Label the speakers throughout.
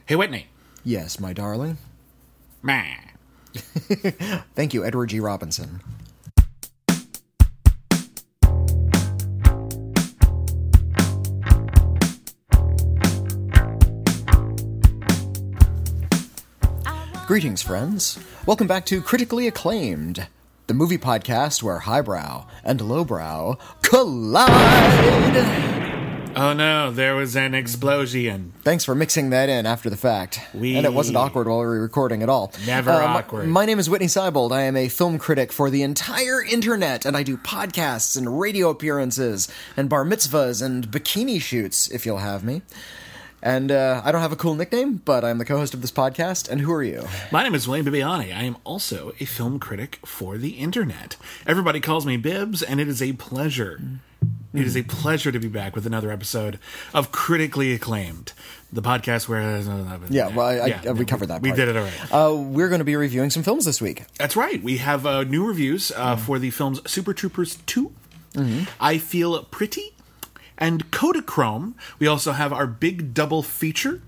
Speaker 1: Hey, Witney.
Speaker 2: Yes, my darling.
Speaker 1: Meh.
Speaker 2: Thank you, Edward G. Robinson. Greetings, friends. Welcome back to Critically Acclaimed, the movie podcast where highbrow and lowbrow collide.
Speaker 1: Oh no, there was an explosion.
Speaker 2: Thanks for mixing that in after the fact. And it wasn't awkward while we were recording at all.
Speaker 1: Never awkward.
Speaker 2: My name is Witney Seibold. I am a film critic for the entire internet, and I do podcasts and radio appearances and bar mitzvahs and bikini shoots, if you'll have me. And I don't have a cool nickname, but I'm the co-host of this podcast. And who are you?
Speaker 1: My name is William Bibbiani. I am also a film critic for the internet. Everybody calls me Bibbs, and it is a pleasure. It is a pleasure to be back with another episode of Critically Acclaimed, the podcast where...
Speaker 2: we covered that part.
Speaker 1: We did it already.
Speaker 2: We're going to be reviewing some films this week.
Speaker 1: That's right. We have new reviews for the films Super Troopers 2, I Feel Pretty, and KODACHROME. We also have our big double feature.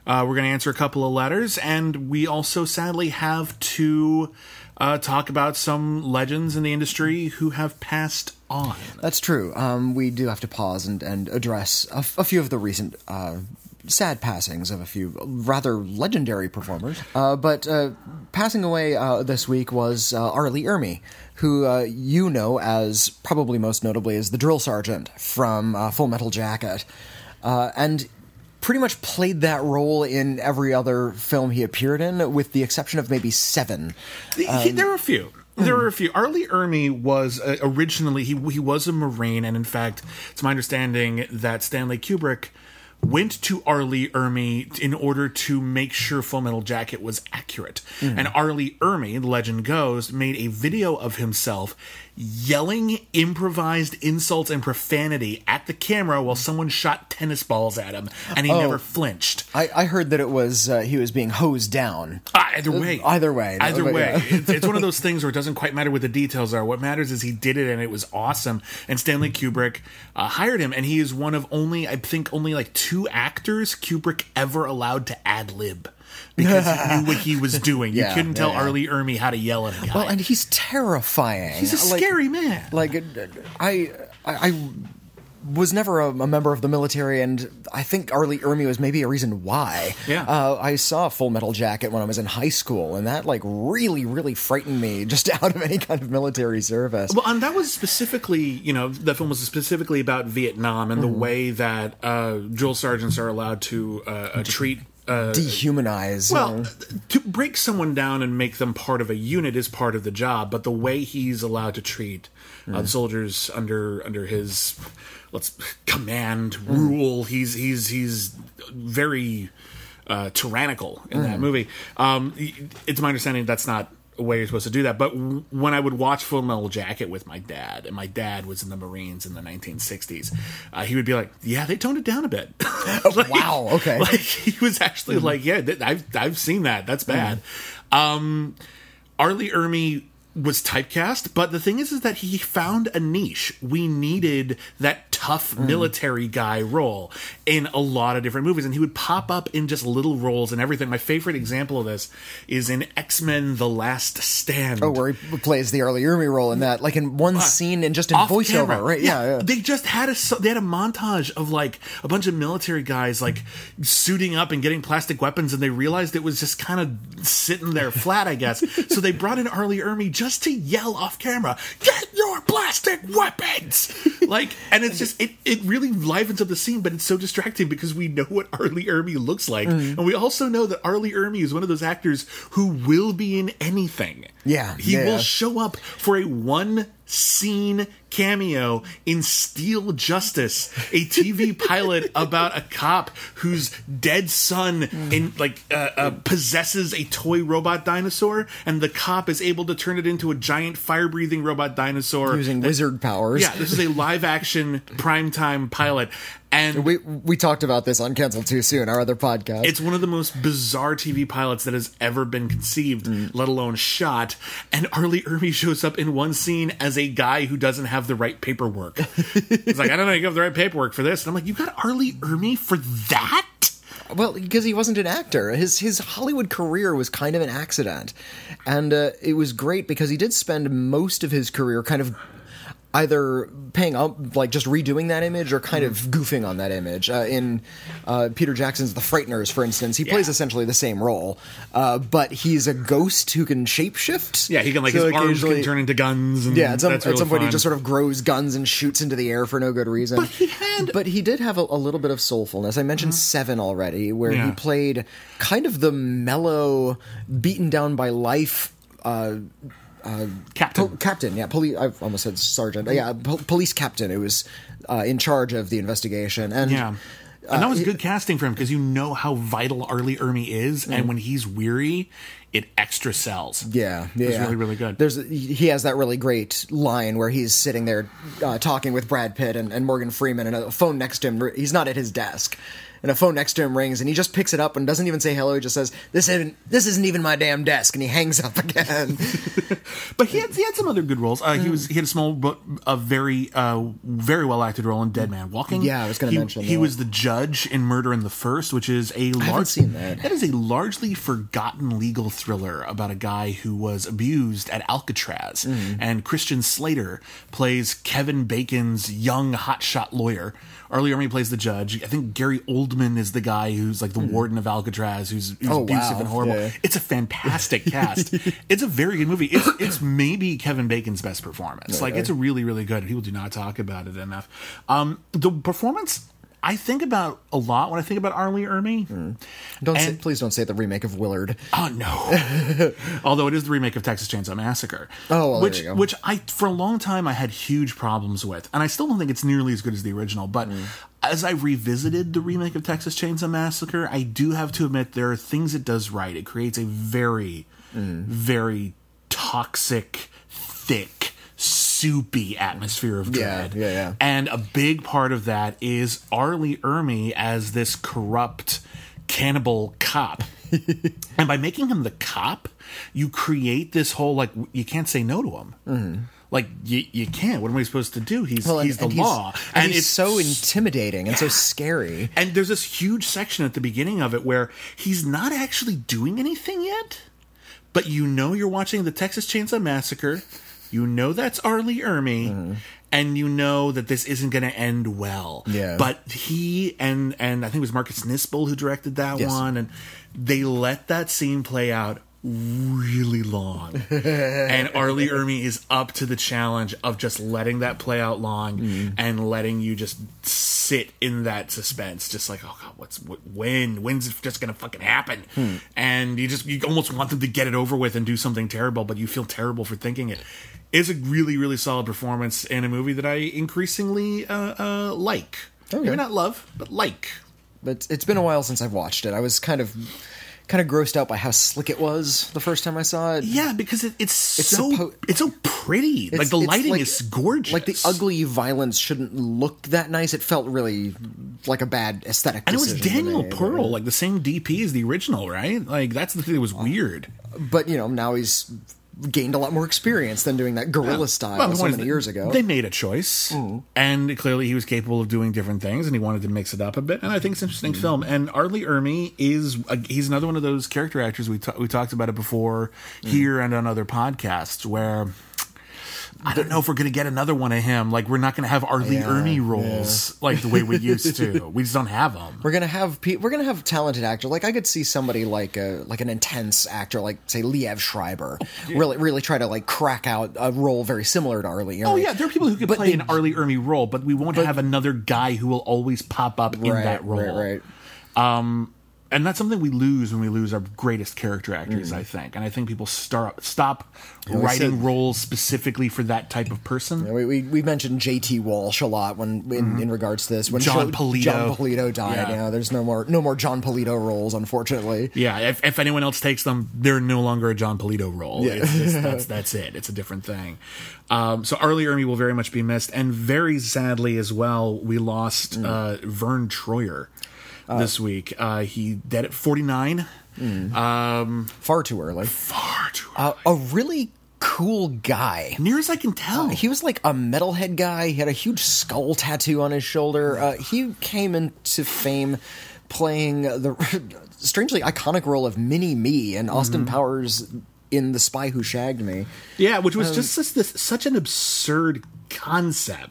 Speaker 1: We're going to answer a couple of letters, and we also sadly have to talk about some legends in the industry who have passed on.
Speaker 2: That's true. We do have to pause and address a few of the recent sad passings of a few rather legendary performers. But passing away this week was R. Lee Ermey, who you know as, probably most notably, as the drill sergeant from Full Metal Jacket. And pretty much played that role in every other film he appeared in, with the exception of maybe 7.
Speaker 1: There were a few. R. Lee Ermey was originally, he was a Marine, and in fact, it's my understanding that Stanley Kubrick went to R. Lee Ermey in order to make sure Full Metal Jacket was accurate. And R. Lee Ermey, the legend goes, made a video of himself yelling improvised insults and profanity at the camera while someone shot tennis balls at him, and he never flinched.
Speaker 2: I heard that it was he was being hosed down.
Speaker 1: Either way.
Speaker 2: Yeah.
Speaker 1: It's one of those things where it doesn't quite matter what the details are. What matters is he did it, and it was awesome. And Stanley Kubrick hired him, and he is one of only like 2 actors Kubrick ever allowed to ad-lib. Because he knew what he was doing. You couldn't tell R. Lee Ermey how to yell at a guy.
Speaker 2: Well, and he's terrifying.
Speaker 1: He's a scary man.
Speaker 2: Like, I was never a member of the military, and I think R. Lee Ermey was maybe a reason why.
Speaker 1: Yeah.
Speaker 2: I saw Full Metal Jacket when I was in high school, and that really, really frightened me just out of any kind of military service.
Speaker 1: Well, and that was specifically, that film was specifically about Vietnam and the way that drill sergeants are allowed to treat...
Speaker 2: dehumanize.
Speaker 1: Well, to break someone down and make them part of a unit is part of the job, but the way he's allowed to treat the soldiers under his command rule, he's very tyrannical in that movie. It's my understanding that's not a way you're supposed to do that. But when I would watch Full Metal Jacket with my dad, and my dad was in the Marines in the 1960s, he would be like, "Yeah, they toned it down a bit."
Speaker 2: Wow, okay.
Speaker 1: Like he was actually like, "Yeah, I've seen that. That's bad." R. Lee Ermey was typecast, but the thing is that he found a niche. We needed that tough military guy role in a lot of different movies, and he would pop up in just little roles and everything. My favorite example of this is in X-Men: The Last Stand.
Speaker 2: Oh, where he plays the R. Lee Ermey role in that, like in one scene and just in voiceover,
Speaker 1: camera.
Speaker 2: right? Yeah.
Speaker 1: They just had a montage of like a bunch of military guys like suiting up and getting plastic weapons, and they realized it was just kind of sitting there flat, I guess. So they brought in R. Lee Ermey just to yell off camera, "Get your plastic weapons!" And it's just it really livens up the scene, but it's so distracting because we know what R. Lee Ermey looks like, and we also know that R. Lee Ermey is one of those actors who will be in anything. He will show up for a one-scene cameo in Steel Justice, a TV pilot about a cop whose dead son possesses a toy robot dinosaur, and the cop is able to turn it into a giant fire-breathing robot dinosaur
Speaker 2: using wizard powers.
Speaker 1: Yeah, this is a live-action primetime pilot. And
Speaker 2: we talked about this on Cancel Too Soon, our other podcast.
Speaker 1: It's one of the most bizarre TV pilots that has ever been conceived, let alone shot. And R. Lee Ermey shows up in one scene as a guy who doesn't have the right paperwork. He's like, "I don't know, you have the right paperwork for this." And I'm like, "You got R. Lee Ermey for that?"
Speaker 2: Well, because he wasn't an actor. His Hollywood career was kind of an accident. And it was great because he did spend most of his career kind of either paying up, like just redoing that image, or kind of goofing on that image. In Peter Jackson's The Frighteners, for instance, he plays essentially the same role, but he's a ghost who can shapeshift.
Speaker 1: Yeah, he can, like, his arms can turn into guns. And
Speaker 2: at some point he just sort of grows guns and shoots into the air for no good reason. But he did have a little bit of soulfulness. I mentioned Seven already, where he played kind of the mellow, beaten down by life captain, yeah. I almost said sergeant. Yeah, police captain who was in charge of the investigation. And
Speaker 1: and that was good casting for him, because you know how vital Arlie Ermey is, and when he's weary, it extra sells.
Speaker 2: Yeah.
Speaker 1: It's really, really good.
Speaker 2: He has that really great line where he's sitting there talking with Brad Pitt and Morgan Freeman, and a phone next to him. He's not at his desk. And a phone next to him rings, and he just picks it up and doesn't even say hello. He just says, "This isn't even my damn desk," and he hangs up again.
Speaker 1: But he had some other good roles. He had a small but a very well acted role in Dead Man Walking.
Speaker 2: Yeah, I was going to mention that.
Speaker 1: He was the judge in Murder in the First, which is I haven't seen that. That is a largely forgotten legal thriller about a guy who was abused at Alcatraz, and Christian Slater plays Kevin Bacon's young hotshot lawyer. Arlie Ermey plays the judge. I think Gary Oldman is the guy who's like the warden of Alcatraz, who's abusive and horrible. Yeah. It's a fantastic cast. It's a very good movie. It's maybe Kevin Bacon's best performance. It's a really, really good. People do not talk about it enough. The performance I think about a lot when I think about Arlie Ermey.
Speaker 2: Please don't say the remake of Willard.
Speaker 1: Oh no! Although it is the remake of Texas Chainsaw Massacre.
Speaker 2: Oh, well, there you go.
Speaker 1: Which for a long time I had huge problems with, and I still don't think it's nearly as good as the original. But as I revisited the remake of Texas Chainsaw Massacre, I do have to admit there are things it does right. It creates a very, very toxic, thick, soupy atmosphere of dread.
Speaker 2: Yeah.
Speaker 1: And a big part of that is Arlie Ermey as this corrupt cannibal cop. And by making him the cop, you create this whole, like, you can't say no to him. Like, you can't. What am I supposed to do? He's the law.
Speaker 2: And he's so intimidating and so scary.
Speaker 1: And there's this huge section at the beginning of it where he's not actually doing anything yet, but you know you're watching the Texas Chainsaw Massacre. You know that's Arlie Ermey, and you know that this isn't going to end well.
Speaker 2: Yeah.
Speaker 1: But he and I think it was Marcus Nispel who directed that one, and they let that scene play out really long. And Arlie Ermey is up to the challenge of just letting that play out long and letting you just sit in that suspense, just like, oh god, when's it just gonna fucking happen? And you almost want them to get it over with and do something terrible, but you feel terrible for thinking it. It's a really, really solid performance in a movie that I increasingly like. Okay. Maybe not love, but like.
Speaker 2: But it's been a while since I've watched it. I was kind of grossed out by how slick it was the first time I saw it.
Speaker 1: Yeah, because it's so pretty. Like, the lighting is gorgeous.
Speaker 2: Like, the ugly violence shouldn't look that nice. It felt really like a bad aesthetic decision.
Speaker 1: And it was Daniel Pearl, like the same DP as the original, right? Like, that's the thing that was weird.
Speaker 2: But, now he's gained a lot more experience than doing that guerrilla style so many years ago.
Speaker 1: They made a choice, and clearly he was capable of doing different things, and he wanted to mix it up a bit, and I think it's an interesting film. And Arlie Ermey he's another one of those character actors, we talked about it before here and on other podcasts, where I don't know if we're going to get another one of him. Like, we're not going to have Arlie Ermey roles like the way we used to. We just don't have them.
Speaker 2: We're going to have talented actors. Like, I could see somebody like an intense actor, like, say, Liev Schreiber, really try to, like, crack out a role very similar to Arlie Ermey.
Speaker 1: Oh yeah, there are people who could play an Arlie Ermey role, but we won't have another guy who will always pop up in that role.
Speaker 2: Right.
Speaker 1: And that's something we lose when we lose our greatest character actors, I think. And I think people stop writing roles specifically for that type of person.
Speaker 2: Yeah, we mentioned J.T. Walsh a lot in regards to this. When
Speaker 1: John
Speaker 2: Polito died, there's no more John Polito roles, unfortunately.
Speaker 1: Yeah, if anyone else takes them, they're no longer a John Polito role. Yeah. That's it. It's a different thing. So Arlie Ermey will very much be missed. And very sadly as well, we lost Verne Troyer. This week. He dead at 49.
Speaker 2: Far too early. A really cool guy.
Speaker 1: Near as I can tell.
Speaker 2: He was like a metalhead guy. He had a huge skull tattoo on his shoulder. He came into fame playing the strangely iconic role of Mini-Me and Austin Powers in The Spy Who Shagged Me.
Speaker 1: Yeah, which was just such an absurd concept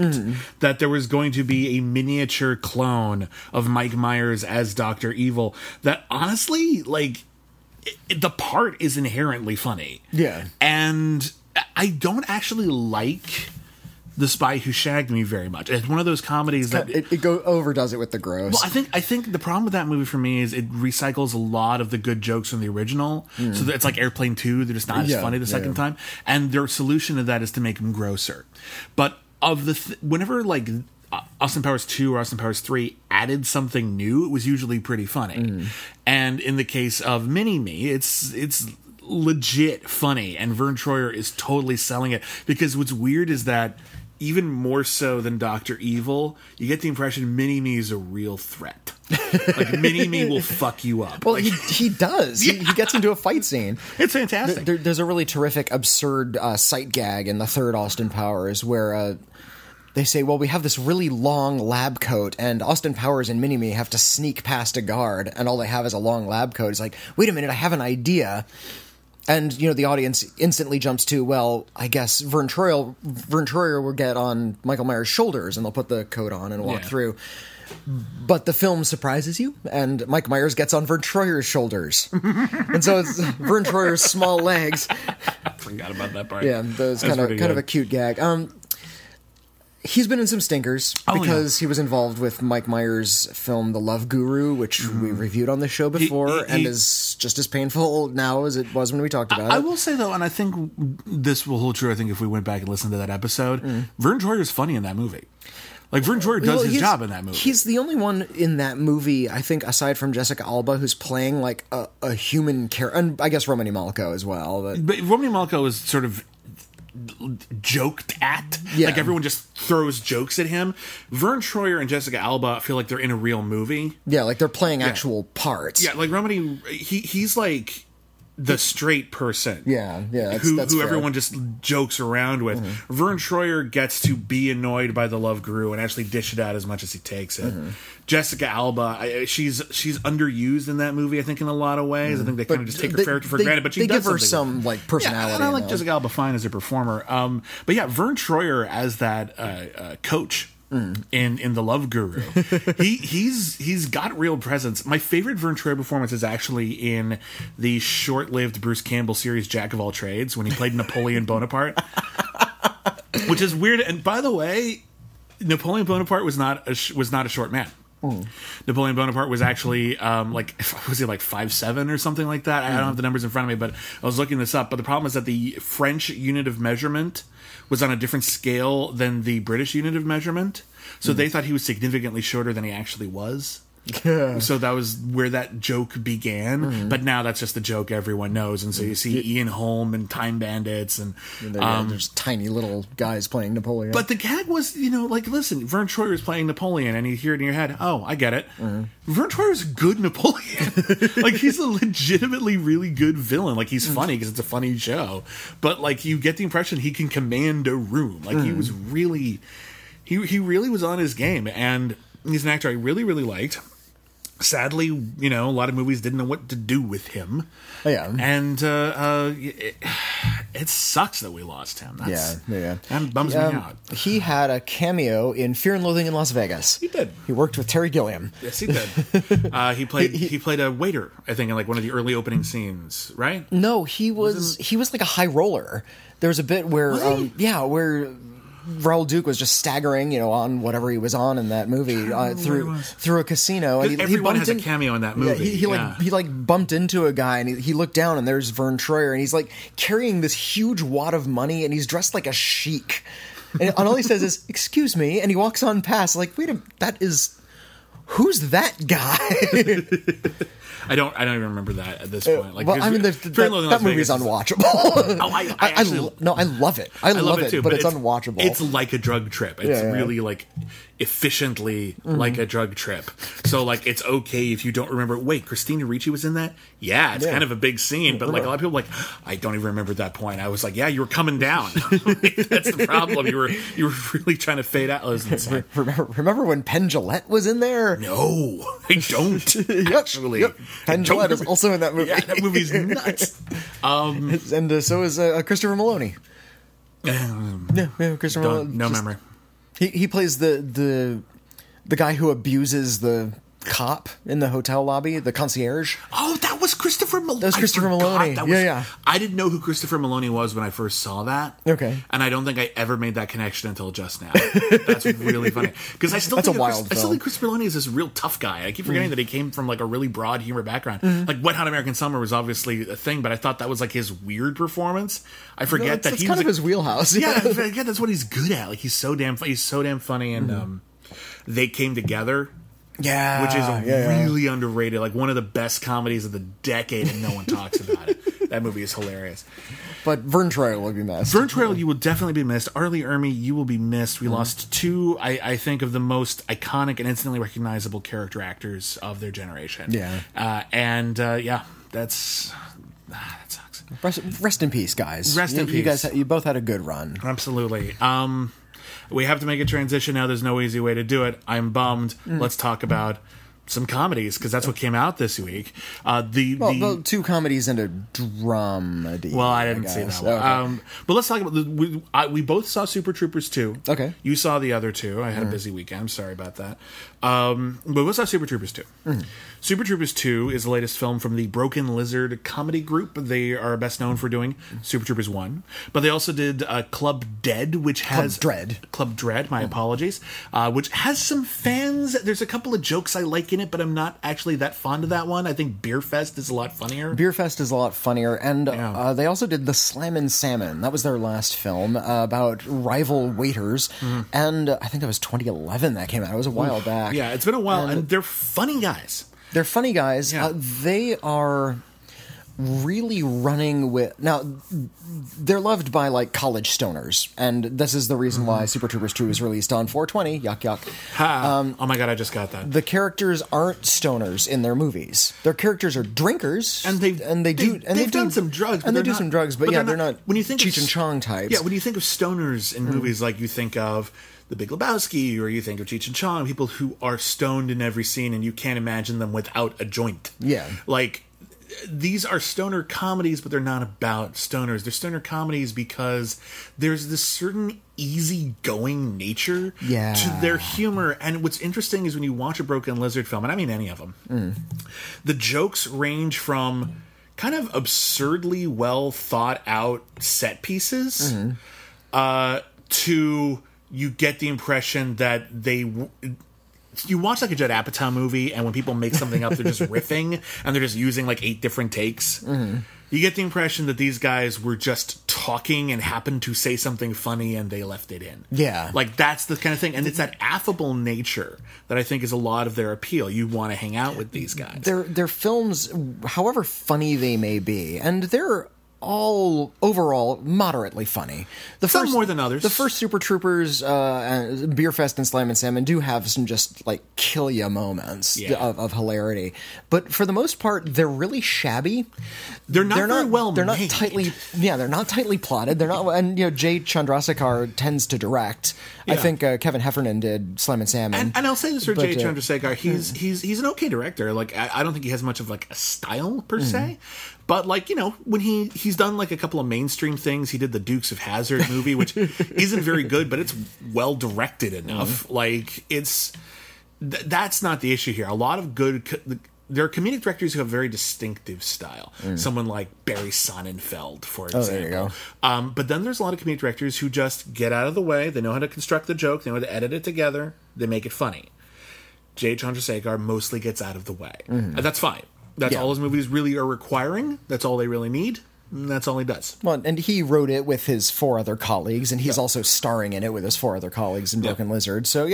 Speaker 1: that there was going to be a miniature clone of Mike Myers as Dr. Evil that honestly, like, the part is inherently funny.
Speaker 2: Yeah.
Speaker 1: And I don't actually like The Spy Who Shagged Me very much. It's one of those comedies that
Speaker 2: it overdoes it with the gross.
Speaker 1: Well, I think the problem with that movie for me is it recycles a lot of the good jokes from the original. So that it's like Airplane 2, they're just not as funny the second time. And their solution to that is to make them grosser. But of the whenever like Austin Powers 2 or Austin Powers 3 added something new, it was usually pretty funny. And in the case of Mini-Me, it's legit funny, and Verne Troyer is totally selling it, because what's weird is that even more so than Dr. Evil, you get the impression Mini-Me is a real threat. Like, Mini-Me will fuck you up.
Speaker 2: Well,
Speaker 1: like,
Speaker 2: he does. He gets into a fight scene.
Speaker 1: It's fantastic.
Speaker 2: There's a really terrific, absurd sight gag in the third Austin Powers where they say, well, we have this really long lab coat, and Austin Powers and Mini-Me have to sneak past a guard, and all they have is a long lab coat. It's like, wait a minute, I have an idea. And, you know, the audience instantly jumps to, well, I guess Verne Troyer will get on Michael Myers' shoulders, and they'll put the coat on and walk through. But the film surprises you, and Mike Myers gets on Verne Troyer's shoulders. And so it's Verne Troyer's small legs.
Speaker 1: I forgot about that part.
Speaker 2: Yeah, that's kind of a cute gag. He's been in some stinkers because he was involved with Mike Myers' film The Love Guru, which we reviewed on the show before, and is just as painful now as it was when we talked about it.
Speaker 1: I will say, though, and I think this will hold true, I think if we went back and listened to that episode, Verne Troyer's funny in that movie. Like, Verne Troyer does his job in that movie.
Speaker 2: He's the only one in that movie, I think, aside from Jessica Alba, who's playing, like, a human character. And I guess Romany Malco as well. But
Speaker 1: Romany Malco is sort of joked at. Like, everyone just throws jokes at him. Verne Troyer and Jessica Alba feel like they're in a real movie.
Speaker 2: Yeah, like they're playing actual parts.
Speaker 1: Yeah, like Romany, he's like the straight person.
Speaker 2: Yeah,
Speaker 1: who everyone just jokes around with. Verne Troyer gets to be annoyed by the Love Guru and actually dish it out as much as he takes it. Jessica Alba, she's underused in that movie, I think, in a lot of ways. I think they kind of just take her character for granted, but she does
Speaker 2: give her some like personality.
Speaker 1: Yeah, and I like Jessica Alba fine as a performer. But yeah, Verne Troyer as that coach in The Love Guru, he's got real presence. My favorite Verne Troyer performance is actually in the short-lived Bruce Campbell series Jack of All Trades, when he played Napoleon Bonaparte, which is weird. And by the way, Napoleon Bonaparte was not a short man. Napoleon Bonaparte was actually was he like 5'7" or something like that? I don't have the numbers in front of me, but I was looking this up. But the problem is that the French unit of measurement was on a different scale than the British unit of measurement, so they thought he was significantly shorter than he actually was. So that was where that joke began, but now that's just the joke everyone knows. And so you see Ian Holm and Time Bandits, and
Speaker 2: there's tiny little guys playing Napoleon.
Speaker 1: But the gag was, like, listen, Verne Troyer is playing Napoleon, and you hear it in your head, oh, I get it. Verne Troyer's a good Napoleon. Like, he's a legitimately really good villain. Like, he's funny because it's a funny show, but like, you get the impression he can command a room. Like, he was really, he really was on his game, and he's an actor I really, really liked. Sadly, a lot of movies didn't know what to do with him. And it sucks that we lost him. That bums me out.
Speaker 2: He had a cameo in Fear and Loathing in Las Vegas.
Speaker 1: He did.
Speaker 2: He worked with Terry Gilliam.
Speaker 1: Yes, he did. He played a waiter, I think, in like one of the early opening scenes, right?
Speaker 2: No, he was like a high roller. There was a bit where where Raoul Duke was just staggering, on whatever he was on in that movie through a casino, and
Speaker 1: everyone has a cameo in that movie.
Speaker 2: Yeah, he bumped into a guy, and he looked down, and there's Verne Troyer, and he's like carrying this huge wad of money, and he's dressed like a sheik, and all he says is "Excuse me," and he walks on past. Like, wait a minute, who's that guy?
Speaker 1: I don't even remember that at this point. Like,
Speaker 2: well, I mean, that movie's unwatchable. I love it. I love it too, but it's unwatchable.
Speaker 1: It's like a drug trip. It's really like efficiently like a drug trip. So like, it's okay if you don't remember. Wait, Christina Ricci was in that? Yeah, it's kind of a big scene, but like a lot of people I don't even remember that point. I was like, yeah, you were coming down. That's the problem. You were really trying to fade out. It was insane.
Speaker 2: Remember when Penn Jillette was in there?
Speaker 1: No, I don't. Actually,
Speaker 2: Penn Jillette is also in that movie.
Speaker 1: Yeah, that movie's nuts.
Speaker 2: And so is Christopher Maloney. Christopher Maloney.
Speaker 1: No memory.
Speaker 2: He plays the guy who abuses the cop in the hotel lobby, the concierge.
Speaker 1: Oh, that was Christopher Maloney.
Speaker 2: That was Christopher Maloney. Yeah.
Speaker 1: I didn't know who Christopher Maloney was when I first saw that.
Speaker 2: Okay.
Speaker 1: And I don't think I ever made that connection until just now. That's really funny. Because I still think Christopher Maloney is this real tough guy. I keep forgetting that he came from like a really broad humor background. Like Wet Hot American Summer was obviously a thing, but I thought that was like his weird performance. I forget that
Speaker 2: he was kind of his wheelhouse.
Speaker 1: Yeah, I forget that's what he's good at. Like he's so damn funny, and they came together.
Speaker 2: Yeah,
Speaker 1: which is really underrated. Like one of the best comedies of the decade, and no one talks about it. That movie is hilarious.
Speaker 2: But Verne Troyer will be missed.
Speaker 1: Verne Troyer, you will definitely be missed. Arlie Ermey, you will be missed. We lost two, I think, of the most iconic and instantly recognizable character actors of their generation.
Speaker 2: Yeah,
Speaker 1: that sucks.
Speaker 2: Rest in peace, guys.
Speaker 1: Rest in peace.
Speaker 2: You guys, you both had a good run.
Speaker 1: Absolutely. We have to make a transition now. There's no easy way to do it. I'm bummed. Let's talk about some comedies, because that's what came out this week.
Speaker 2: The two comedies and a dramedy.
Speaker 1: Well, I didn't see that one. Okay. But let's talk about... We both saw Super Troopers 2.
Speaker 2: Okay.
Speaker 1: You saw the other two. I had a busy weekend. I'm sorry about that. But we saw Super Troopers 2. Super Troopers 2 is the latest film from the Broken Lizard comedy group. They are best known for doing Super Troopers 1. But they also did Club Dead, which has... Club Dread, my apologies. Which has some fans. There's a couple of jokes I like in it, but I'm not actually that fond of that one. I think Beer Fest is a lot funnier.
Speaker 2: And they also did The Slammin' Salmon. That was their last film about rival waiters. And I think that was 2011 that came out. It was a while back.
Speaker 1: Yeah, it's been a while, and they're funny guys.
Speaker 2: Yeah. They are really running with... Now, they're loved by, like, college stoners, and this is the reason why Super Troopers 2 was released on 420. Yuck, yuck.
Speaker 1: Oh my god, I just got that.
Speaker 2: The characters aren't stoners in their movies. Their characters are drinkers,
Speaker 1: they've done some drugs,
Speaker 2: but they're not
Speaker 1: when you think
Speaker 2: Cheech and Chong types.
Speaker 1: Yeah, when you think of stoners in movies, like you think of The Big Lebowski, or you think of Cheech and Chong, people who are stoned in every scene, and you can't imagine them without a joint.
Speaker 2: Yeah,
Speaker 1: like... These are stoner comedies, but they're not about stoners. They're stoner comedies because there's this certain easygoing nature to their humor. And what's interesting is when you watch a Broken Lizard film, and I mean any of them, the jokes range from kind of absurdly well thought out set pieces to you get the impression that you watch like a Judd Apatow movie, and when people make something up, they're just riffing, and they're just using like 8 different takes. You get the impression that these guys were just talking and happened to say something funny, and they left it in.
Speaker 2: Yeah.
Speaker 1: Like, that's the kind of thing. And it's that affable nature that I think is a lot of their appeal. You want to hang out with these guys.
Speaker 2: Their films, however funny they may be, and they're all overall moderately funny.
Speaker 1: Some more than others.
Speaker 2: The first Super Troopers, Beer Fest, and Slammin' Salmon do have some just like kill ya moments of hilarity, but for the most part, they're really shabby.
Speaker 1: They're not very well made.
Speaker 2: They're not tightly. Yeah, they're not tightly plotted. They're not. And Jay Chandrasekhar tends to direct. Yeah. I think Kevin Heffernan did Slammin' Salmon.
Speaker 1: And I'll say this for Jay Chandrasekhar, he's an okay director. Like I don't think he has much of like a style per se. But, like, when he's done, like, a couple of mainstream things. He did the Dukes of Hazzard movie, which isn't very good, but it's well-directed enough. Like, that's not the issue here. A lot of good... There are comedic directors who have very distinctive style. Someone like Barry Sonnenfeld, for example.
Speaker 2: There you go.
Speaker 1: But then there's a lot of comedic directors who just get out of the way. They know how to construct the joke. They know how to edit it together. They make it funny. Jay Chandrasekhar mostly gets out of the way. And that's fine. That's all his movies really are requiring. That's all they really need. And that's all he does.
Speaker 2: Well, and he wrote it with his 4 other colleagues, and he's also starring in it with his 4 other colleagues in Broken Lizard. So,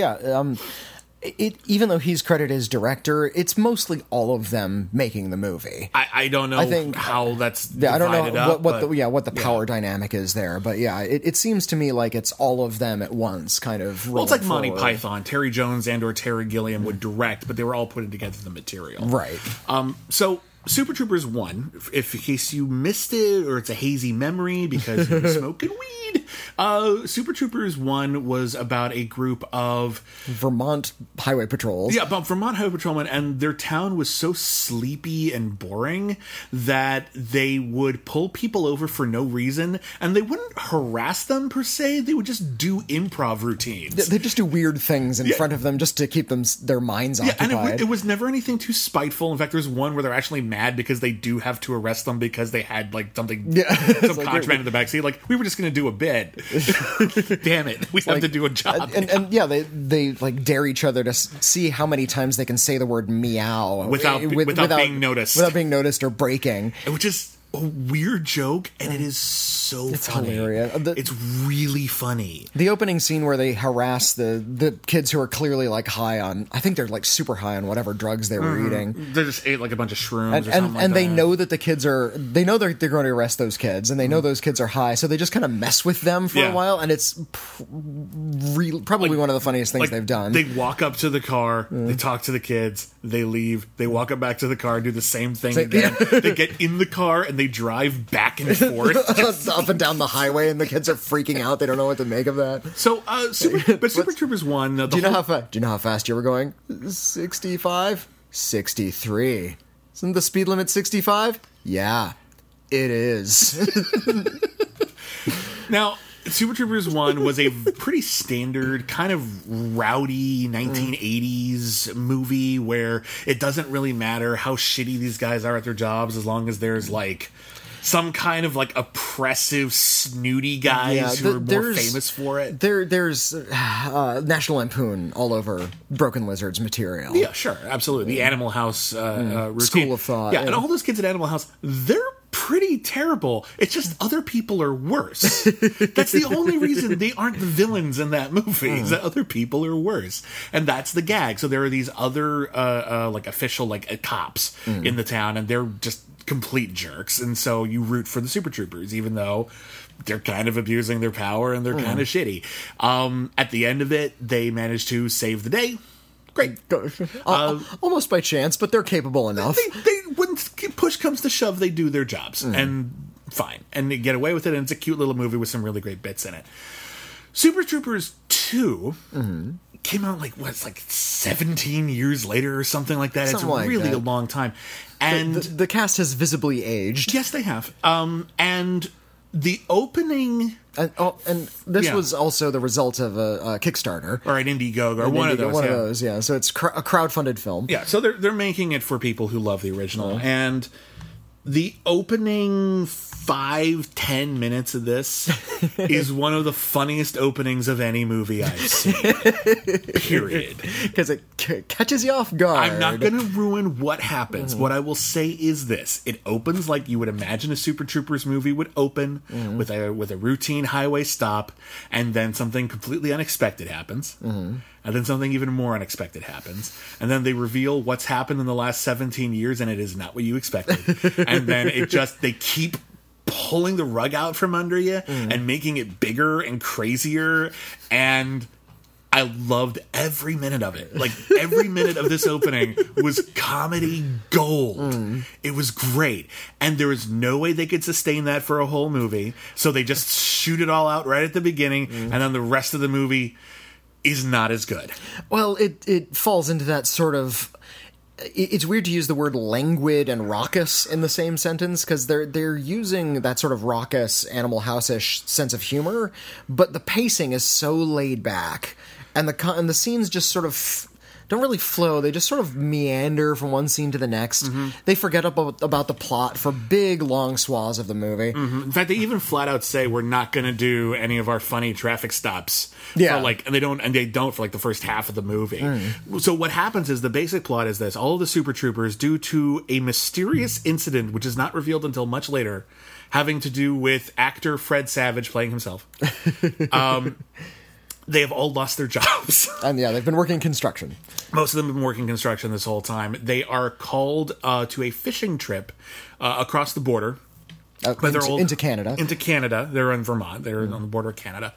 Speaker 2: even though he's credited as director, it's mostly all of them making the movie.
Speaker 1: I don't know how that's divided
Speaker 2: I don't know what the
Speaker 1: but,
Speaker 2: power dynamic is there, but it seems to me like it's all of them at once, kind of.
Speaker 1: Well, it's like Monty Python. Terry Jones and or Terry Gilliam would direct, but they were all putting together the material,
Speaker 2: right?
Speaker 1: So Super Troopers 1, if in case you missed it or it's a hazy memory because you were smoking weed, Super Troopers 1 was about a group of
Speaker 2: Vermont highway patrols.
Speaker 1: Yeah, about Vermont highway patrolmen, and their town was so sleepy and boring that they would pull people over for no reason, and they wouldn't harass them per se. They would just do improv routines.
Speaker 2: They just do weird things in front of them just to keep their minds occupied.
Speaker 1: And it was never anything too spiteful. In fact, there's one where they're actually mad because they do have to arrest them because they had like something, some contraband in the backseat. Like, we were just going to do a bit. Damn it, we have to do a job.
Speaker 2: And they like dare each other to see how many times they can say the word meow
Speaker 1: without being noticed.
Speaker 2: Without being noticed or breaking.
Speaker 1: Which is a weird joke, and it is so funny.
Speaker 2: Hilarious.
Speaker 1: It's really funny.
Speaker 2: The opening scene where they harass the kids who are clearly like high on, I think they're like super high on whatever drugs they were eating.
Speaker 1: They just ate like a bunch of shrooms or something like
Speaker 2: and
Speaker 1: that.
Speaker 2: they know that they know they're going to arrest those kids, and they know those kids are high, so they just kind of mess with them for a while, and it's probably one of the funniest things they've done.
Speaker 1: They walk up to the car, they talk to the kids, they leave, they walk up back to the car, do the same thing again. They get in the car and they drive back and forth
Speaker 2: up and down the highway, and the kids are freaking out. They don't know what to make of that.
Speaker 1: So, Super Troopers 1...
Speaker 2: do you know how fast you were going? 65? 63. Isn't the speed limit 65? Yeah, it is.
Speaker 1: Now, Super Troopers 1 was a pretty standard, kind of rowdy 1980s movie where it doesn't really matter how shitty these guys are at their jobs as long as there's, like, some kind of, like, oppressive, snooty guys who are more famous for it.
Speaker 2: There's National Lampoon all over Broken Lizard's material.
Speaker 1: Yeah, sure, absolutely. The Animal House routine.
Speaker 2: School of Thought.
Speaker 1: Yeah, and all those kids at Animal House, they're pretty terrible. It's just other people are worse. That's the only reason they aren't the villains in that movie, is that other people are worse. And that's the gag. So there are these other like official like cops in the town, and they're just complete jerks, and so you root for the Super Troopers, even though they're kind of abusing their power and they're kind of shitty. At the end of it, they manage to save the day. Great.
Speaker 2: Almost by chance, but they're capable enough.
Speaker 1: They when push comes to shove, they do their jobs, and fine. And they get away with it, and it's a cute little movie with some really great bits in it. Super Troopers 2 came out like 17 years later or something like that. Something it's really a long time. And
Speaker 2: the cast has visibly aged.
Speaker 1: Yes, they have. And the opening...
Speaker 2: And this was also the result of a Kickstarter.
Speaker 1: Or an Indiegogo, or one of those.
Speaker 2: One of those, yeah. So it's a crowdfunded film.
Speaker 1: Yeah, so they're making it for people who love the original. And the opening 5-10 minutes of this is one of the funniest openings of any movie I've seen. Period.
Speaker 2: Because it catches you off guard.
Speaker 1: I'm not going to ruin what happens. What I will say is this. It opens like you would imagine a Super Troopers movie would open, with a routine highway stop, and then something completely unexpected happens. And then something even more unexpected happens. And then they reveal what's happened in the last 17 years, and it is not what you expected. And then they keep pulling the rug out from under you and making it bigger and crazier. And I loved every minute of it. Like, every minute of this opening was comedy gold. It was great. And there was no way they could sustain that for a whole movie. So they just shoot it all out right at the beginning, and then the rest of the movie is not as good.
Speaker 2: Well, it falls into that sort of... It's weird to use the word languid and raucous in the same sentence, because they're using that sort of raucous, Animal House-ish sense of humor, but the pacing is so laid back, and the scenes just sort of don't really flow. They just sort of meander from one scene to the next. They forget about the plot for big, long swaths of the movie.
Speaker 1: In fact, they even flat out say, we're not going to do any of our funny traffic stops.
Speaker 2: Yeah.
Speaker 1: And they don't for like the first half of the movie. So what happens is, the basic plot is this. All of the Super Troopers, due to a mysterious incident, which is not revealed until much later, having to do with actor Fred Savage playing himself, they have all lost their jobs.
Speaker 2: And yeah, they've been working construction.
Speaker 1: Most of them have been working construction this whole time. They are called to a fishing trip across the border.
Speaker 2: Into Canada.
Speaker 1: Into Canada. They're in Vermont. They're on the border of Canada.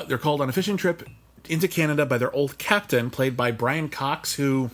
Speaker 1: They're called on a fishing trip into Canada by their old captain, played by Brian Cox, who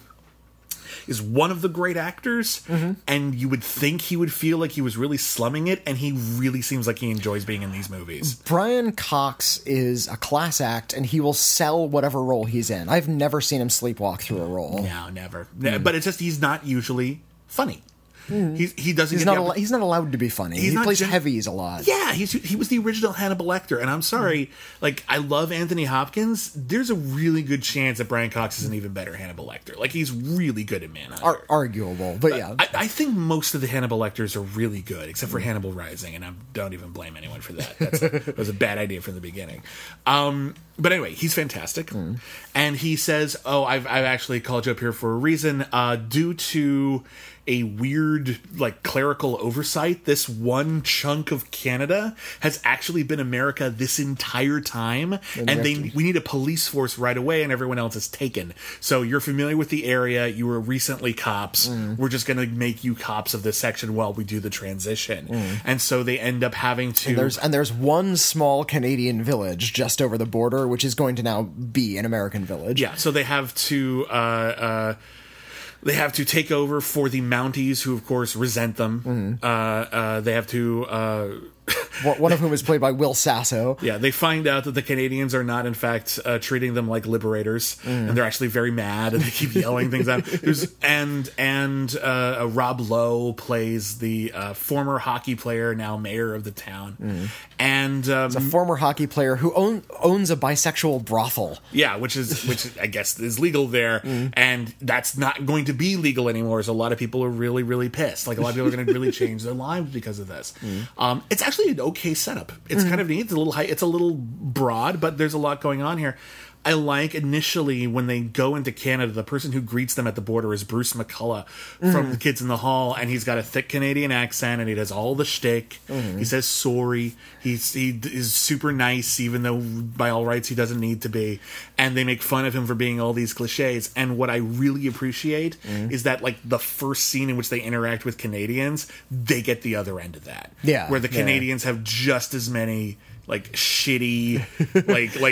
Speaker 1: is one of the great actors, and you would think he would feel like he was really slumming it, and he really seems like he enjoys being in these movies.
Speaker 2: Brian Cox is a class act, and he will sell whatever role he's in. I've never seen him sleepwalk through a role.
Speaker 1: No, never. But it's just he's not usually funny. He doesn't.
Speaker 2: He's not allowed to be funny. He plays heavies a lot.
Speaker 1: Yeah, he was the original Hannibal Lecter, and I'm sorry, like I love Anthony Hopkins. There's a really good chance that Brian Cox is an even better Hannibal Lecter. Like he's really good at Manhunter.
Speaker 2: Arguable, but yeah,
Speaker 1: I think most of the Hannibal Lecters are really good, except for Hannibal Rising, and I don't even blame anyone for that. That was a bad idea from the beginning. But anyway, he's fantastic, and he says, "Oh, I've actually called you up here for a reason, due to a weird, like, clerical oversight. This one chunk of Canada has actually been America this entire time, and we need a police force right away, and everyone else is taken. So you're familiar with the area. You were recently cops. We're just going to make you cops of this section while we do the transition." And so they end up having to...
Speaker 2: And there's one small Canadian village just over the border, which is going to now be an American village.
Speaker 1: Yeah, so they have to... They have to take over for the Mounties, who, of course, resent them. They have to...
Speaker 2: one of whom is played by Will Sasso.
Speaker 1: Yeah, they find out that the Canadians are not, in fact, treating them like liberators, and they're actually very mad, and they keep yelling things out. Rob Lowe plays the former hockey player, now mayor of the town, and
Speaker 2: it's a former hockey player who owns a bisexual brothel.
Speaker 1: Yeah, which I guess is legal there, and that's not going to be legal anymore. So a lot of people are really, really pissed. Like a lot of people are going to really change their lives because of this. It's actually an okay setup. It's kind of neat. It's a little high. It's a little broad, but there's a lot going on here. I like initially when they go into Canada, the person who greets them at the border is Bruce McCullough from The Kids in the Hall, and he's got a thick Canadian accent, and he does all the shtick. He says sorry. He is super nice, even though by all rights he doesn't need to be. And they make fun of him for being all these cliches. And what I really appreciate is that, like, the first scene in which they interact with Canadians, they get the other end of that.
Speaker 2: Yeah,
Speaker 1: where the Canadians have just as many... like shitty,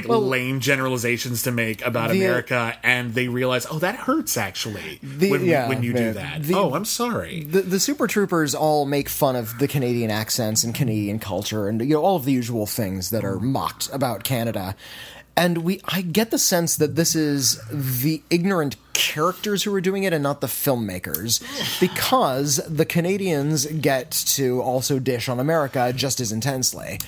Speaker 1: lame generalizations to make about America, and they realize, oh, that hurts actually when you do that. I'm sorry.
Speaker 2: The Super Troopers all make fun of the Canadian accents and Canadian culture, and all of the usual things that are mocked about Canada. And I get the sense that this is the ignorant characters who are doing it and not the filmmakers, because the Canadians get to also dish on America just as intensely.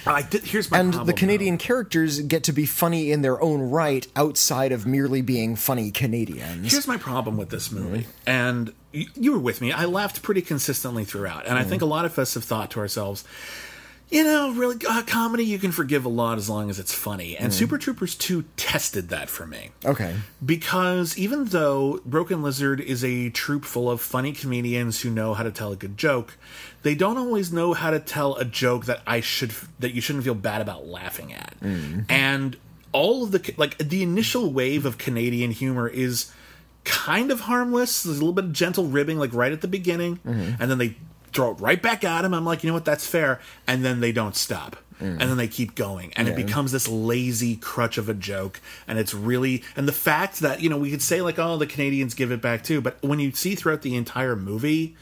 Speaker 1: Here's my problem,
Speaker 2: and the Canadian characters get to be funny in their own right outside of merely being funny Canadians.
Speaker 1: Here's my problem with this movie, and you were with me. I laughed pretty consistently throughout, and I think a lot of us have thought to ourselves, really, comedy you can forgive a lot as long as it's funny. And Super Troopers 2 tested that for me. Okay. Because even though Broken Lizard is a troupe full of funny comedians who know how to tell a good joke, they don't always know how to tell a joke that you shouldn't feel bad about laughing at. And all of the initial wave of Canadian humor is kind of harmless. There's a little bit of gentle ribbing, like right at the beginning, and then they throw it right back at him. I'm like, you know what, that's fair. And then they don't stop. And then they keep going. And it becomes this lazy crutch of a joke. And it's really... And the fact that, we could say, like, oh, the Canadians give it back too. But when you see throughout the entire movie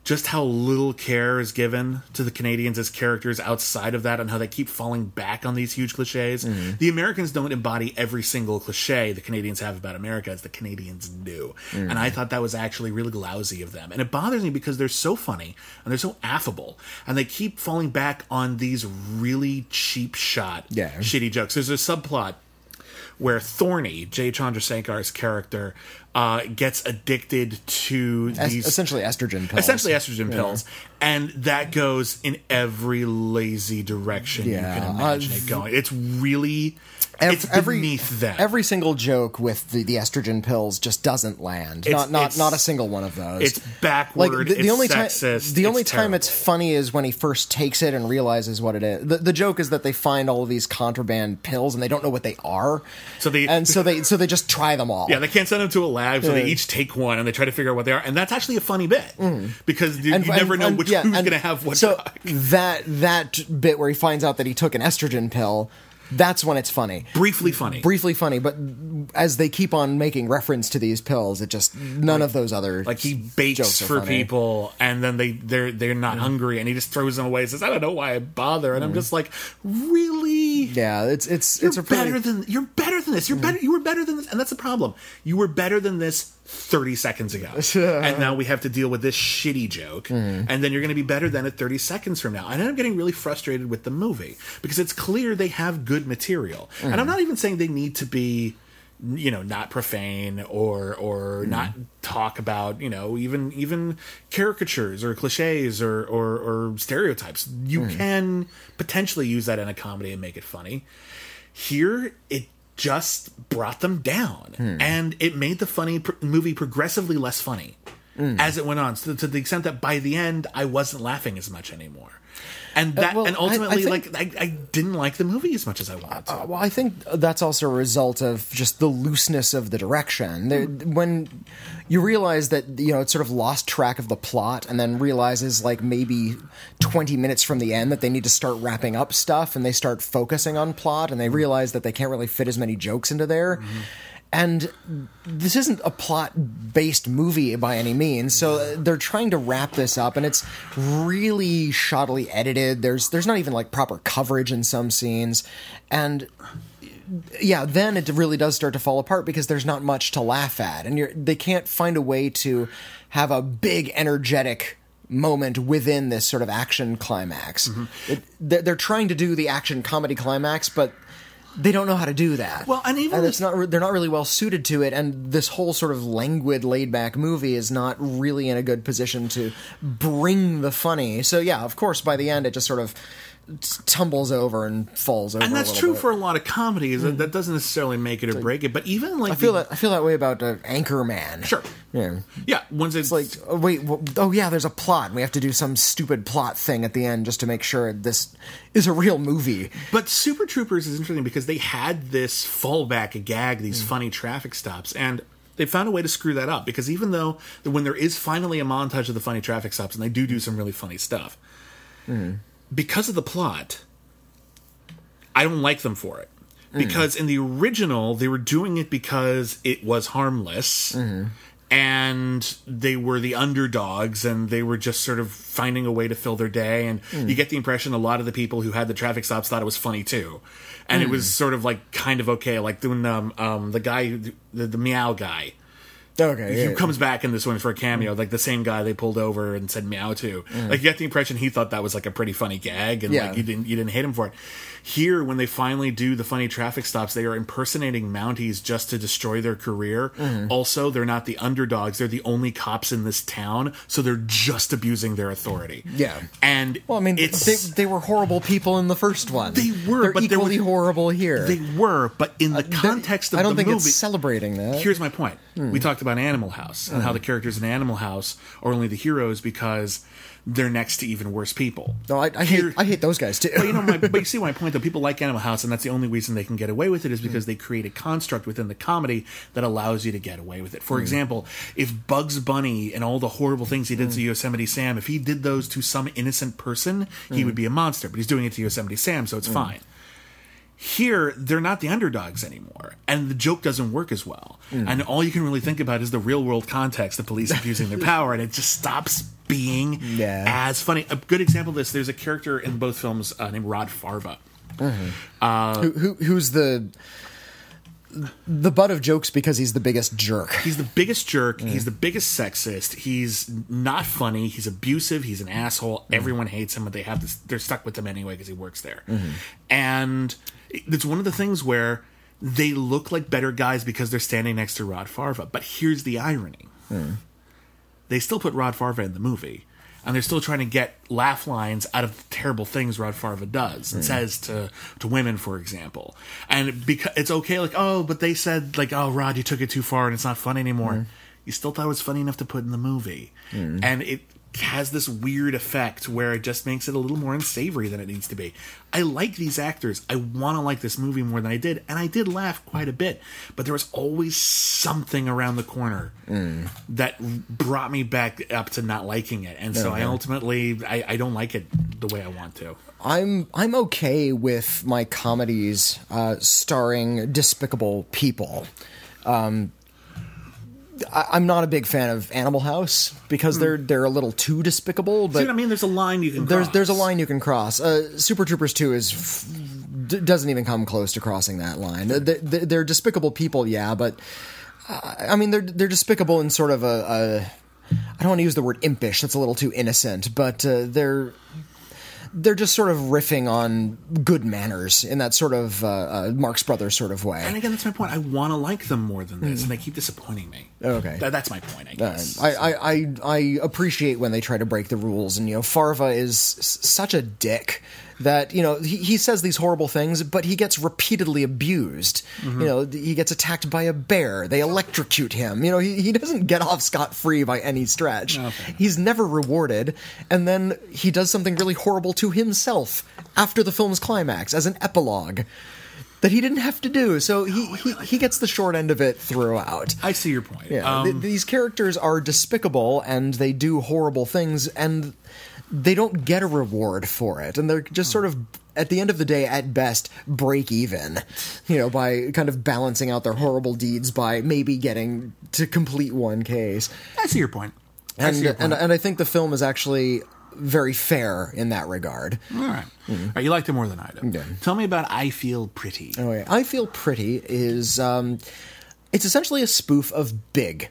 Speaker 1: just how little care is given to the Canadians as characters outside of that, and how they keep falling back on these huge cliches. The Americans don't embody every single cliche the Canadians have about America as the Canadians do. And I thought that was actually really lousy of them. And it bothers me because they're so funny, and they're so affable, and they keep falling back on these really cheap shot, shitty jokes. There's a subplot where Thorny, Jay Chandrasekhar's character, gets addicted to these... Essentially estrogen pills. And that goes in every lazy direction you can imagine it going. It's really... It's beneath them.
Speaker 2: Every single joke with the estrogen pills just doesn't land. Not a single one of those.
Speaker 1: It's backward, it's sexist.
Speaker 2: The only time it's funny is when he first takes it and realizes what it is. The joke is that they find all of these contraband pills and they don't know what they are. So they just try them all.
Speaker 1: Yeah, they can't send them to a lab, so they each take one and they try to figure out what they are. And that's actually a funny bit. Because you never know who's going to have what drug.
Speaker 2: That bit where he finds out that he took an estrogen pill, That's when it's funny.
Speaker 1: Briefly funny,
Speaker 2: but as they keep on making reference to these pills, it just none of those other
Speaker 1: like he bakes for
Speaker 2: funny.
Speaker 1: people, and then they're not hungry, and he just throws them away and says, "I don't know why I bother," and I'm just like, really?
Speaker 2: Yeah, it's
Speaker 1: you're better than this. You were better than this, and that's the problem. You were better than this 30 seconds ago, and now we have to deal with this shitty joke, and then you're going to be better than it 30 seconds from now. And I'm getting really frustrated with the movie because it's clear they have good material, and I'm not even saying they need to be, not profane or not talk about, even caricatures or cliches or stereotypes. You can potentially use that in a comedy and make it funny. Here, it just brought them down, and it made the movie progressively less funny as it went on, to the extent that by the end I wasn't laughing as much anymore. And and ultimately, I didn't like the movie as much as I wanted to.
Speaker 2: Well, I think that's also a result of just the looseness of the direction. When you realize that, it sort of lost track of the plot, and then realizes, like, maybe 20 minutes from the end that they need to start wrapping up stuff, and they start focusing on plot, and they realize that they can't really fit as many jokes into there. And this isn't a plot-based movie by any means, so they're trying to wrap this up, and it's really shoddily edited. There's not even, like, proper coverage in some scenes, and yeah, then it really does start to fall apart because there's not much to laugh at, and they can't find a way to have a big, energetic moment within this sort of action climax. They're trying to do the action comedy climax, but they don't know how to do that.
Speaker 1: Well, and even
Speaker 2: they're not really well suited to it, and this whole sort of languid, laid-back movie is not really in a good position to bring the funny. So yeah, of course, by the end, it just sort of tumbles over and falls over.
Speaker 1: And that's
Speaker 2: a
Speaker 1: true
Speaker 2: bit.
Speaker 1: for a lot of comedies. That doesn't necessarily make it or break it. But even like
Speaker 2: I feel that way about Anchorman.
Speaker 1: Sure. Yeah. Once
Speaker 2: it's like, oh, wait, there's a plot, and we have to do some stupid plot thing at the end just to make sure this is a real movie.
Speaker 1: But Super Troopers is interesting because they had this fallback gag, these funny traffic stops, and they found a way to screw that up. Because even though when there is finally a montage of the funny traffic stops, and they do some really funny stuff, because of the plot, I don't like them for it. Because in the original, they were doing it because it was harmless, and they were the underdogs, and they were just sort of finding a way to fill their day, and you get the impression a lot of the people who had the traffic stops thought it was funny too. And it was sort of like kind of okay, like doing the guy, the meow guy.
Speaker 2: Okay,
Speaker 1: who comes back in this one for a cameo, like the same guy they pulled over and said meow to. Like, you get the impression he thought that was like a pretty funny gag, and like you didn't hate him for it. Here, when they finally do the funny traffic stops, they are impersonating Mounties just to destroy their career. Also, they're not the underdogs; they're the only cops in this town, so they're just abusing their authority.
Speaker 2: Yeah,
Speaker 1: and
Speaker 2: well, I mean, they were horrible people in the first one.
Speaker 1: They were,
Speaker 2: they're
Speaker 1: but
Speaker 2: equally horrible here.
Speaker 1: They were, but in the context of the movie,
Speaker 2: I don't think it's celebrating that.
Speaker 1: Here's my point: we talked about Animal House and how the characters in Animal House are only the heroes because they're next to even worse people.
Speaker 2: No, I hate those guys too.
Speaker 1: But you see my point, though. People like Animal House, and that's the only reason they can get away with it is because they create a construct within the comedy that allows you to get away with it. For example, if Bugs Bunny and all the horrible things he did to Yosemite Sam, if he did those to some innocent person, he would be a monster. But he's doing it to Yosemite Sam, so it's fine. Here, they're not the underdogs anymore, and the joke doesn't work as well. And all you can really think about is the real-world context, the police abusing their power, and it just stops being as funny. A good example of this, there's a character in both films named Rod Farva.
Speaker 2: Who's the butt of jokes because he's the biggest jerk.
Speaker 1: He's the biggest jerk. He's the biggest sexist. He's not funny. He's abusive. He's an asshole. Everyone hates him, but they're stuck with him anyway because he works there. And it's one of the things where they look like better guys because they're standing next to Rod Farva. But here's the irony. They still put Rod Farva in the movie, and they're still trying to get laugh lines out of the terrible things Rod Farva does and says to women, for example. And because it's okay, like, oh, but they said, like, oh, Rod, you took it too far and it's not funny anymore. You still thought it was funny enough to put in the movie. And it has this weird effect where it just makes it a little more unsavory than it needs to be. I like these actors. I want to like this movie more than I did, and I did laugh quite a bit. But there was always something around the corner that brought me back up to not liking it. And so I ultimately, I don't like it the way I want to.
Speaker 2: I'm okay with my comedies starring despicable people. I'm not a big fan of Animal House because they're a little too despicable. But
Speaker 1: see what I mean? There's a line you can cross.
Speaker 2: There's a line you can cross. Super Troopers 2 doesn't even come close to crossing that line. They're despicable people, yeah, but I mean they're despicable in sort of a I don't want to use the word impish. That's a little too innocent, but they're just sort of riffing on good manners in that sort of Marx Brothers sort of way.
Speaker 1: And again, that's my point. I want to like them more than this, and they keep disappointing me.
Speaker 2: Okay.
Speaker 1: That's my point, I guess.
Speaker 2: I appreciate when they try to break the rules, and, Farva is such a dick that, he says these horrible things, but he gets repeatedly abused. He gets attacked by a bear. They electrocute him. He doesn't get off scot-free by any stretch.
Speaker 1: Okay.
Speaker 2: He's never rewarded, and then he does something really horrible to himself after the film's climax as an epilogue that he didn't have to do. So he gets the short end of it throughout.
Speaker 1: I see your point.
Speaker 2: Yeah, these characters are despicable, and they do horrible things, and they don't get a reward for it, and they're just sort of, at the end of the day, at best, break even, by kind of balancing out their horrible deeds by maybe getting to complete one case.
Speaker 1: I see your point.
Speaker 2: And I think the film is actually very fair in that regard.
Speaker 1: All right. All right, you liked it more than I do.
Speaker 2: Yeah.
Speaker 1: Tell me about I Feel Pretty.
Speaker 2: Oh, yeah. I Feel Pretty is, it's essentially a spoof of Big.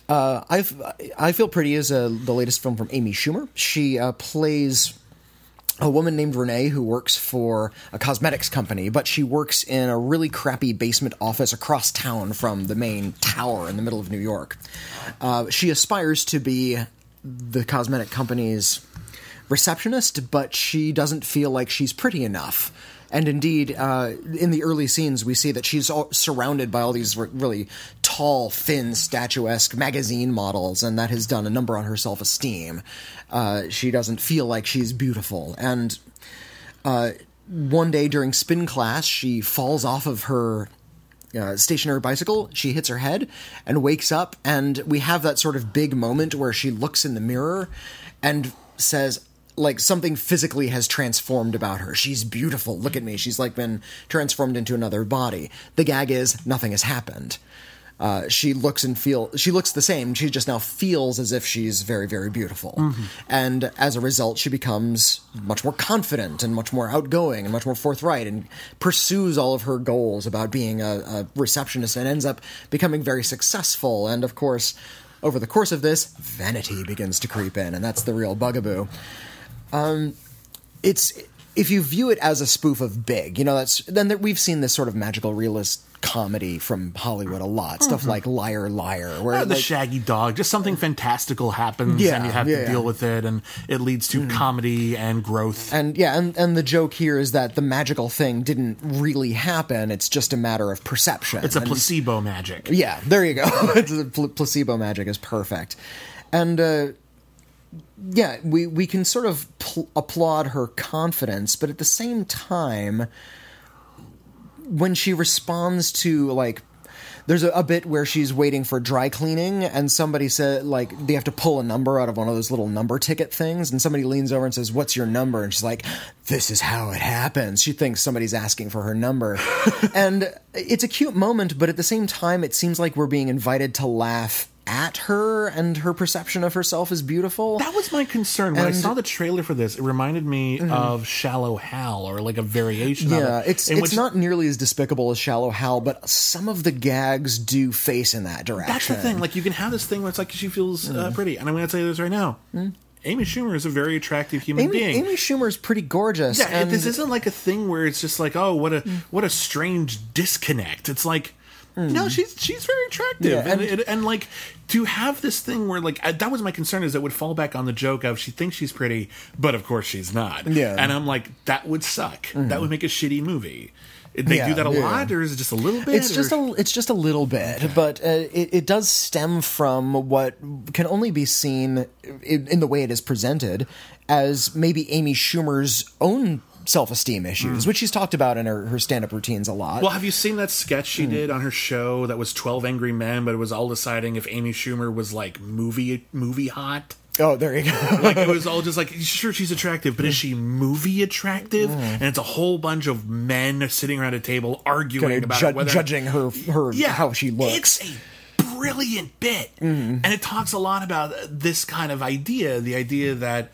Speaker 2: I Feel Pretty is the latest film from Amy Schumer. She plays a woman named Renee who works for a cosmetics company, but she works in a really crappy basement office across town from the main tower in the middle of New York. She aspires to be the cosmetic company's receptionist, but she doesn't feel like she's pretty enough. And indeed, in the early scenes, we see that she's surrounded by all these really tall, thin, statuesque magazine models, and that has done a number on her self-esteem. She doesn't feel like she's beautiful. And one day during spin class, she falls off of her stationary bicycle. She hits her head and wakes up, and we have that sort of big moment where she looks in the mirror and says, like, something physically has transformed about her. She's beautiful. Look at me. She's like been transformed into another body. The gag is nothing has happened. She looks the same. She just now feels as if she's very, very beautiful. Mm-hmm. And as a result, she becomes much more confident and much more outgoing and much more forthright and pursues all of her goals about being a receptionist and ends up becoming very successful. And of course, over the course of this, vanity begins to creep in, and that's the real bugaboo. It's, if you view it as a spoof of Big, we've seen this sort of magical realist comedy from Hollywood a lot. Stuff like Liar, Liar. Where
Speaker 1: the shaggy dog, just something fantastical happens and you have to deal with it, and it leads to comedy and growth. And
Speaker 2: the joke here is that the magical thing didn't really happen. It's just a matter of perception.
Speaker 1: It's a placebo magic.
Speaker 2: Yeah, there you go. Placebo magic is perfect. And, we can sort of applaud her confidence, but at the same time, when she responds to, like, there's a bit where she's waiting for dry cleaning, and somebody said, like, they have to pull a number out of one of those little number ticket things, and somebody leans over and says, "What's your number?" And she's like, "This is how it happens." She thinks somebody's asking for her number. And it's a cute moment, but at the same time, it seems like we're being invited to laugh at her, and her perception of herself is beautiful.
Speaker 1: That was my concern. When I saw the trailer for this, it reminded me of Shallow Hal, or like a variation of it.
Speaker 2: It's not nearly as despicable as Shallow Hal, but some of the gags do face in that direction.
Speaker 1: That's the thing. Like, you can have this thing where it's like she feels pretty. And I'm going to tell you this right now. Amy Schumer is a very attractive human being.
Speaker 2: Amy Schumer is pretty gorgeous.
Speaker 1: Yeah, and this isn't like a thing where it's just like, oh, what a strange disconnect. It's like, no, she's very attractive, and like, to have this thing where, like, that was my concern, is it would fall back on the joke of she thinks she's pretty, but of course she's not. Yeah, and I'm like, that would suck. That would make a shitty movie. They do that a lot, or is it just a little bit?
Speaker 2: It's just a little bit, okay. But it does stem from what can only be seen in the way it is presented as maybe Amy Schumer's own self-esteem issues, which she's talked about in her stand-up routines a lot.
Speaker 1: Well, have you seen that sketch she did on her show that was 12 Angry Men, but it was all deciding if Amy Schumer was, like, movie hot?
Speaker 2: Oh, there you go.
Speaker 1: Like, it was all just like, sure, she's attractive, but is she movie attractive? And it's a whole bunch of men sitting around a table arguing about whether...
Speaker 2: judging her how she looks.
Speaker 1: It's a brilliant bit. And it talks a lot about this kind of idea, the idea that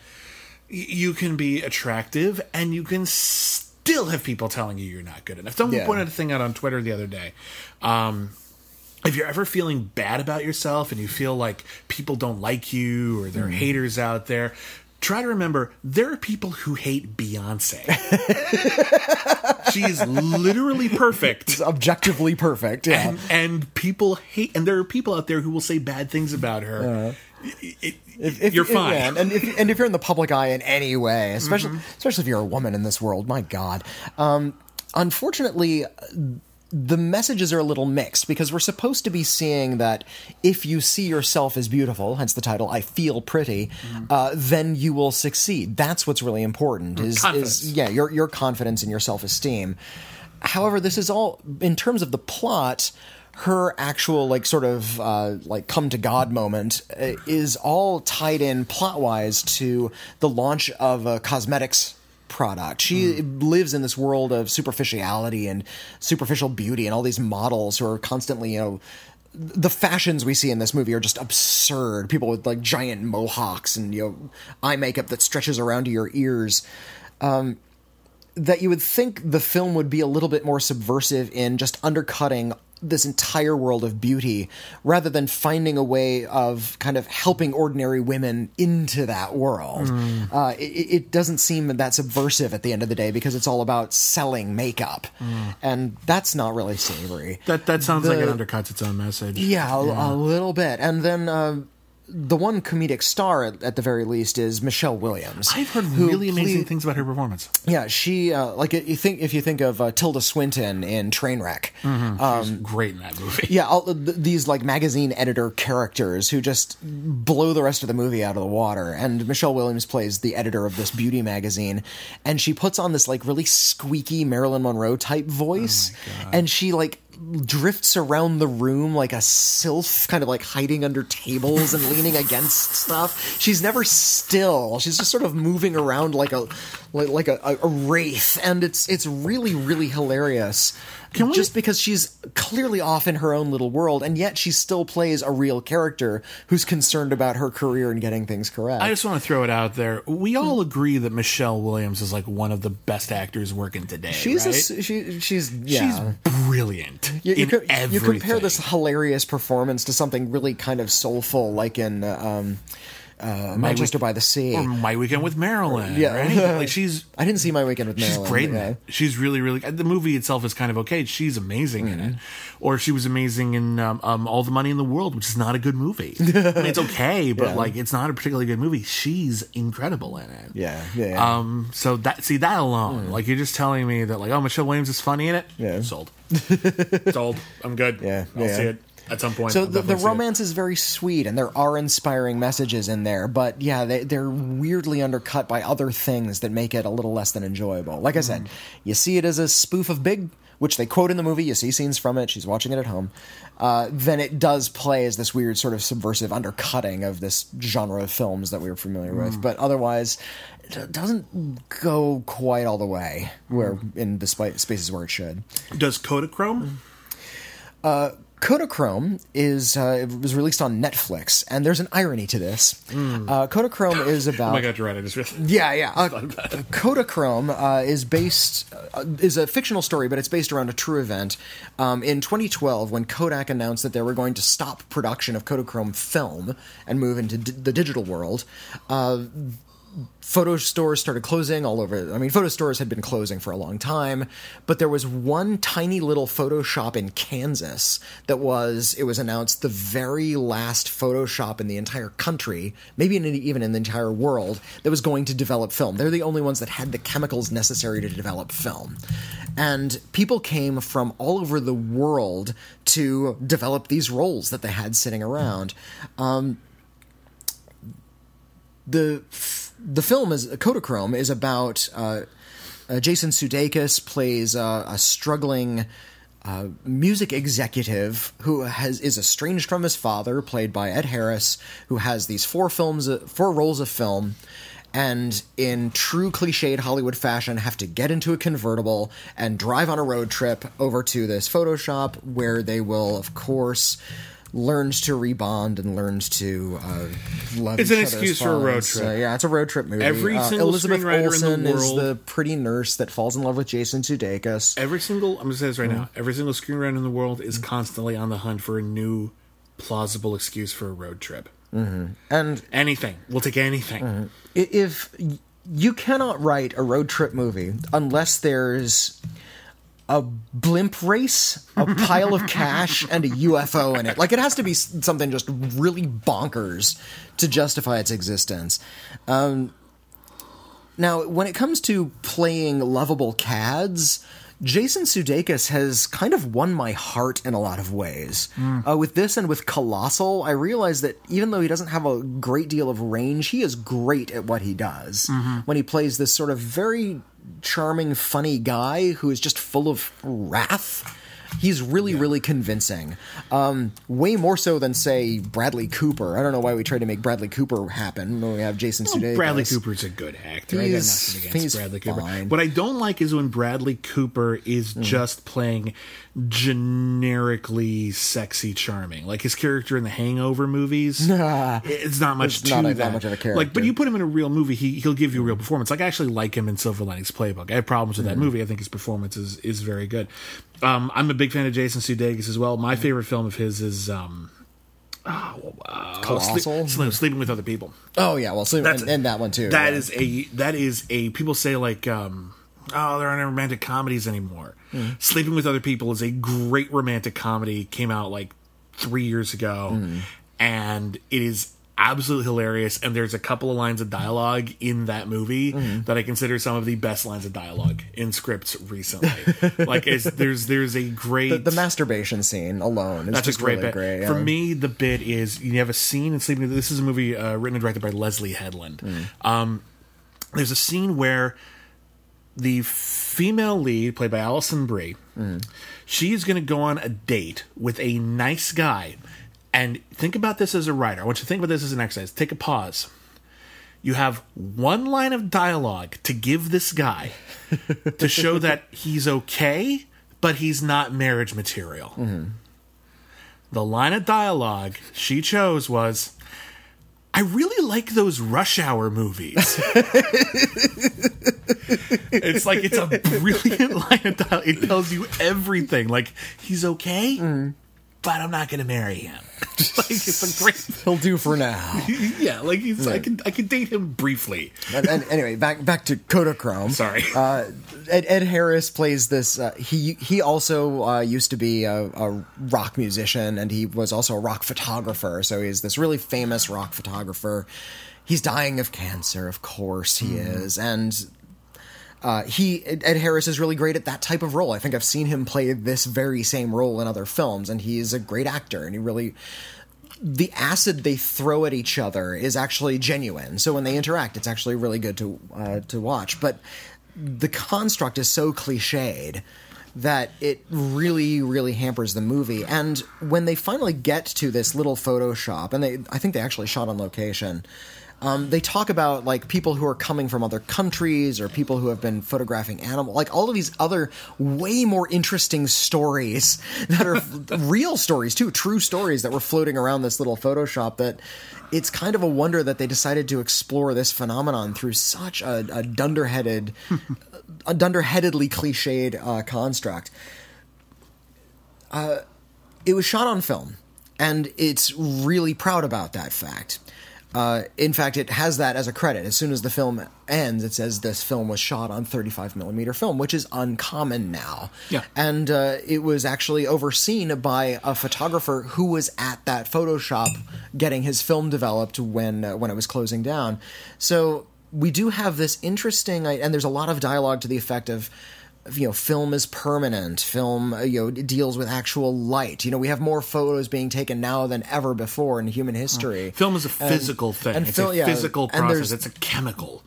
Speaker 1: you can be attractive and you can still have people telling you you're not good enough. Someone pointed a thing out on Twitter the other day. If you're ever feeling bad about yourself and you feel like people don't like you or there are haters out there, try to remember there are people who hate Beyonce. She's literally perfect.
Speaker 2: It's objectively perfect, yeah.
Speaker 1: And people hate, and there are people out there who will say bad things about her. You're fine.
Speaker 2: Yeah, and if you're in the public eye in any way, especially if you're a woman in this world, my God. Unfortunately, the messages are a little mixed because we're supposed to be seeing that if you see yourself as beautiful, hence the title, I Feel Pretty, then you will succeed. That's what's really important is your confidence and your self-esteem. However, this is all, in terms of the plot, her actual come to God moment is all tied in plot-wise to the launch of a cosmetics product. She lives in this world of superficiality and superficial beauty and all these models who are constantly, the fashions we see in this movie are just absurd. People with like giant mohawks and, eye makeup that stretches around to your ears. That you would think the film would be a little bit more subversive in just undercutting this entire world of beauty rather than finding a way of kind of helping ordinary women into that world. It doesn't seem that subversive at the end of the day because it's all about selling makeup. And that's not really savory.
Speaker 1: That sounds like it undercuts its own message.
Speaker 2: Yeah, a little bit. And then the one comedic star, at the very least, is Michelle Williams.
Speaker 1: I've heard really amazing things about her performance.
Speaker 2: Yeah, she if you think of Tilda Swinton in Trainwreck,
Speaker 1: she's great in that movie.
Speaker 2: Yeah, these like magazine editor characters who just blow the rest of the movie out of the water. And Michelle Williams plays the editor of this beauty magazine, and she puts on this like really squeaky Marilyn Monroe type voice, and she like drifts around the room like a sylph, kind of like hiding under tables and leaning against stuff. She's never still. She's just sort of moving around like a wraith, and it's really, really hilarious. Just because she's clearly off in her own little world, and yet she still plays a real character who's concerned about her career and getting things correct.
Speaker 1: I just want to throw it out there. We all agree that Michelle Williams is like one of the best actors working today.
Speaker 2: She's
Speaker 1: right?
Speaker 2: She's
Speaker 1: brilliant.
Speaker 2: You compare this hilarious performance to something really kind of soulful, like in Manchester by the Sea,
Speaker 1: or My Weekend with Marilyn. Right? Like
Speaker 2: I didn't see My Weekend with Marilyn.
Speaker 1: She's great in it. She's really, really. The movie itself is kind of okay. She's amazing in it, or she was amazing in All the Money in the World, which is not a good movie. I mean, it's okay, but like it's not a particularly good movie. She's incredible in it.
Speaker 2: Yeah.
Speaker 1: So that alone, like you're just telling me that like, oh, Michelle Williams is funny in it.
Speaker 2: Yeah.
Speaker 1: Sold. Sold. I'm good. I'll see it at some point.
Speaker 2: So the romance is very sweet, and there are inspiring messages in there, but they're weirdly undercut by other things that make it a little less than enjoyable. Like I said, you see it as a spoof of Big, which they quote in the movie, you see scenes from it, she's watching it at home. Then it does play as this weird sort of subversive undercutting of this genre of films that we were familiar with, but otherwise it doesn't go quite all the way in the spaces where it should.
Speaker 1: Does Kodachrome?
Speaker 2: Kodachrome it was released on Netflix, and there's an irony to this. Kodachrome is about...
Speaker 1: Oh my God, you're right. I just realized.
Speaker 2: Yeah. Kodachrome is a fictional story, but it's based around a true event. In 2012, when Kodak announced that they were going to stop production of Kodachrome film and move into the digital world, photo stores started closing all over. I mean, photo stores had been closing for a long time, but there was one tiny little photo shop in Kansas it was announced the very last photo shop in the entire country, maybe even in the entire world, that was going to develop film. They're the only ones that had the chemicals necessary to develop film. And people came from all over the world to develop these rolls that they had sitting around. The film Kodachrome is about Jason Sudeikis plays a struggling music executive who is estranged from his father, played by Ed Harris, who has these 4 rolls of film, and in true cliched Hollywood fashion have to get into a convertible and drive on a road trip over to this photo shop where they will, of course, learns to rebond and learns to love
Speaker 1: it's
Speaker 2: each
Speaker 1: an
Speaker 2: other's
Speaker 1: excuse for a road trip.
Speaker 2: Yeah, it's a road trip movie.
Speaker 1: Every single
Speaker 2: Elizabeth
Speaker 1: screenwriter
Speaker 2: Olsen
Speaker 1: in the world
Speaker 2: is the pretty nurse that falls in love with Jason Sudeikis.
Speaker 1: I'm going to say this right now. Every single screenwriter in the world is constantly on the hunt for a new plausible excuse for a road trip.
Speaker 2: And
Speaker 1: anything. We'll take anything.
Speaker 2: If you cannot write a road trip movie unless there's a blimp race, a pile of cash, and a UFO in it. Like, it has to be something just really bonkers to justify its existence. Now, when it comes to playing lovable cads, Jason Sudeikis has kind of won my heart in a lot of ways. With this and with Colossal, I realize that even though he doesn't have a great deal of range, he is great at what he does. When he plays this sort of very charming, funny guy who is just full of wrath, he's really, really convincing. Way more so than, say, Bradley Cooper. I don't know why we tried to make Bradley Cooper happen when we have Jason Sudeikis.
Speaker 1: Bradley Cooper's a good actor. I got nothing against Bradley Cooper.
Speaker 2: Fine.
Speaker 1: What I don't like is when Bradley Cooper is just playing generically sexy charming. Like his character in the Hangover movies. It's not much to that.
Speaker 2: Not much of a character.
Speaker 1: Like, but you put him in a real movie, he'll give you a real performance. Like, I actually like him in Silver Linings Playbook. I have problems with that movie. I think his performance is very good. I'm a big fan of Jason Sudeikis as well. My favorite film of his is
Speaker 2: Colossal?
Speaker 1: Sleeping with Other People.
Speaker 2: Oh yeah, well, and that one too.
Speaker 1: That is a people say like there aren't romantic comedies anymore. Sleeping with Other People is a great romantic comedy. Came out like 3 years ago, and it is absolutely hilarious. And there's a couple of lines of dialogue in that movie that I consider some of the best lines of dialogue in scripts recently. Like, there's a great
Speaker 2: the masturbation scene alone is just
Speaker 1: great
Speaker 2: really
Speaker 1: bit.
Speaker 2: great. Yeah.
Speaker 1: For me, the bit is you have a scene in Sleeping. This is a movie written and directed by Leslie Headland. There's a scene where the female lead, played by Alison Brie, she's going to go on a date with a nice guy. And think about this as a writer. I want you to think about this as an exercise. Take a pause. You have one line of dialogue to give this guy to show that he's okay, but he's not marriage material. The line of dialogue she chose was, I really like those Rush Hour movies. It's like, it's a brilliant line of dialogue. It tells you everything. Like, he's okay, but I'm not going to marry him. Like, it's a great.
Speaker 2: He'll do for now.
Speaker 1: Yeah, like he's. I can date him briefly.
Speaker 2: And anyway, back to Kodachrome.
Speaker 1: Sorry.
Speaker 2: Ed Harris plays this. He also used to be a rock musician, and he was also a rock photographer. So he's this really famous rock photographer. He's dying of cancer, of course he is, and. Ed Harris is really great at that type of role. I think I've seen him play this very same role in other films, and he's a great actor, and he really... The acid they throw at each other is actually genuine, so when they interact, it's actually really good to watch. But the construct is so cliched that it really, really hampers the movie. And when they finally get to this little Photoshop, and I think they actually shot on location... they talk about, like, people who are coming from other countries or people who have been photographing animals, like all of these other way more interesting stories that are real stories too, true stories that were floating around this little Photoshop, that it's kind of a wonder that they decided to explore this phenomenon through such a dunderheadedly cliched construct. It was shot on film, and it's really proud about that fact. In fact, it has that as a credit. As soon as the film ends, it says this film was shot on 35mm film, which is uncommon now.
Speaker 1: Yeah.
Speaker 2: And it was actually overseen by a photographer who was at that Photoshop getting his film developed when it was closing down. So we do have this interesting... And there's a lot of dialogue to the effect of... film is permanent. Film, deals with actual light. We have more photos being taken now than ever before in human history.
Speaker 1: Film is a physical thing. It's a physical process. It's a chemical.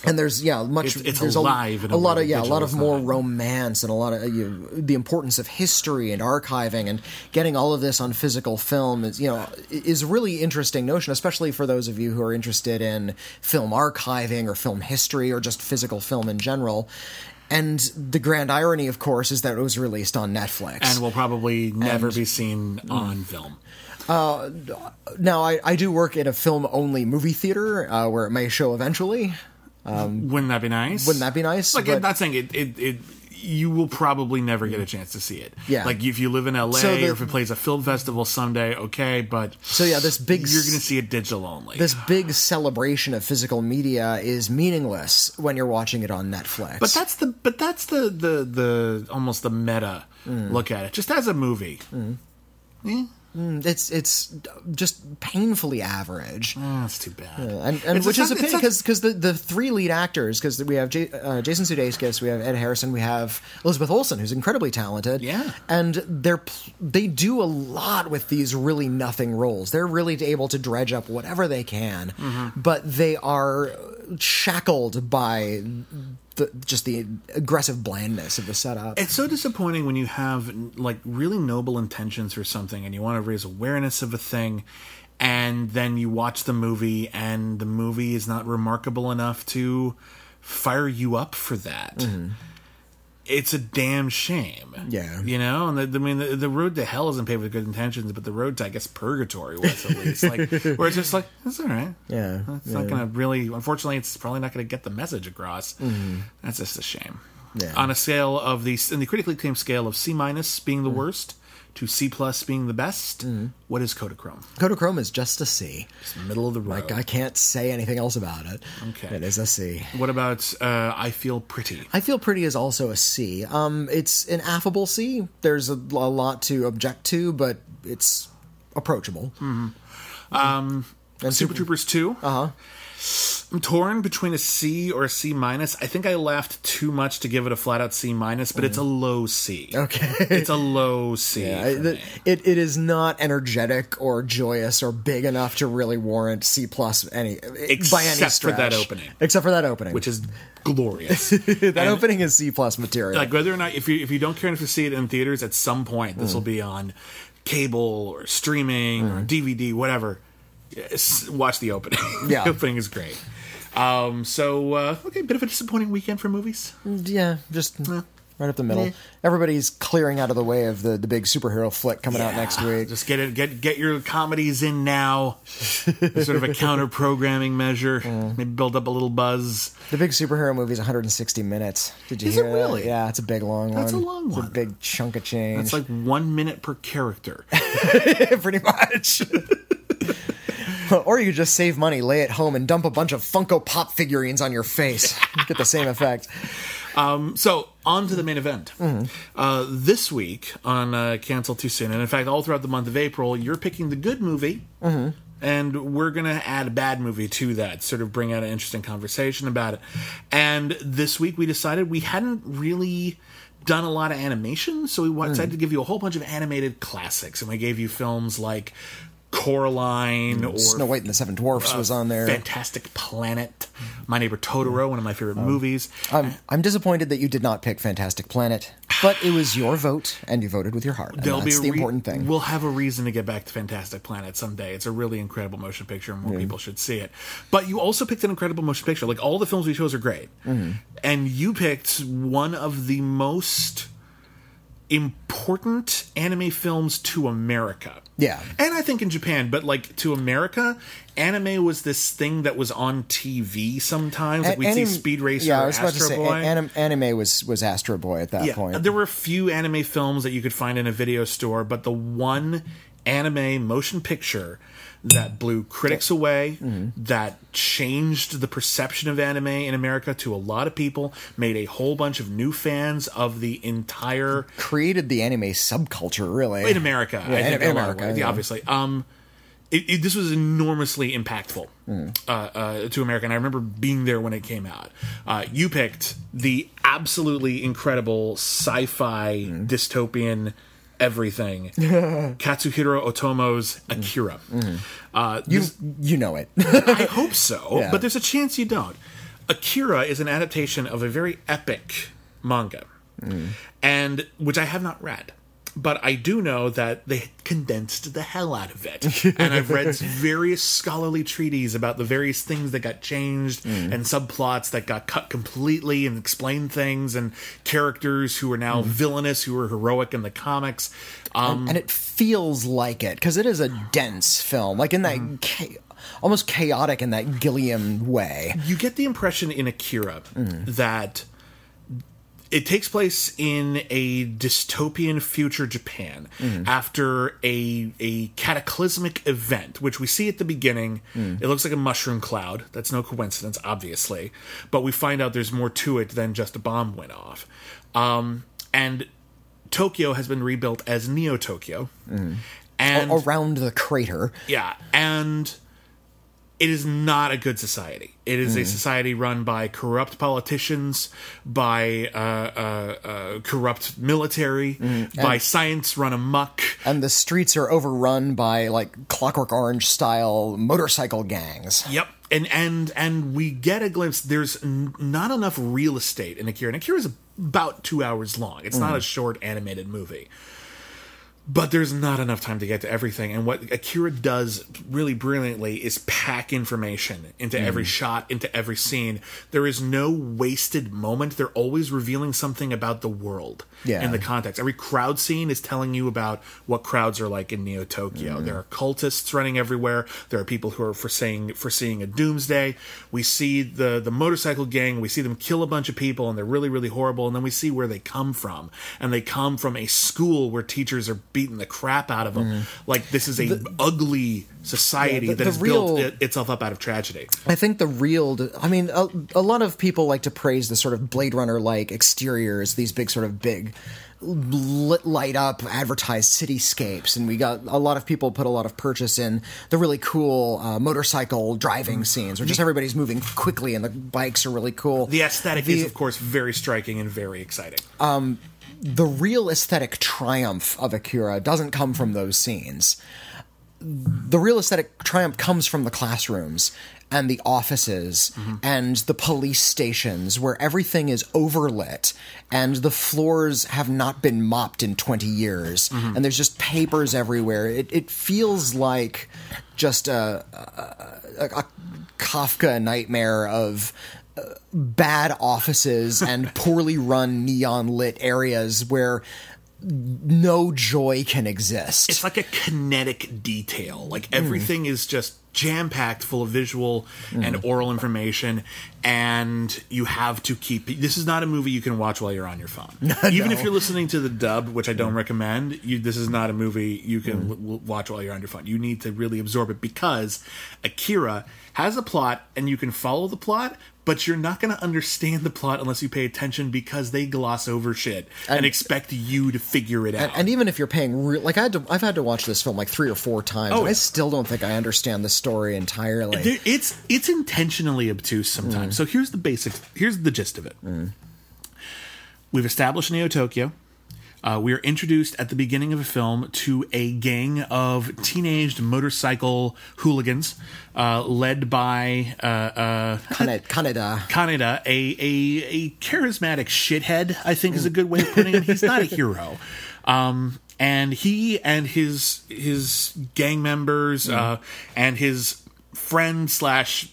Speaker 2: And there's much.
Speaker 1: It's
Speaker 2: there's
Speaker 1: alive.
Speaker 2: A lot of more romance and a lot of the importance of history and archiving and getting all of this on physical film is a really interesting notion, especially for those of you who are interested in film archiving or film history or just physical film in general. And the grand irony, of course, is that it was released on Netflix
Speaker 1: and will probably never be seen on film.
Speaker 2: Now, I do work at a film-only movie theater where it may show eventually.
Speaker 1: Wouldn't that be nice?
Speaker 2: Wouldn't that be nice?
Speaker 1: Like, I'm not saying it you will probably never get a chance to see it.
Speaker 2: Yeah.
Speaker 1: Like, if you live in LA or if it plays a film festival someday, okay, but
Speaker 2: this big
Speaker 1: you're going to see it digital only.
Speaker 2: This big celebration of physical media is meaningless when you're watching it on Netflix.
Speaker 1: But that's the almost the meta look at it. Just as a movie.
Speaker 2: It's just painfully average.
Speaker 1: Oh, that's too bad.
Speaker 2: And which is a pity because the three lead actors, because we have Jason Sudeikis, we have Ed Harrison, we have Elizabeth Olsen, who's incredibly talented.
Speaker 1: Yeah,
Speaker 2: and they do a lot with these really nothing roles. They're really able to dredge up whatever they can, but they are shackled by the aggressive blandness of the setup.
Speaker 1: It's so disappointing when you have like really noble intentions for something and you want to raise awareness of a thing, and then you watch the movie and the movie is not remarkable enough to fire you up for that. It's a damn shame.
Speaker 2: Yeah.
Speaker 1: And the road to hell isn't paved with good intentions, but the road to, I guess, purgatory was at least. Like, where it's just like, it's all right.
Speaker 2: Yeah.
Speaker 1: It's not going to really, unfortunately, it's probably not going to get the message across. That's just a shame.
Speaker 2: Yeah.
Speaker 1: On a scale of in the critically acclaimed scale of C- being the worst to C+ being the best, what is Kodachrome?
Speaker 2: Kodachrome is just a C.
Speaker 1: It's middle of the road.
Speaker 2: Like, I can't say anything else about it.
Speaker 1: Okay.
Speaker 2: It is a C.
Speaker 1: What about I Feel Pretty?
Speaker 2: I Feel Pretty is also a C. It's an affable C. There's a lot to object to, but it's approachable.
Speaker 1: And Super Troopers 2? I'm torn between a C or a C-. I think I laughed too much to give it a flat-out C-, but it's a low C.
Speaker 2: Okay.
Speaker 1: It's a low C.
Speaker 2: Yeah, it is not energetic or joyous or big enough to really warrant C+ by any stretch.
Speaker 1: Except for that opening.
Speaker 2: Except for that opening.
Speaker 1: Which is glorious.
Speaker 2: That opening is C+ material.
Speaker 1: Like, whether or not, if you don't care enough to see it in theaters, at some point, this will be on cable or streaming or DVD, whatever. Watch the opening.
Speaker 2: Yeah.
Speaker 1: The opening is great. Okay, bit of a disappointing weekend for movies.
Speaker 2: Yeah, just right up the middle. Everybody's clearing out of the way of the big superhero flick coming out next week.
Speaker 1: Just get your comedies in now. Sort of a counter programming measure. Maybe build up a little buzz.
Speaker 2: The big superhero movie is 160 minutes. Did you hear
Speaker 1: it really?
Speaker 2: that? Yeah, it's a big long one.
Speaker 1: That's a long one.
Speaker 2: It's a big chunk of change.
Speaker 1: It's like 1 minute per character.
Speaker 2: Pretty much. Or you just save money, lay at home, and dump a bunch of Funko Pop figurines on your face. Get the same effect.
Speaker 1: So, on to the main event. This week on Cancel Too Soon, and in fact, all throughout the month of April, you're picking the good movie, and we're going to add a bad movie to that, sort of bring out an interesting conversation about it. And this week, we decided we hadn't really done a lot of animation, so we decided to give you a whole bunch of animated classics, and we gave you films like Coraline or
Speaker 2: Snow White and the Seven Dwarfs was on there.
Speaker 1: Fantastic Planet, My Neighbor Totoro, one of my favorite movies.
Speaker 2: I'm disappointed that you did not pick Fantastic Planet, but it was your vote, and you voted with your heart. And that's the important thing.
Speaker 1: We'll have a reason to get back to Fantastic Planet someday. It's a really incredible motion picture, and more people should see it. But you also picked an incredible motion picture. Like, all the films we chose are great. And you picked one of the most important anime films to America.
Speaker 2: Yeah.
Speaker 1: And I think in Japan, but like to America, anime was this thing that was on TV sometimes. Like we'd see Speed Racer or Astro Boy.
Speaker 2: Anime was Astro Boy at that point.
Speaker 1: There were a few anime films that you could find in a video store, but the one anime motion picture that blew critics away, that changed the perception of anime in America to a lot of people, made a whole bunch of new fans of the entire...
Speaker 2: Created the anime subculture, really.
Speaker 1: In America.
Speaker 2: Yeah, in America.
Speaker 1: Yeah, obviously. This was enormously impactful to America, and I remember being there when it came out. You picked the absolutely incredible sci-fi dystopian everything. Katsuhiro Otomo's Akira.
Speaker 2: You know it.
Speaker 1: I hope so,
Speaker 2: Yeah.
Speaker 1: but there's a chance you don't. Akira is an adaptation of a very epic manga, and which I have not read. But I do know that they condensed the hell out of it. And I've read various scholarly treatises about the various things that got changed and subplots that got cut completely and explained things and characters who are now villainous, who were heroic in the comics.
Speaker 2: And it feels like it, because it is a dense film, like in that almost chaotic in that Gilliam way.
Speaker 1: You get the impression in Akira that it takes place in a dystopian future Japan after a cataclysmic event, which we see at the beginning. It looks like a mushroom cloud. That's no coincidence, obviously. But we find out there's more to it than just a bomb went off. And Tokyo has been rebuilt as Neo-Tokyo. And
Speaker 2: around the crater.
Speaker 1: Yeah, and it is not a good society. It is a society run by corrupt politicians, by corrupt military, by science run amok.
Speaker 2: And the streets are overrun by, like, Clockwork Orange-style motorcycle gangs.
Speaker 1: Yep. And we get a glimpse. There's not enough real estate in Akira. And Akira is about 2 hours long. It's not a short animated movie. But there's not enough time to get to everything. And what Akira does really brilliantly is pack information into every shot, into every scene. There is no wasted moment. They're always revealing something about the world in the context. Every crowd scene is telling you about what crowds are like in Neo-Tokyo. There are cultists running everywhere. There are people who are foreseeing a doomsday. We see the motorcycle gang. We see them kill a bunch of people, and they're really, really horrible. And then we see where they come from. And they come from a school where teachers are beating the crap out of them. Like, this is a ugly society that has built itself up out of tragedy.
Speaker 2: I think a lot of people like to praise the sort of Blade Runner-like exteriors, these big light up advertised cityscapes, and we got a lot of people put a lot of purchase in the really cool motorcycle driving scenes where just everybody's moving quickly and the bikes are really cool.
Speaker 1: The aesthetic is, of course, very striking and very exciting.
Speaker 2: The real aesthetic triumph of Akira doesn't come from those scenes. The real aesthetic triumph comes from the classrooms and the offices and the police stations where everything is overlit and the floors have not been mopped in 20 years and there's just papers everywhere. It feels like just a Kafka nightmare of bad offices and poorly run neon lit areas where no joy can exist.
Speaker 1: It's like a kinetic detail. Like everything is just jam-packed full of visual and oral information, and you have to keep... This is not a movie you can watch while you're on your phone. Even if you're listening to the dub, which I don't recommend, this is not a movie you can watch while you're on your phone. You need to really absorb it, because Akira has a plot, and you can follow the plot, but you're not going to understand the plot unless you pay attention, because they gloss over shit and expect you to figure it out.
Speaker 2: And even if you're paying... I've had to watch this film like 3 or 4 times, and I still don't think I understand the story entirely.
Speaker 1: It's intentionally obtuse sometimes. So here's the gist of it. We've established Neo-Tokyo. We are introduced at the beginning of a film to a gang of teenaged motorcycle hooligans led by Kaneda, a charismatic shithead, I think is a good way of putting it. He's not a hero. And he and his gang members and his friend slash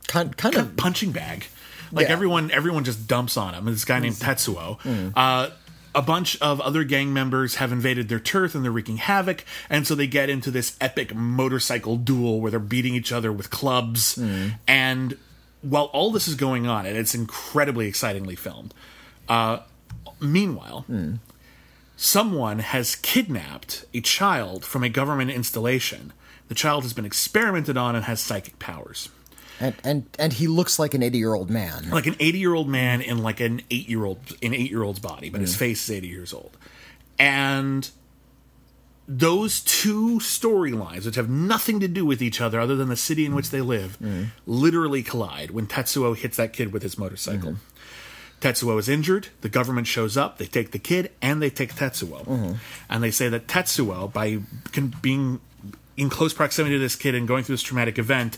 Speaker 1: kind of punching bag. Like everyone just dumps on him. This guy named Tetsuo. A bunch of other gang members have invaded their turf and they're wreaking havoc, and so they get into this epic motorcycle duel where they're beating each other with clubs. And while all this is going on, and it's incredibly excitingly filmed, meanwhile, someone has kidnapped a child from a government installation. The child has been experimented on and has psychic powers.
Speaker 2: And he looks like an 80-year-old man.
Speaker 1: Like an 80-year-old man in like an 8-year-old's body, but his face is 80 years old. And those two storylines, which have nothing to do with each other other than the city in which they live, literally collide when Tetsuo hits that kid with his motorcycle. Tetsuo is injured, the government shows up, they take the kid, and they take Tetsuo. And they say that Tetsuo, by being in close proximity to this kid and going through this traumatic event,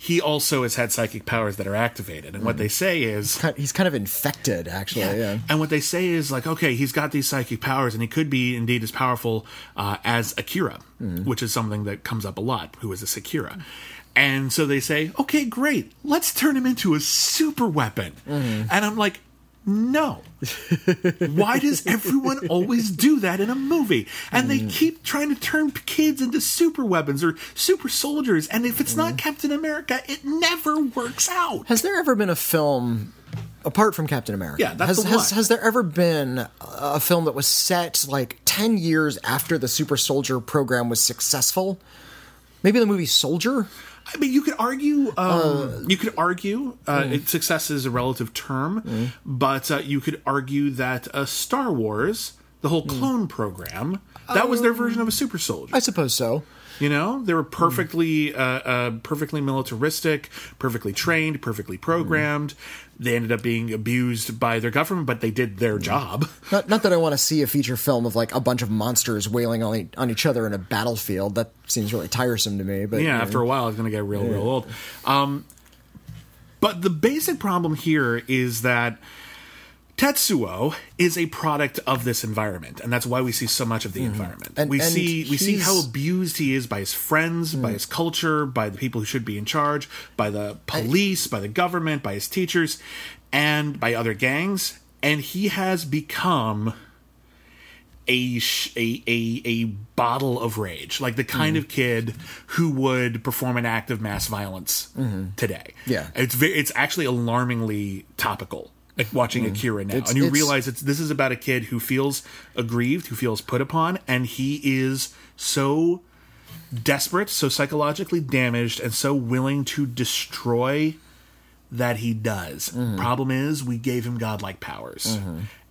Speaker 1: he also has had psychic powers that are activated. And what they say is...
Speaker 2: He's kind of infected, actually. Yeah.
Speaker 1: And what they say is, like, okay, he's got these psychic powers, and he could be indeed as powerful as Akira, which is something that comes up a lot. Who is this Akira? And so they say, okay, great, let's turn him into a super weapon. And I'm like, no. Why does everyone always do that in a movie? And they keep trying to turn kids into super weapons or super soldiers, and if it's not Captain America, it never works out.
Speaker 2: Has there ever been a film, apart from Captain America?
Speaker 1: Yeah, that's the one.
Speaker 2: Has there ever been a film that was set like 10 years after the super soldier program was successful? Maybe the movie Soldier?
Speaker 1: I mean, you could argue. Success is a relative term, but you could argue that Star Wars, the whole clone program, that was their version of a super soldier.
Speaker 2: I suppose so.
Speaker 1: You know, they were perfectly militaristic, perfectly trained, perfectly programmed. They ended up being abused by their government, but they did their job.
Speaker 2: Not that I want to see a feature film of like a bunch of monsters wailing on each other in a battlefield. That seems really tiresome to me. But
Speaker 1: yeah, after a while, it's going to get real old. But the basic problem here is that Tetsuo is a product of this environment, and that's why we see so much of the environment. We see how abused he is by his friends, by his culture, by the people who should be in charge, by the police, by the government, by his teachers, and by other gangs. And he has become a bottle of rage, like the kind of kid who would perform an act of mass violence today.
Speaker 2: Yeah,
Speaker 1: it's actually alarmingly topical. Like watching Akira now, and you realize this is about a kid who feels aggrieved, who feels put upon, and he is so desperate, so psychologically damaged, and so willing to destroy that he does. Problem is, we gave him godlike powers,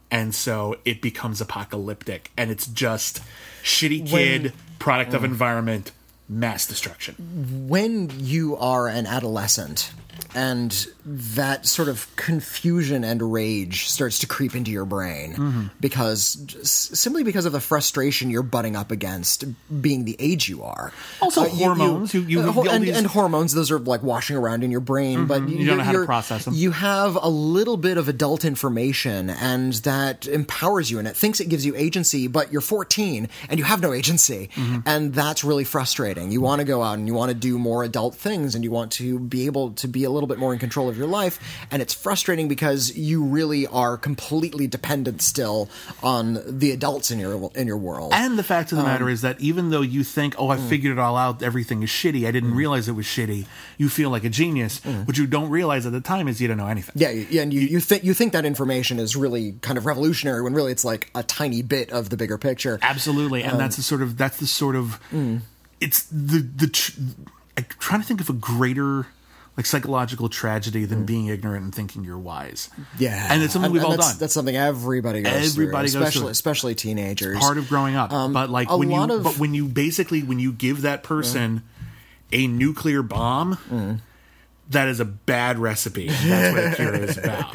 Speaker 1: and so it becomes apocalyptic, and it's just shitty kid, product of environment, mass destruction.
Speaker 2: When you are an adolescent, and that sort of confusion and rage starts to creep into your brain simply because of the frustration you're butting up against being the age you are.
Speaker 1: Also hormones.
Speaker 2: And hormones, those are like washing around in your brain, but
Speaker 1: you don't know how to process them.
Speaker 2: You have a little bit of adult information, and that empowers you, and it thinks it gives you agency, but you're 14 and you have no agency, and that's really frustrating. You want to go out and you want to do more adult things, and you want to be able to be a little bit more in control of your life, and it's frustrating because you really are completely dependent still on the adults in your world.
Speaker 1: And the fact of the matter is that even though you think, I figured it all out, everything is shitty, I didn't realize it was shitty, you feel like a genius. What you don't realize at the time is you don't know anything.
Speaker 2: Yeah, and you think that information is really kind of revolutionary when really it's like a tiny bit of the bigger picture.
Speaker 1: Absolutely, and that's the sort of it's I'm trying to think of a greater like psychological tragedy than being ignorant and thinking you're wise.
Speaker 2: Yeah,
Speaker 1: and it's something we've all done.
Speaker 2: That's something everybody goes through, especially teenagers.
Speaker 1: It's part of growing up. But like when you give that person a nuclear bomb, that is a bad recipe. That's what Akira is about.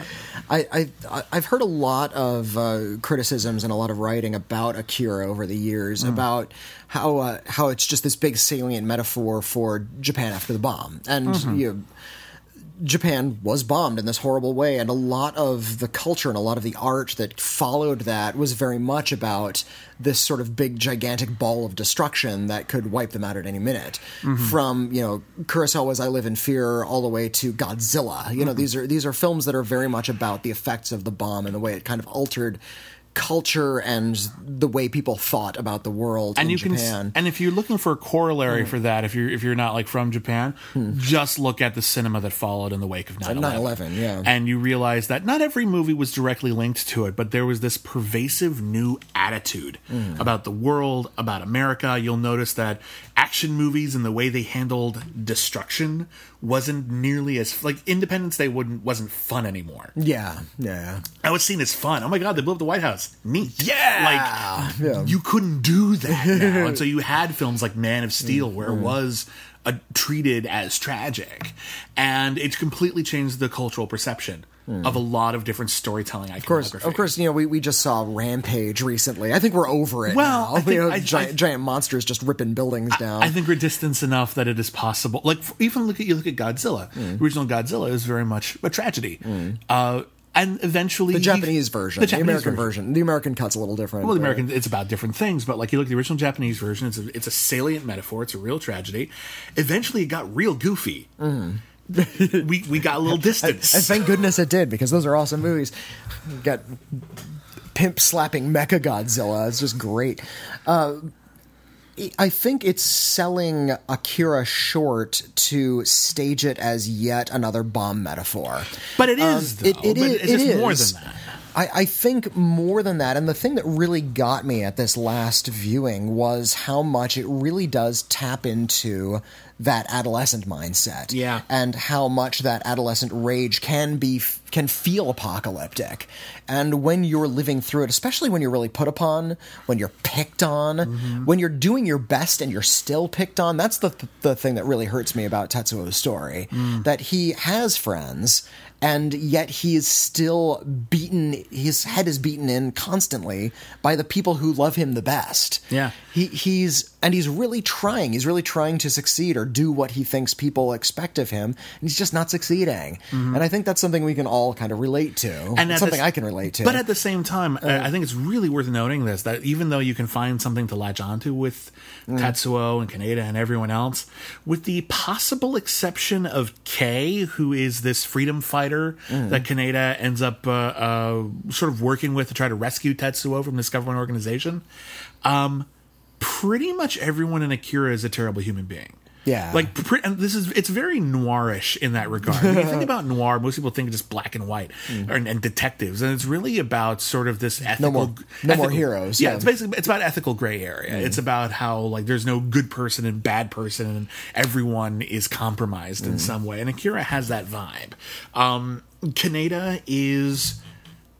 Speaker 2: I've heard a lot of criticisms and a lot of writing about Akira over the years about how it's just this big salient metaphor for Japan after the bomb, and Japan was bombed in this horrible way, and a lot of the culture and a lot of the art that followed that was very much about this sort of big, gigantic ball of destruction that could wipe them out at any minute. From, Kurosawa's I Live in Fear all the way to Godzilla. These are films that are very much about the effects of the bomb and the way it kind of altered culture and the way people thought about the world in Japan.
Speaker 1: And if you're looking for a corollary for that, if you're not like from Japan, just look at the cinema that followed in the wake of 9/11.
Speaker 2: 9/11, yeah.
Speaker 1: And you realize that not every movie was directly linked to it, but there was this pervasive new attitude about the world, about America. You'll notice that action movies and the way they handled destruction wasn't nearly as like Independence Day wasn't fun anymore.
Speaker 2: Yeah.
Speaker 1: I was seen as fun. Oh my god, they blew up the White House. Neat. You couldn't do that now. And so you had films like Man of Steel where it was treated as tragic, and it completely changed the cultural perception of a lot of different storytelling iconography.
Speaker 2: Of course, we just saw Rampage recently. I think we're over it
Speaker 1: Well,
Speaker 2: now.
Speaker 1: I think
Speaker 2: giant monsters just ripping buildings down.
Speaker 1: I think we're distanced enough that it is possible. Like, even look at Godzilla. The original Godzilla is very much a tragedy. And eventually...
Speaker 2: The Japanese version. The American version. The American cut's a little different.
Speaker 1: Well, the American, it's about different things, but like you look at the original Japanese version, it's a salient metaphor. It's a real tragedy. Eventually, it got real goofy. We got a little distance.
Speaker 2: And thank goodness it did, because those are awesome movies. You got pimp slapping Mecha Godzilla. It's just great. I think it's selling Akira short to stage it as yet another bomb metaphor.
Speaker 1: But it is, though. It is more than that.
Speaker 2: I think more than that, and the thing that really got me at this last viewing was how much it really does tap into that adolescent mindset.
Speaker 1: Yeah.
Speaker 2: And how much that adolescent rage can feel apocalyptic. And when you're living through it, especially when you're really put upon, when you're picked on, when you're doing your best and you're still picked on, that's the thing that really hurts me about Tetsuo's story. That he has friends, and yet he is still beaten, his head is beaten in constantly by the people who love him the best.
Speaker 1: Yeah.
Speaker 2: He's really trying. He's really trying to succeed or do what he thinks people expect of him, and he's just not succeeding. And I think that's something we can all kind of relate to. And it's something I can relate to.
Speaker 1: But at the same time, I think it's really worth noting that even though you can find something to latch onto with Tetsuo and Kaneda and everyone else, with the possible exception of Kei, who is this freedom fighter that Kaneda ends up sort of working with to try to rescue Tetsuo from this government organization, pretty much everyone in Akira is a terrible human being.
Speaker 2: Yeah.
Speaker 1: And it's very noirish in that regard. When you think about noir, most people think just black and white and detectives, and it's really about sort of this ethical...
Speaker 2: No more heroes.
Speaker 1: Yeah, it's about ethical gray area. It's about how, like, there's no good person and bad person, and everyone is compromised in some way. And Akira has that vibe. Kaneda is...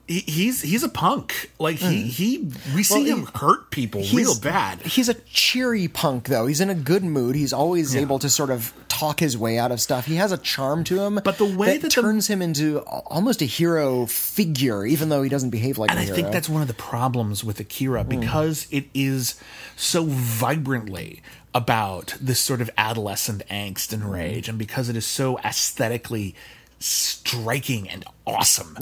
Speaker 1: He's a punk. Like we see him hurt people real bad.
Speaker 2: He's a cheery punk, though. He's in a good mood. He's always able to sort of talk his way out of stuff. He has a charm to him,
Speaker 1: but the way that
Speaker 2: turns him into almost a hero figure, even though he doesn't behave like a hero.
Speaker 1: And I think that's one of the problems with Akira, because it is so vibrantly about this sort of adolescent angst and rage, and because it is so aesthetically striking and awesome,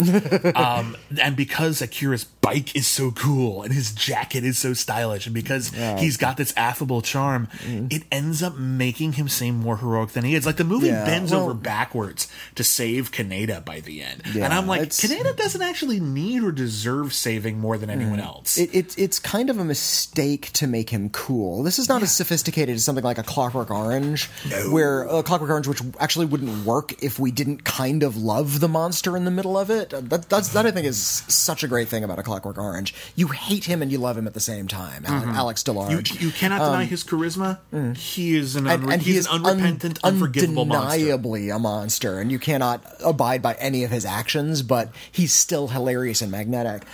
Speaker 1: and because Akira's bike is so cool and his jacket is so stylish, and because he's got this affable charm, it ends up making him seem more heroic than he is. Like, the movie bends over backwards to save Kaneda by the end, and I'm like, Kaneda doesn't actually need or deserve saving more than anyone else.
Speaker 2: It's kind of a mistake to make him cool. This is not as sophisticated as something like a Clockwork Orange, where Clockwork Orange, which actually wouldn't work if we didn't kind of love the monster in the middle of it. That I think is such a great thing about A Clockwork Orange. You hate him and you love him at the same time. Alex DeLarge.
Speaker 1: You cannot deny his charisma. He is an unrepentant, unforgivable monster.
Speaker 2: Undeniably a monster, and you cannot abide by any of his actions, but he's still hilarious and magnetic.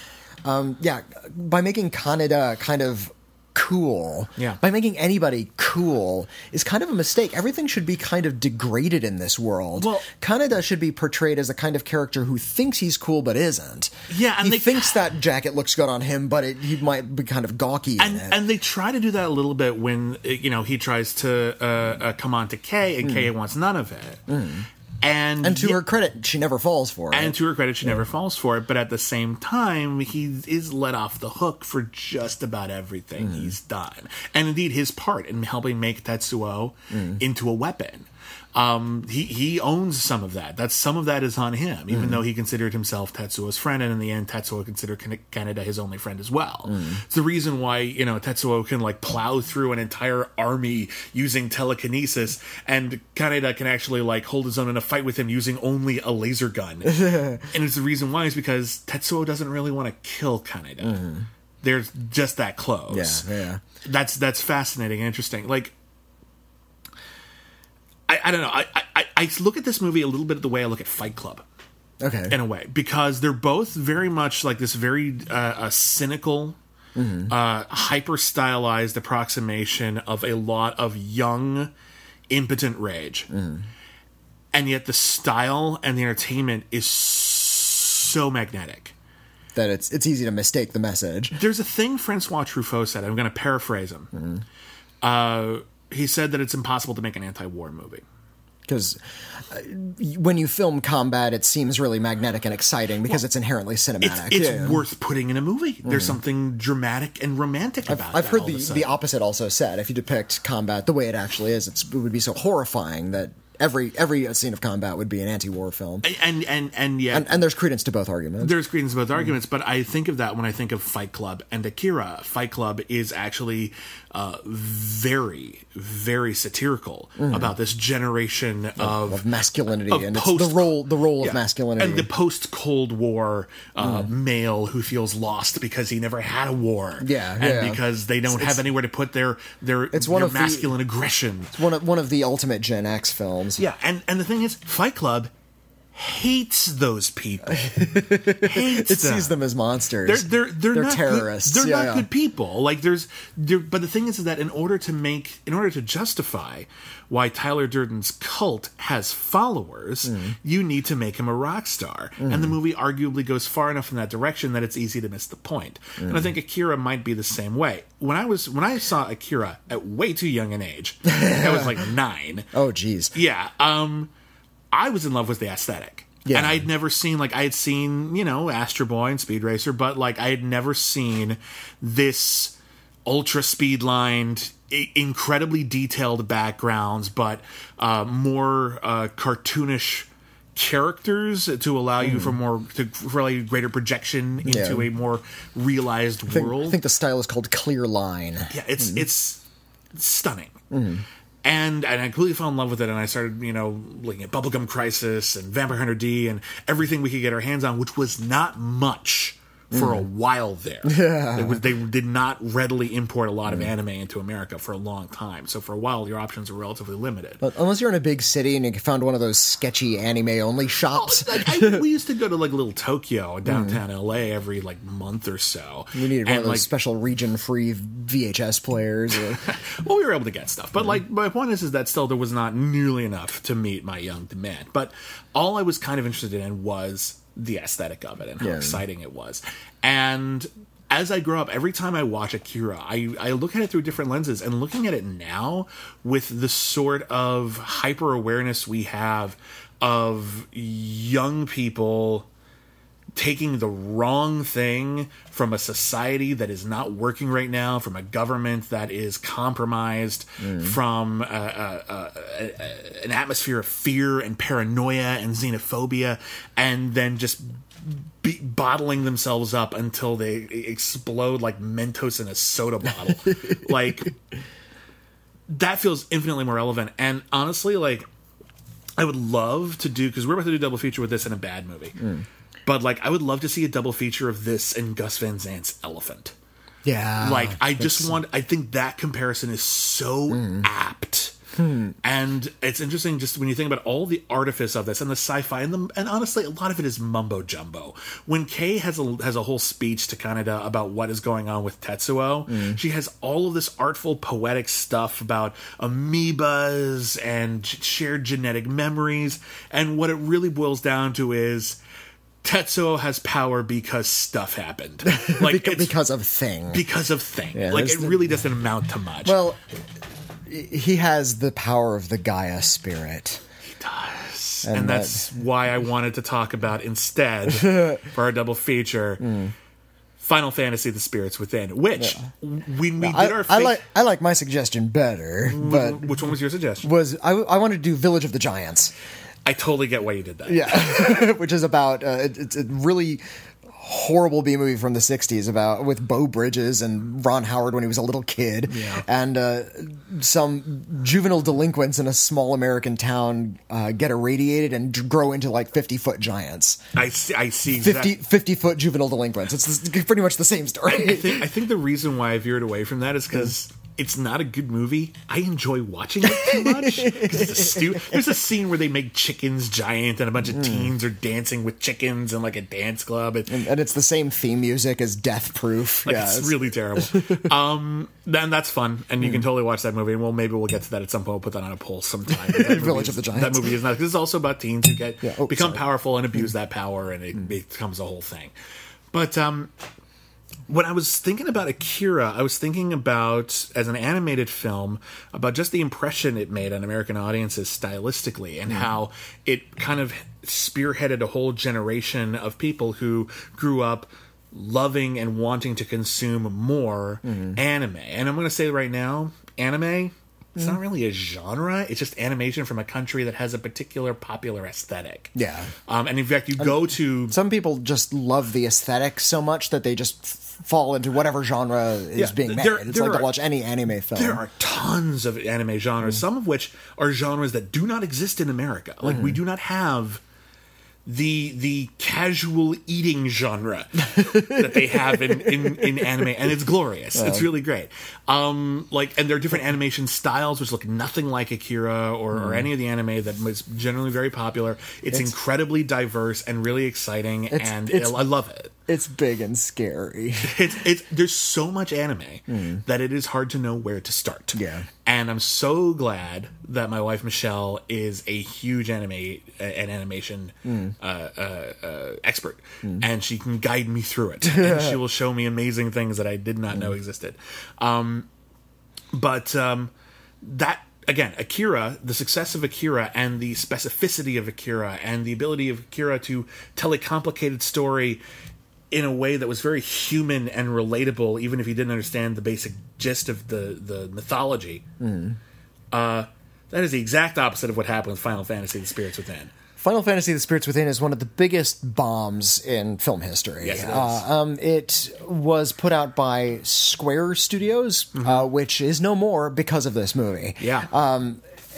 Speaker 2: By making Kaneda kind of cool, by making anybody cool, is kind of a mistake. Everything should be kind of degraded in this world. Well, Kaneda should be portrayed as a kind of character who thinks he's cool but isn't.
Speaker 1: Yeah, and
Speaker 2: he thinks that jacket looks good on him, but he might be kind of gawky in it.
Speaker 1: And they try to do that a little bit when he tries to come on to Kei, and Kei wants none of it. And
Speaker 2: to her credit, she never falls for it.
Speaker 1: And to her credit, she never falls for it. But at the same time, he is let off the hook for just about everything he's done. And indeed, his part in helping make Tetsuo into a weapon. He owns some of that. Some of that is on him, even though he considered himself Tetsuo's friend, and in the end, Tetsuo considered Kaneda his only friend as well. It's the reason why, Tetsuo can, like, plow through an entire army using telekinesis, and Kaneda can actually, like, hold his own in a fight with him using only a laser gun. And it's the reason why is because Tetsuo doesn't really want to kill Kaneda. They're just that close.
Speaker 2: Yeah.
Speaker 1: That's fascinating and interesting. Like, I don't know. I look at this movie a little bit the way I look at Fight Club.
Speaker 2: Okay.
Speaker 1: In a way. Because they're both very much like this very cynical, hyper-stylized approximation of a lot of young, impotent rage. And yet the style and the entertainment is so magnetic
Speaker 2: that it's easy to mistake the message.
Speaker 1: There's a thing Francois Truffaut said. I'm going to paraphrase him. He said that it's impossible to make an anti-war movie.
Speaker 2: Because when you film combat, it seems really magnetic and exciting because it's inherently cinematic.
Speaker 1: It's worth putting in a movie. There's something dramatic and romantic about it.
Speaker 2: I've heard the opposite also said. If you depict combat the way it actually is, it would be so horrifying that every scene of combat would be an anti-war film. And there's credence to both arguments.
Speaker 1: There's credence to both arguments, but I think of that when I think of Fight Club and Akira. Fight Club is actually very, very satirical about this generation of
Speaker 2: masculinity and the role of masculinity
Speaker 1: and the post-Cold War male who feels lost because he never had a war, because they don't have anywhere to put their masculine aggression.
Speaker 2: It's one of the ultimate Gen X films.
Speaker 1: Yeah, and the thing is, Fight Club hates those people.
Speaker 2: Sees them as monsters.
Speaker 1: They're not
Speaker 2: terrorists.
Speaker 1: They're not good people. Like but the thing is that in order to justify why Tyler Durden's cult has followers, you need to make him a rock star. And the movie arguably goes far enough in that direction that it's easy to miss the point. And I think Akira might be the same way. When I saw Akira at way too young an age, I was like 9.
Speaker 2: Oh, geez.
Speaker 1: Yeah. I was in love with the aesthetic. Yeah. And I'd never seen, I had seen, Astro Boy and Speed Racer, but, I had never seen this ultra speed-lined, incredibly detailed backgrounds, but more cartoonish characters to allow you for greater projection into a more realized world.
Speaker 2: I think the style is called Clear Line.
Speaker 1: Yeah, it's stunning. And I completely fell in love with it, and I started, looking at Bubblegum Crisis and Vampire Hunter D and everything we could get our hands on, which was not much for a while there. They did not readily import a lot of anime into America for a long time. So for a while, your options were relatively limited.
Speaker 2: But unless you're in a big city and you found one of those sketchy anime-only shops.
Speaker 1: We used to go to, Little Tokyo, downtown LA, every, month or so.
Speaker 2: We needed one of those special region-free VHS players.
Speaker 1: Well, we were able to get stuff. But, my point is that still there was not nearly enough to meet my young demand. But all I was kind of interested in was the aesthetic of it and how exciting it was. And as I grow up, every time I watch Akira, I look at it through different lenses. And looking at it now with the sort of hyper-awareness we have of young people taking the wrong thing from a society that is not working right now, from a government that is compromised, from an atmosphere of fear and paranoia and xenophobia, and then just bottling themselves up until they explode like Mentos in a soda bottle. That feels infinitely more relevant. And honestly, I would love to do, because we're about to do a double feature with this and a bad movie. But, I would love to see a double feature of this and Gus Van Sant's Elephant.
Speaker 2: Yeah.
Speaker 1: I think that comparison is so apt. And it's interesting just when you think about all the artifice of this and the sci-fi and honestly, a lot of it is mumbo jumbo. When Kay has a whole speech to Kaneda about what is going on with Tetsuo, she has all of this artful, poetic stuff about amoebas and shared genetic memories. And what it really boils down to is Tetsuo has power because stuff happened.
Speaker 2: Because of thing.
Speaker 1: Because of thing. Yeah, it really doesn't amount to much.
Speaker 2: Well, he has the power of the Gaia spirit.
Speaker 1: He does. And that's why I wanted to talk about instead, for our double feature, Final Fantasy: The Spirits Within, which when we did our
Speaker 2: I like my suggestion better. But
Speaker 1: which one was your suggestion?
Speaker 2: I wanted to do Village of the Giants.
Speaker 1: I totally get why you did that.
Speaker 2: Yeah, which is about it's a really horrible B movie from the 60s with Beau Bridges and Ron Howard when he was a little kid, and some juvenile delinquents in a small American town get irradiated and grow into 50-foot giants.
Speaker 1: I see
Speaker 2: 50-foot juvenile delinquents. It's pretty much the same story.
Speaker 1: I think the reason why I veered away from that is because It's not a good movie. I enjoy watching it too much. 'Cause it's there's a scene where they make chickens giant and a bunch of teens are dancing with chickens in like a dance club.
Speaker 2: And it's the same theme music as Death Proof.
Speaker 1: Like, it's really terrible. Then that's fun, and you can totally watch that movie. And maybe we'll get to that at some point. We'll put that on a poll sometime.
Speaker 2: Village of the Giants.
Speaker 1: That movie is not, because it's also about teens who become
Speaker 2: sorry.
Speaker 1: powerful and abuse that power, and it becomes a whole thing. But when I was thinking about Akira, I was thinking about, as an animated film, about just the impression it made on American audiences stylistically, and how it kind of spearheaded a whole generation of people who grew up loving and wanting to consume more anime. And I'm going to say right now, anime, it's not really a genre. It's just animation from a country that has a particular popular aesthetic.
Speaker 2: Yeah.
Speaker 1: And in fact, you go to...
Speaker 2: Some people just love the aesthetic so much that they just fall into whatever genre is being made. It's like to watch any anime film.
Speaker 1: There are tons of anime genres, some of which are genres that do not exist in America. Like, we do not have the casual eating genre that they have in anime, and it's glorious. It's really great. And there are different animation styles which look nothing like Akira or any of the anime that was generally very popular. It's incredibly diverse and really exciting, and I love it.
Speaker 2: It's big and scary.
Speaker 1: There's so much anime that it is hard to know where to start.
Speaker 2: Yeah.
Speaker 1: And I'm so glad that my wife Michelle is a huge anime and animation expert, and she can guide me through it. And she will show me amazing things that I did not know existed. That, again, Akira, the success of Akira and the specificity of Akira and the ability of Akira to tell a complicated story in a way that was very human and relatable, even if you didn't understand the basic gist of the mythology. That is the exact opposite of what happened with Final Fantasy: The Spirits Within.
Speaker 2: Final Fantasy: The Spirits Within is one of the biggest bombs in film history.
Speaker 1: Yes, it is.
Speaker 2: It was put out by Square Studios, which is no more because of this movie.
Speaker 1: Yeah.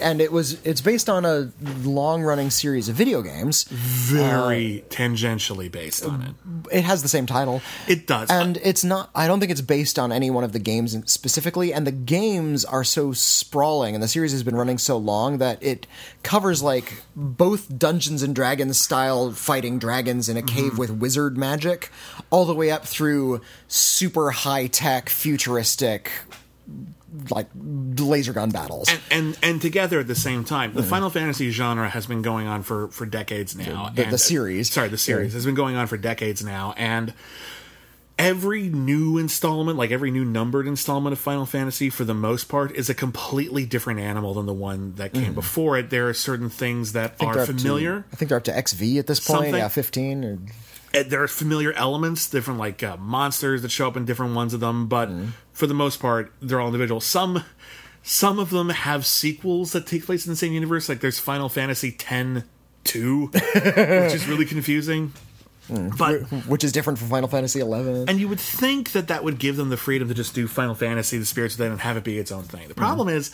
Speaker 2: And it's based on a long-running series of video games.
Speaker 1: Very tangentially based on it.
Speaker 2: It has the same title.
Speaker 1: It does.
Speaker 2: And it's not... I don't think it's based on any one of the games specifically, and the games are so sprawling, and the series has been running so long that it covers, like, both Dungeons & Dragons-style fighting dragons in a cave with wizard magic, all the way up through super high-tech, futuristic... like laser gun battles
Speaker 1: and together at the same time. The Final Fantasy genre has been going on for decades now.
Speaker 2: The series
Speaker 1: has been going on for decades now, and every new installment, like every new numbered installment of Final Fantasy, for the most part, is a completely different animal than the one that came before it. There are certain things that are familiar.
Speaker 2: I think they're up to XV at this point.
Speaker 1: Something.
Speaker 2: Yeah, 15 or...
Speaker 1: There are familiar elements, different like monsters that show up in different ones of them, but for the most part, they're all individual. Some of them have sequels that take place in the same universe. Like there's Final Fantasy X-2, which is really confusing. But
Speaker 2: which is different from Final Fantasy 11.
Speaker 1: And you would think that would give them the freedom to just do Final Fantasy: The Spirits Within and have it be its own thing. The problem is,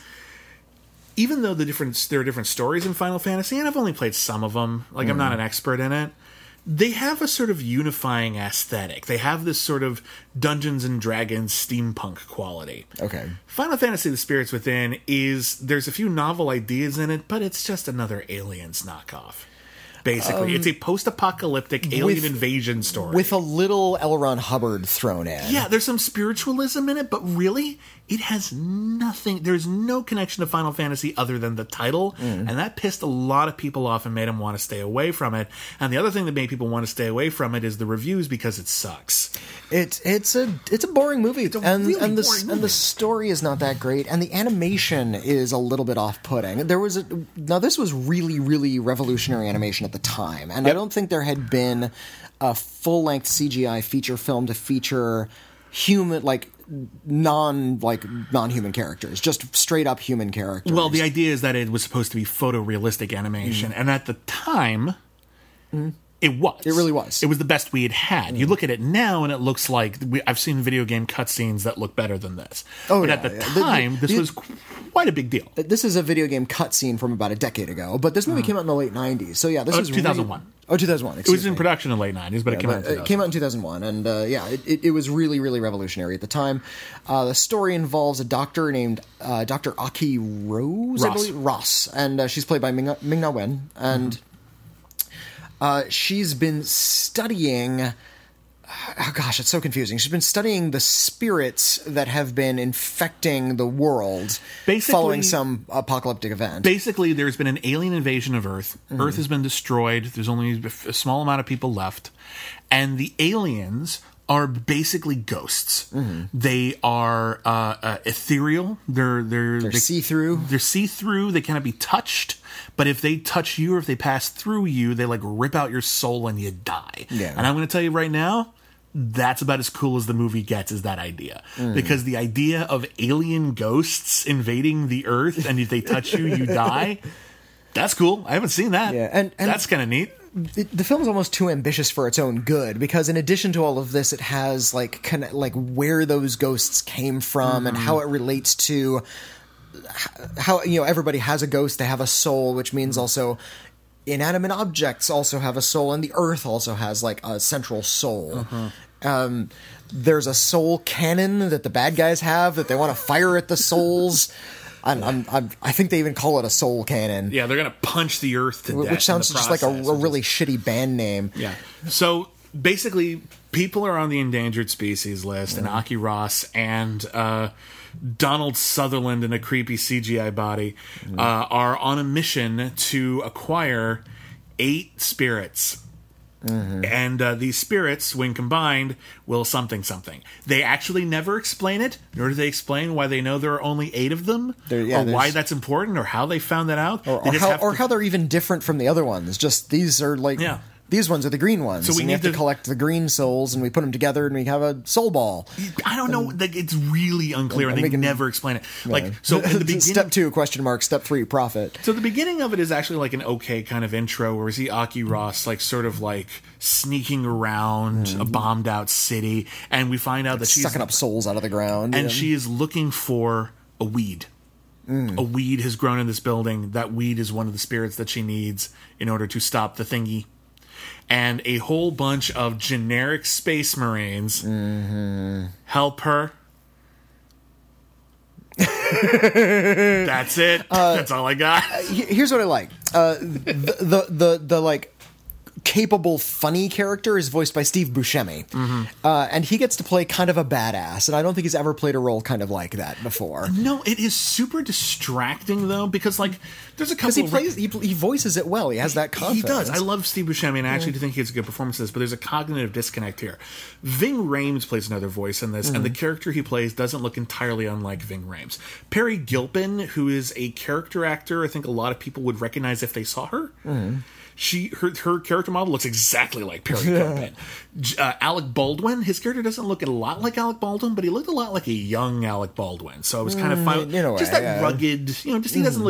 Speaker 1: even though there are different stories in Final Fantasy, and I've only played some of them, like I'm not an expert in it, they have a sort of unifying aesthetic. They have this sort of Dungeons and Dragons steampunk quality.
Speaker 2: Okay.
Speaker 1: Final Fantasy: The Spirits Within there's a few novel ideas in it, but it's just another Aliens knockoff. Basically, it's a post-apocalyptic alien invasion story.
Speaker 2: With a little L. Ron Hubbard thrown in.
Speaker 1: Yeah, there's some spiritualism in it, but really, it has nothing. There's no connection to Final Fantasy other than the title, and that pissed a lot of people off and made them want to stay away from it. And the other thing that made people want to stay away from it is the reviews, because it sucks.
Speaker 2: It's a boring movie,
Speaker 1: and
Speaker 2: the story is not that great, and the animation is a little bit off-putting. This was really, really revolutionary animation at the time, and I don't think there had been a full-length CGI feature film to feature human, non-human characters, just straight up human characters.
Speaker 1: Well, the idea is that it was supposed to be photorealistic animation, and at the time, It was.
Speaker 2: It really was.
Speaker 1: It was the best we had had. You look at it now, and it looks like I've seen video game cutscenes that look better than this.
Speaker 2: Oh,
Speaker 1: but
Speaker 2: yeah,
Speaker 1: at the
Speaker 2: yeah.
Speaker 1: time, this was quite a big deal.
Speaker 2: This is a video game cutscene from about a decade ago, but this movie came out in the late 90s. So yeah, this is
Speaker 1: 2001.
Speaker 2: Oh, 2001.
Speaker 1: It was in production in the late 90s, but it came out in 2001.
Speaker 2: It came out in 2001, and it was really, really revolutionary at the time. The story involves a doctor named Dr. Aki Rose, I believe? Ross, and she's played by Ming-Na Wen, and she's been studying... Oh gosh, it's so confusing. She's been studying the spirits that have been infecting the world following some apocalyptic event.
Speaker 1: Basically, there's been an alien invasion of Earth. Earth has been destroyed. There's only a small amount of people left. And the aliens are basically ghosts. They are ethereal. They're see-through. They're see-through. They cannot be touched. But if they touch you or if they pass through you, they like rip out your soul and you die.
Speaker 2: Yeah.
Speaker 1: And I'm going to tell you right now, that's about as cool as the movie gets, is that idea. Because the idea of alien ghosts invading the Earth and if they touch you, you die, that's cool. I haven't seen that.
Speaker 2: Yeah, and
Speaker 1: that's kind of neat.
Speaker 2: The film is almost too ambitious for its own good, because in addition to all of this, it has like where those ghosts came from and how it relates to how everybody has a ghost. They have a soul, which means also inanimate objects also have a soul, and the Earth also has like a central soul. There's a soul cannon that the bad guys have that they want to fire at the souls. I think they even call it a soul cannon.
Speaker 1: Yeah, they're gonna punch the Earth to death.
Speaker 2: Which sounds just like a really shitty band name.
Speaker 1: Yeah. So basically, people are on the endangered species list, and Aki Ross and Donald Sutherland in a creepy CGI body are on a mission to acquire 8 spirits. And these spirits, when combined, will something. They actually never explain it, nor do they explain why they know there are only 8 of them, or why that's important, or how they found that out.
Speaker 2: Or how they're even different from the other ones. Just these are like... Yeah. These ones are the green ones. So we have to collect the green souls, and we put them together, and we have a soul ball.
Speaker 1: I don't know. Like, it's really unclear, and they never explain it. Like, so in the beginning,
Speaker 2: step 2 ? Step 3 profit.
Speaker 1: So the beginning of it is actually like an okay kind of intro, where we see Aki Ross like sort of like sneaking around a bombed out city, and we find out that she's
Speaker 2: sucking up souls out of the ground,
Speaker 1: and she is looking for a weed. A weed has grown in this building. That weed is one of the spirits that she needs in order to stop the thingy. And a whole bunch of generic space marines help her. That's it. That's all I got.
Speaker 2: Here's what I like. The like capable, funny character is voiced by Steve Buscemi. And he gets to play kind of a badass, and I don't think he's ever played a role kind of like that before.
Speaker 1: No, it is super distracting, though, because, like, there's a couple...
Speaker 2: Because he voices it well. He has that confidence.
Speaker 1: He does. I love Steve Buscemi, and I actually do think he has a good performance in this, but there's a cognitive disconnect here. Ving Rhames plays another voice in this, and the character he plays doesn't look entirely unlike Ving Rhames. Perry Gilpin, who is a character actor, I think a lot of people would recognize if they saw her. Her character model looks exactly like Perry Gilpin. Alec Baldwin, his character doesn't look a lot like Alec Baldwin, but he looked a lot like a young Alec Baldwin. So it was kind of fun. Just that rugged, just he doesn't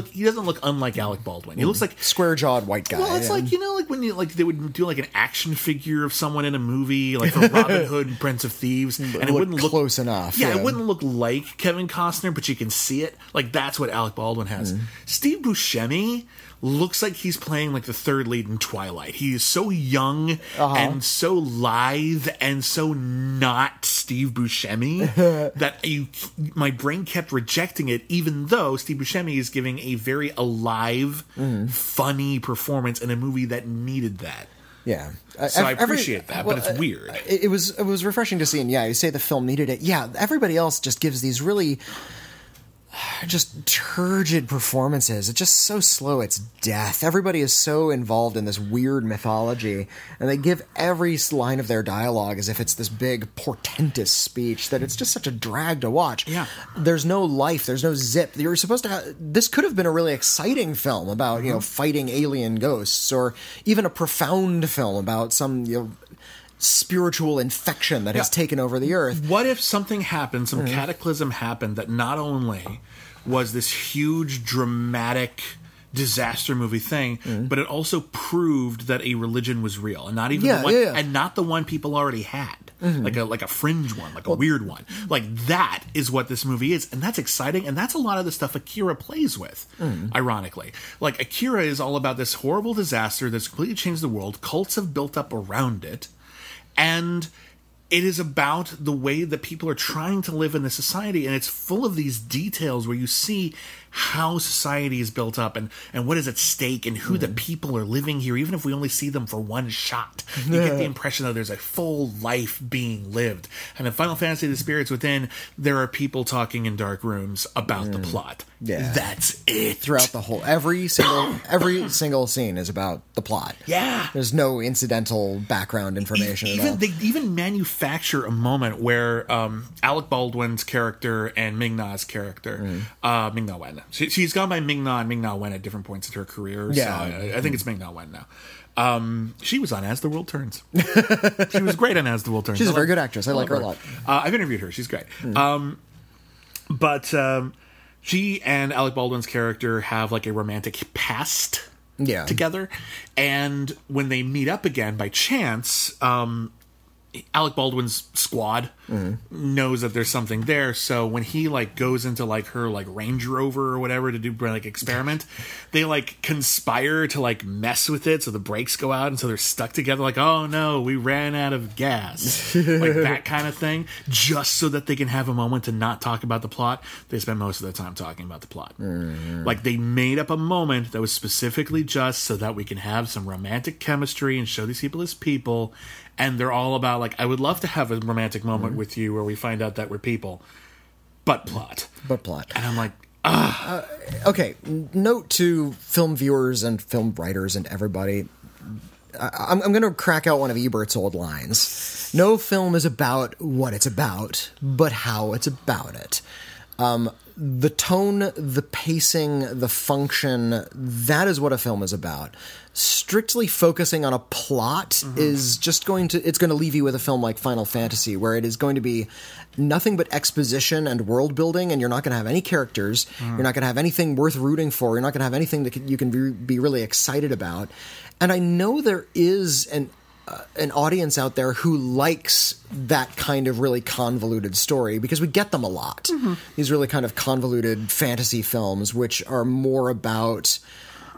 Speaker 1: look unlike Alec Baldwin. He looks like
Speaker 2: square-jawed white guy.
Speaker 1: Well, it's like like when they would do like an action figure of someone in a movie, like for Robin Hood and Prince of Thieves, and it wouldn't look
Speaker 2: close enough.
Speaker 1: Yeah, it wouldn't look like Kevin Costner, but you can see it. Like that's what Alec Baldwin has. Steve Buscemi looks like he's playing like the third lead in Twilight. He is so young and so lithe and so not Steve Buscemi that my brain kept rejecting it, even though Steve Buscemi is giving a very alive, funny performance in a movie that needed that.
Speaker 2: Yeah.
Speaker 1: So I appreciate that, but it's weird.
Speaker 2: It was refreshing to see, and you say the film needed it. Yeah, everybody else just gives these really... just turgid performances. It's just so slow, it's death. Everybody is so involved in this weird mythology, and they give every line of their dialogue as if it's this big portentous speech that it's just such a drag to watch.
Speaker 1: Yeah.
Speaker 2: There's no life, there's no zip. You're supposed to have, this could have been a really exciting film about fighting alien ghosts, or even a profound film about some spiritual infection that has taken over the Earth.
Speaker 1: What if something happened, some cataclysm happened, that not only was this huge dramatic disaster movie thing, but it also proved that a religion was real, and not even and not the one people already had. Like a fringe one, like a weird one. Like that is what this movie is, and that's exciting, and that's a lot of the stuff Akira plays with, ironically. Like Akira is all about this horrible disaster that's completely changed the world. Cults have built up around it, and it is about the way that people are trying to live in the society, and it's full of these details where you see how society is built up and what is at stake and who the people are living here, even if we only see them for one shot. You get the impression that there's a full life being lived. And in Final Fantasy The Spirits Within, there are people talking in dark rooms about the plot.
Speaker 2: Yeah.
Speaker 1: That's it.
Speaker 2: Throughout the whole... Every single scene is about the plot.
Speaker 1: Yeah.
Speaker 2: There's no incidental background information at all.
Speaker 1: They even manufacture a moment where Alec Baldwin's character and Ming-Na's character, Ming-Na Wen. She's gone by Ming-Na and Ming-Na Wen at different points in her career.
Speaker 2: Yeah.
Speaker 1: So I think it's Ming-Na Wen now. She was on As the World Turns. She was great on As the World Turns.
Speaker 2: She's a very good actress. I like her a lot.
Speaker 1: I've interviewed her. She's great. But she and Alec Baldwin's character have like a romantic past together. And when they meet up again by chance, Alec Baldwin's squad knows that there's something there, so when he like goes into like her like Range Rover or whatever to do like experiment, they like conspire to like mess with it so the brakes go out and so they're stuck together like, oh no, we ran out of gas. Like that kind of thing, just so that they can have a moment to not talk about the plot. They spend most of the time talking about the plot. Like they made up a moment that was specifically just so that we can have some romantic chemistry and show these people as people. And they're all about, like, I would love to have a romantic moment with you where we find out that we're people. But plot. And I'm like,
Speaker 2: okay, note to film viewers and film writers and everybody. I'm going to crack out one of Ebert's old lines. No film is about what it's about, but how it's about it. The tone, the pacing, the function, that is what a film is about. Strictly focusing on a plot is just going to leave you with a film like Final Fantasy, where it is going to be nothing but exposition and world building, and you're not going to have any characters. You're not going to have anything worth rooting for. You're not going to have anything that you can be really excited about. And I know there is an audience out there who likes that kind of really convoluted story, because we get them a lot. These really kind of convoluted fantasy films, which are more about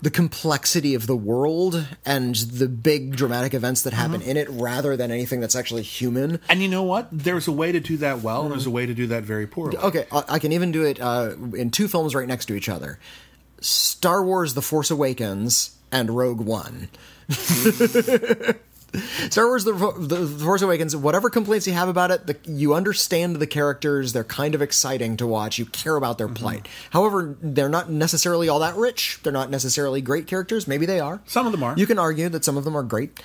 Speaker 2: the complexity of the world and the big dramatic events that happen in it, rather than anything that's actually human.
Speaker 1: And you know what? There's a way to do that well, and there's a way to do that very poorly.
Speaker 2: Okay, I can even do it in two films right next to each other. Star Wars The Force Awakens and Rogue One. Star Wars The Force Awakens, whatever complaints you have about it, you understand the characters, they're kind of exciting to watch, you care about their plight. However, they're not necessarily all that rich, they're not necessarily great characters, maybe they are.
Speaker 1: Some of them are.
Speaker 2: You can argue that some of them are great,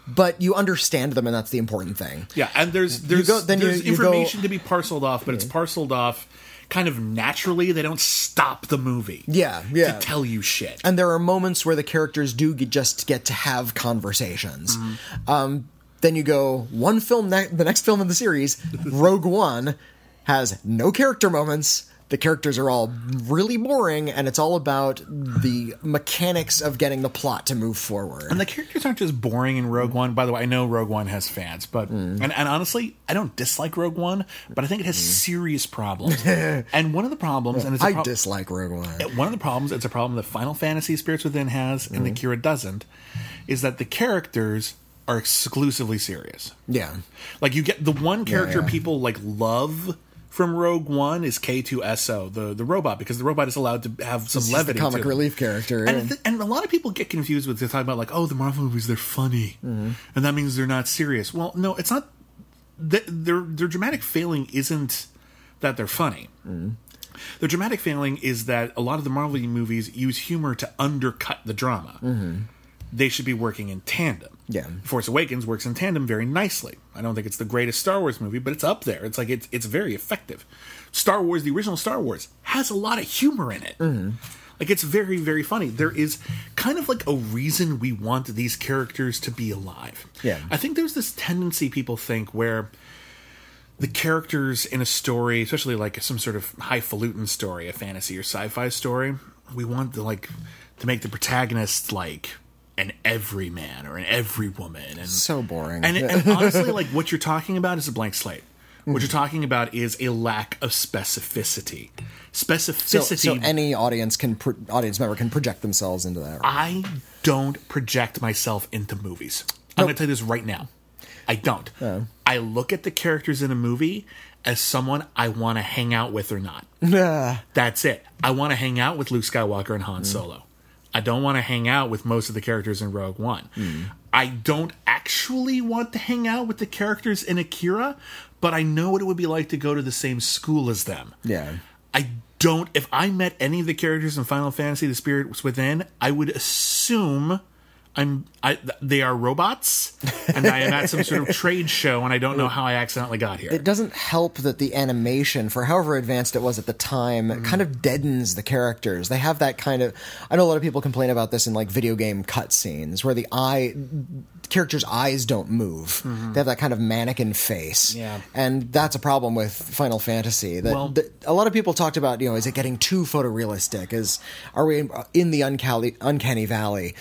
Speaker 2: but you understand them, and that's the important thing.
Speaker 1: Yeah, and there's information to be parceled off, but it's parceled off kind of naturally. They don't stop the movie to tell you shit.
Speaker 2: And there are moments where the characters do just get to have conversations. Then you go, one film, the next film in the series, Rogue One, has no character moments. The characters are all really boring, and it's all about the mechanics of getting the plot to move forward.
Speaker 1: And the characters aren't just boring in Rogue One. By the way, I know Rogue One has fans, but and honestly, I don't dislike Rogue One, but I think it has serious problems. And one of the problems, and it's
Speaker 2: I dislike Rogue One.
Speaker 1: One of the problems, it's a problem that Final Fantasy Spirits Within has, and Akira doesn't, is that the characters are exclusively serious.
Speaker 2: Yeah,
Speaker 1: like you get the one character people like love from Rogue One is K2SO, the robot, because the robot is allowed to have some levity.
Speaker 2: The comic relief character.
Speaker 1: And a lot of people get confused with, they're talking about like, oh, the Marvel movies, they're funny. And that means they're not serious. Well, no, it's not. Their dramatic failing isn't that they're funny. The dramatic failing is that a lot of the Marvel movies use humor to undercut the drama. They should be working in tandem.
Speaker 2: Yeah.
Speaker 1: Force Awakens works in tandem very nicely. I don't think it's the greatest Star Wars movie, but it's up there. It's like it's very effective. Star Wars, the original Star Wars, has a lot of humor in it. Like, it's very, very funny. There is kind of like a reason we want these characters to be alive.
Speaker 2: Yeah.
Speaker 1: I think there's this tendency people think where the characters in a story, especially like some sort of highfalutin story, a fantasy or sci-fi story, we want to make the protagonist like an everyman or an everywoman. And
Speaker 2: so boring.
Speaker 1: And honestly, like, what you're talking about is a blank slate. What you're talking about is a lack of specificity.
Speaker 2: So any audience member can project themselves into that. Right?
Speaker 1: I don't project myself into movies. I'm going to tell you this right now. I don't. I look at the characters in a movie as someone I want to hang out with or not. That's it. I want to hang out with Luke Skywalker and Han Solo. I don't want to hang out with most of the characters in Rogue One. I don't actually want to hang out with the characters in Akira, but I know what it would be like to go to the same school as them.
Speaker 2: Yeah.
Speaker 1: If I met any of the characters in Final Fantasy The Spirits Within, I would assume they are robots, and I am at some sort of trade show, and I don't know how I accidentally got here.
Speaker 2: It doesn't help that the animation, for however advanced it was at the time, kind of deadens the characters. They have that kind of... I know a lot of people complain about this in like video game cutscenes, where the characters' eyes don't move. They have that kind of mannequin face.
Speaker 1: Yeah.
Speaker 2: And that's a problem with Final Fantasy. A lot of people talked about, is it getting too photorealistic? Are we in the uncanny valley?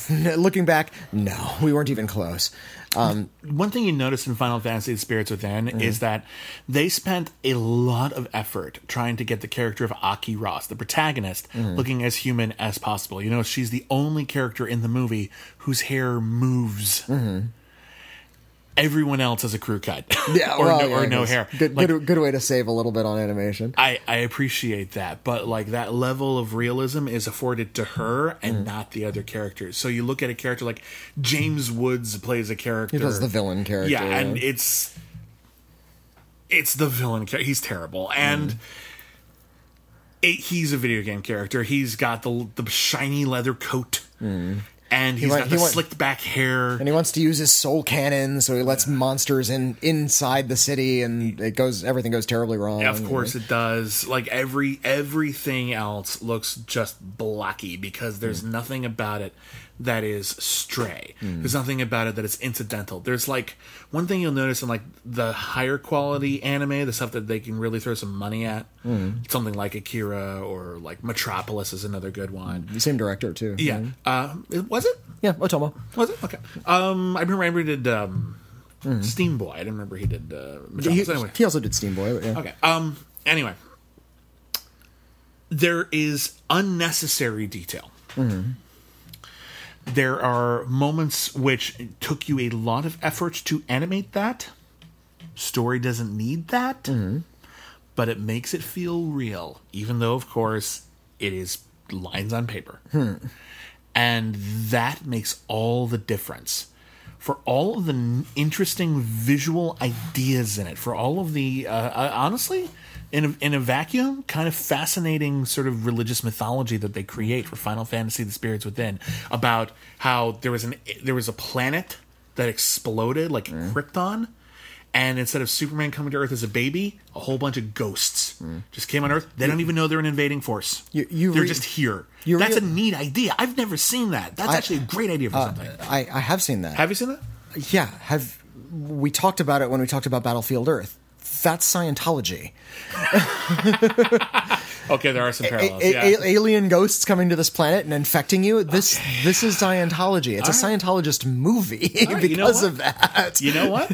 Speaker 2: Looking back, no, we weren't even close.
Speaker 1: One thing you notice in Final Fantasy: The Spirits Within is that they spent a lot of effort trying to get the character of Akira, the protagonist, looking as human as possible. She's the only character in the movie whose hair moves. Everyone else has a crew cut, or no hair.
Speaker 2: Good way to save a little bit on animation.
Speaker 1: I appreciate that, but like that level of realism is afforded to her and not the other characters. So you look at a character like James Woods plays a character.
Speaker 2: He does the villain character.
Speaker 1: Yeah, and it's the villain character. He's terrible, and he's a video game character. He's got the shiny leather coat. And he's got the slicked back hair. And
Speaker 2: he wants to use his soul cannon, so he lets monsters inside the city, and everything goes terribly wrong.
Speaker 1: Yeah, of course it does. Like everything else looks just blocky because there's nothing about it that is stray. There's nothing about it that is incidental. There's like one thing you'll notice in like the higher quality anime, the stuff that they can really throw some money at. Something like Akira or like Metropolis is another good one.
Speaker 2: The same director too.
Speaker 1: Yeah. Was it?
Speaker 2: Yeah, Otomo.
Speaker 1: Was it? Okay. I remember he did Steam Boy. I didn't remember he did Metropolis. Anyway.
Speaker 2: He also did Steam Boy. But yeah.
Speaker 1: Okay. Anyway. There is unnecessary detail. There are moments which took you a lot of effort to animate that. Story doesn't need that. But it makes it feel real. Even though, of course, it is lines on paper. And that makes all the difference. For all of the interesting visual ideas in it. For all of the, honestly, in a vacuum, kind of fascinating sort of religious mythology that they create for Final Fantasy: The Spirits Within, about how there was a planet that exploded like Krypton, and instead of Superman coming to Earth as a baby, a whole bunch of ghosts just came on Earth. They don't even know they're an invading force. They're just here. That's a neat idea. I've never seen that. That's actually a great idea for something.
Speaker 2: I have seen that.
Speaker 1: Have you seen that?
Speaker 2: Yeah. We talked about it when we talked about Battlefield Earth. That's Scientology.
Speaker 1: Okay, there are some parallels.
Speaker 2: Alien ghosts coming to this planet and infecting you. This is Scientology. It's a Scientologist movie because of that.
Speaker 1: You know what?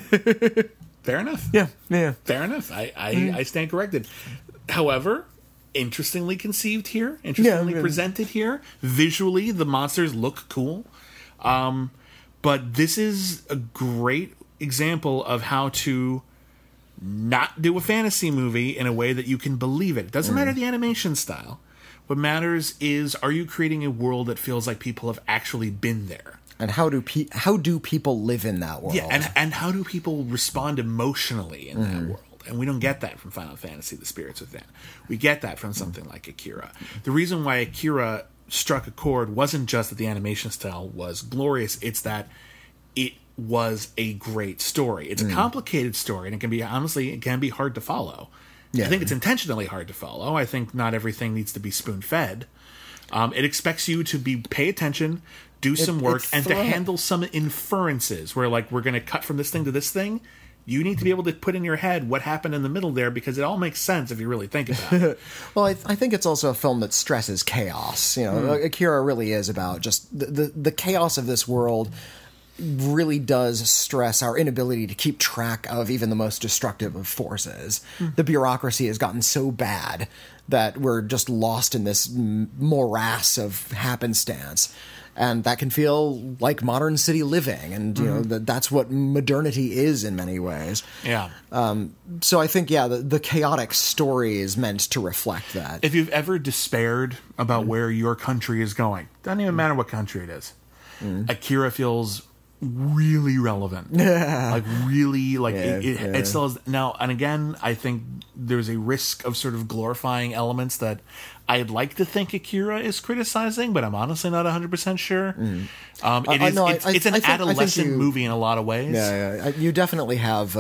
Speaker 1: Fair enough.
Speaker 2: Yeah.
Speaker 1: Fair enough. I stand corrected. However, interestingly conceived here, presented here. Visually, the monsters look cool. But this is a great example of how to not do a fantasy movie in a way that you can believe it. It doesn't matter the animation style. What matters is, are you creating a world that feels like people have actually been there?
Speaker 2: And how do people live in that world?
Speaker 1: Yeah, and how do people respond emotionally in that world? And we don't get that from Final Fantasy: The Spirits Within. We get that from something like Akira. The reason why Akira struck a chord wasn't just that the animation style was glorious, it's that it was a great story. It's a complicated story, and it can be hard to follow. Yeah. I think it's intentionally hard to follow. I think not everything needs to be spoon-fed. It expects you to pay attention, do some work, and to handle some inferences where, like, we're going to cut from this thing to this thing, you need to be able to put in your head what happened in the middle there, because it all makes sense if you really think about it.
Speaker 2: Well, I think it's also a film that stresses chaos. Akira really is about just the chaos of this world. Really does stress our inability to keep track of even the most destructive of forces. The bureaucracy has gotten so bad that we're just lost in this morass of happenstance. And that can feel like modern city living. And, that's what modernity is in many ways.
Speaker 1: Yeah.
Speaker 2: So I think, the chaotic story is meant to reflect that.
Speaker 1: If you've ever despaired about where your country is going, doesn't even matter what country it is, Akira feels really relevant. It still is now. And again, I think there's a risk of sort of glorifying elements that I'd like to think Akira is criticizing, but I'm honestly not 100% sure. It's an adolescent movie in a lot of ways.
Speaker 2: You definitely have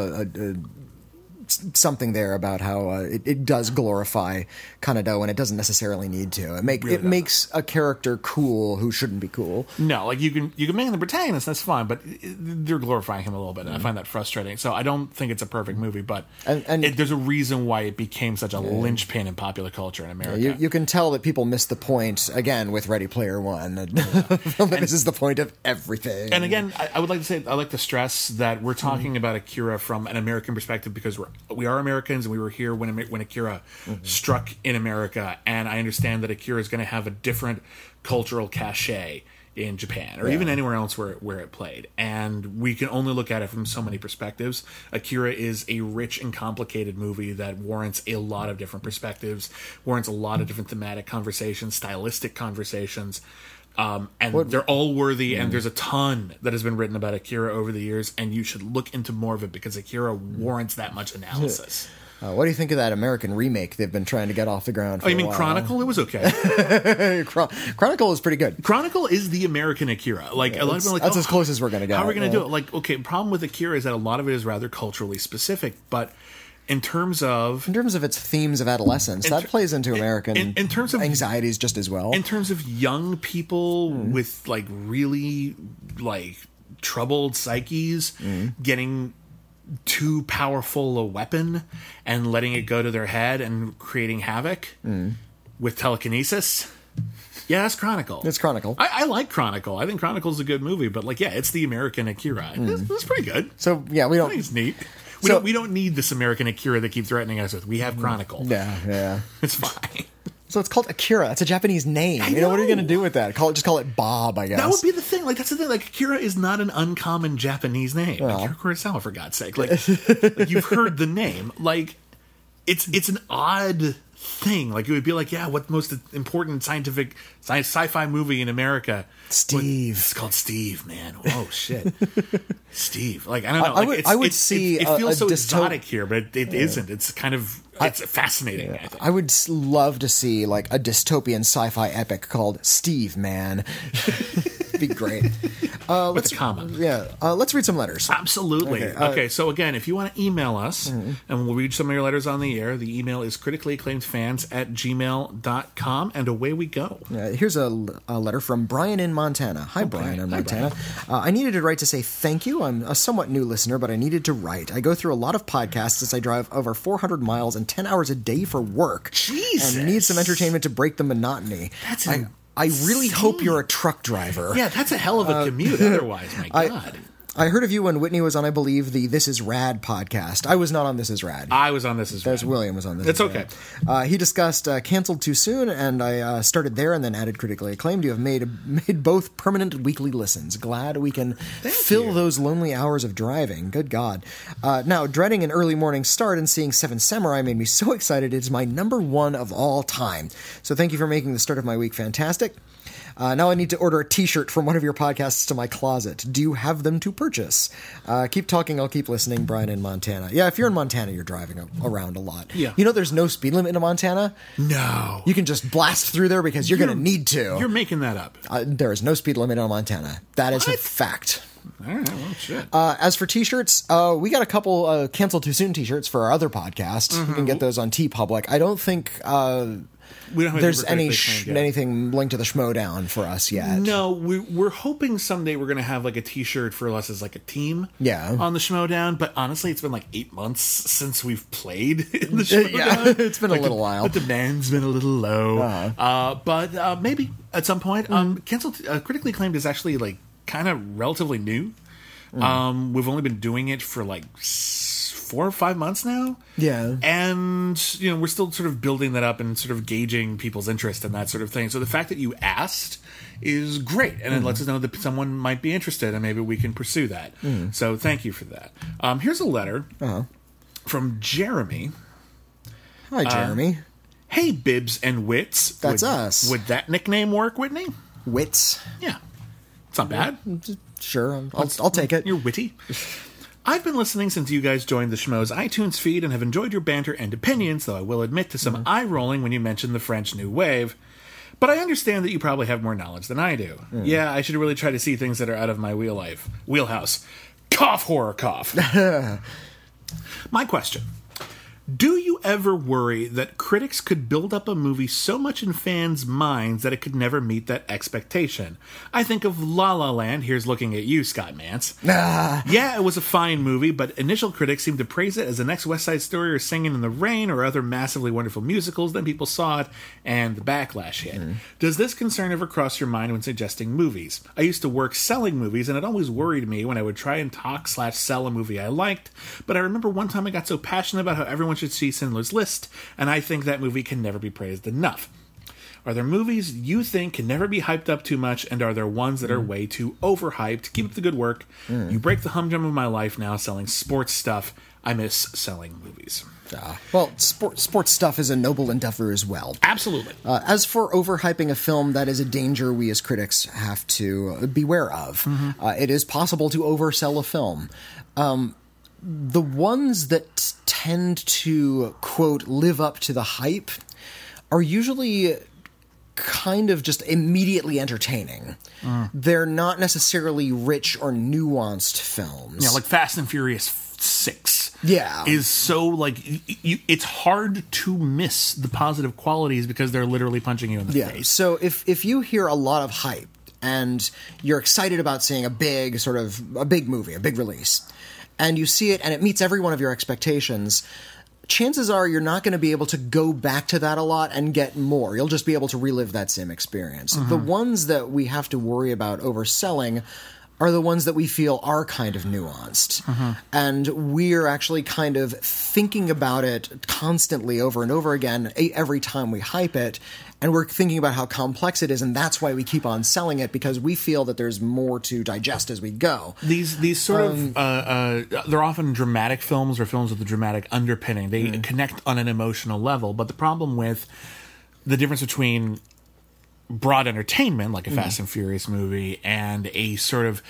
Speaker 2: something there about how it does glorify Kaneda when it doesn't necessarily need to. It makes a character cool who shouldn't be cool.
Speaker 1: No, like you can make him the protagonist, that's fine, but they're glorifying him a little bit, and I find that frustrating. So I don't think it's a perfect movie, but there's a reason why it became such a linchpin in popular culture in America.
Speaker 2: You can tell that people missed the point, again, with Ready Player One. This is the point of everything.
Speaker 1: And again, I would like to say, I like to stress that we're talking about Akira from an American perspective, because we are Americans, and we were here when Akira struck in America, and I understand that Akira is going to have a different cultural cachet in Japan, or even anywhere else where it played, and we can only look at it from so many perspectives. Akira is a rich and complicated movie that warrants a lot of different perspectives, warrants a lot of different thematic conversations, stylistic conversations, and they're all worthy, and there's a ton that has been written about Akira over the years, and you should look into more of it, because Akira warrants that much analysis.
Speaker 2: What do you think of that American remake they've been trying to get off the ground for a while?
Speaker 1: You mean Chronicle? It was okay.
Speaker 2: Chronicle is pretty good.
Speaker 1: Chronicle is the American Akira. A lot of people are like,
Speaker 2: that's as close as we're going to get.
Speaker 1: How are we going to do it? The problem with Akira is that a lot of it is rather culturally specific, but in terms of
Speaker 2: its themes of adolescence, that plays into American
Speaker 1: in terms of
Speaker 2: anxieties just as well.
Speaker 1: In terms of young people with really troubled psyches getting too powerful a weapon and letting it go to their head and creating havoc with telekinesis. Yeah, that's Chronicle.
Speaker 2: It's Chronicle.
Speaker 1: I like Chronicle. I think Chronicle's a good movie, but it's the American Akira. It's pretty good.
Speaker 2: So we don't.
Speaker 1: I think it's neat. We don't need this American Akira they keep threatening us with. We have Chronicle.
Speaker 2: Yeah.
Speaker 1: It's fine.
Speaker 2: So it's called Akira. That's a Japanese name. What are you going to do with that? Just call it Bob, I guess.
Speaker 1: That would be the thing. That's the thing. Akira is not an uncommon Japanese name. Akira Kurosawa, for God's sake. You've heard the name. It's an odd thing. It would be what most important sci-fi movie in America?
Speaker 2: Steve.
Speaker 1: It's called Steve, man. Oh shit. Steve. I don't know.
Speaker 2: I would see
Speaker 1: it feels so exotic here, but it isn't. It's kind of it's fascinating. I think
Speaker 2: I would love to see a dystopian sci-fi epic called Steve, man. It'd be great.
Speaker 1: Let's comment.
Speaker 2: Let's read some letters.
Speaker 1: Absolutely. Okay, so again, if you want to email us, and we'll read some of your letters on the air, the email is criticallyacclaimedfans@gmail.com, and away we go.
Speaker 2: Here's a letter from Brian in Montana. Hi, Brian in Montana. I needed to write to say thank you. I'm a somewhat new listener, but I needed to write. I go through a lot of podcasts as I drive over 400 miles and 10 hours a day for work.
Speaker 1: Jesus.
Speaker 2: And need some entertainment to break the monotony. I really hope you're a truck driver.
Speaker 1: Yeah, that's a hell of a commute otherwise, my God.
Speaker 2: I heard of you when Witney was on, I believe, the This Is Rad podcast. I was not on This Is Rad.
Speaker 1: I was on This Is Rad.
Speaker 2: William was on This
Speaker 1: It's
Speaker 2: Is
Speaker 1: okay.
Speaker 2: Rad. He discussed Canceled Too Soon, and I started there and then added Critically Acclaimed. You have made both permanent weekly listens. Glad we can fill those lonely hours of driving. Good God. Now, dreading an early morning start and seeing Seven Samurai made me so excited. It's my number one of all time. So thank you for making the start of my week fantastic. Now I need to order a t-shirt from one of your podcasts to my closet. Do you have them to purchase? Keep talking, I'll keep listening. Brian in Montana. Yeah, if you're in Montana, you're driving around a lot.
Speaker 1: Yeah.
Speaker 2: There's no speed limit in Montana?
Speaker 1: No.
Speaker 2: You can just blast through there because you're going to need to.
Speaker 1: You're making that up.
Speaker 2: There is no speed limit in Montana. That is a fact.
Speaker 1: All right, well, shit.
Speaker 2: As for t-shirts, we got a couple Cancel Too Soon t-shirts for our other podcast. You can get those on TeePublic. I don't think
Speaker 1: We don't have
Speaker 2: there's anything linked to the Schmodown for us yet.
Speaker 1: No, we're hoping someday we're going to have like a t-shirt for us as like a team on the Schmodown, but honestly it's been like 8 months since we've played in the Schmodown.
Speaker 2: Yeah, it's been a little while.
Speaker 1: The demand's been a little low. But maybe at some point. Critically Acclaimed is actually like kind of relatively new. We've only been doing it for like 4 or 5 months now. Yeah. And, you know, we're still sort of building that up and sort of gauging people's interest and that sort of thing. So the fact that you asked is great. And it lets us know that someone might be interested and maybe we can pursue that. So thank you for that. Here's a letter from Jeremy.
Speaker 2: Hi, Jeremy.
Speaker 1: Hey, Bibs and Wits.
Speaker 2: That's us.
Speaker 1: Would that nickname work, Whitney?
Speaker 2: Wits?
Speaker 1: Yeah. It's not bad.
Speaker 2: Sure. I'll take it.
Speaker 1: You're witty. I've been listening since you guys joined the Schmoes iTunes feed and have enjoyed your banter and opinions, though I will admit to some eye-rolling when you mention the French New Wave. But I understand that you probably have more knowledge than I do. Yeah, I should really try to see things that are out of my wheelhouse. Cough, horror, cough. My question. Do you ever worry that critics could build up a movie so much in fans' minds that it could never meet that expectation? I think of La La Land. Here's looking at you, Scott Mance. Yeah, it was a fine movie, but initial critics seemed to praise it as the next West Side Story or Singing in the Rain or other massively wonderful musicals. Then people saw it, and the backlash hit. Does this concern ever cross your mind when suggesting movies? I used to work selling movies, and it always worried me when I would try and talk/sell a movie I liked. But I remember one time I got so passionate about how everyone should see Schindler's List, and I think that movie can never be praised enough. Are there movies you think can never be hyped up too much, and are there ones that are way too overhyped? Keep up the good work. You break the humdrum of my life now selling sports stuff. I miss selling movies.
Speaker 2: Well, sports stuff is a noble endeavor as well.
Speaker 1: Absolutely.
Speaker 2: As for overhyping a film, that is a danger we as critics have to beware of. It is possible to oversell a film. The ones that tend to, quote, live up to the hype are usually kind of just immediately entertaining. They're not necessarily rich or nuanced films.
Speaker 1: Yeah, like Fast and Furious 6.
Speaker 2: Yeah.
Speaker 1: Is so, like, it's hard to miss the positive qualities because they're literally punching you in the face.
Speaker 2: So if you hear a lot of hype and you're excited about seeing a big movie, a big release, and you see it and it meets every one of your expectations, chances are you're not going to be able to go back to that a lot and get more. You'll just be able to relive that same experience. The ones that we have to worry about overselling are the ones that we feel are kind of nuanced. And we're actually kind of thinking about it constantly over and over again every time we hype it. And we're thinking about how complex it is, and that's why we keep on selling it, because we feel that there's more to digest as we go.
Speaker 1: These sort of they're often dramatic films or films with a dramatic underpinning. They connect on an emotional level, but the problem with the difference between broad entertainment, like a Fast and Furious movie, and a sort of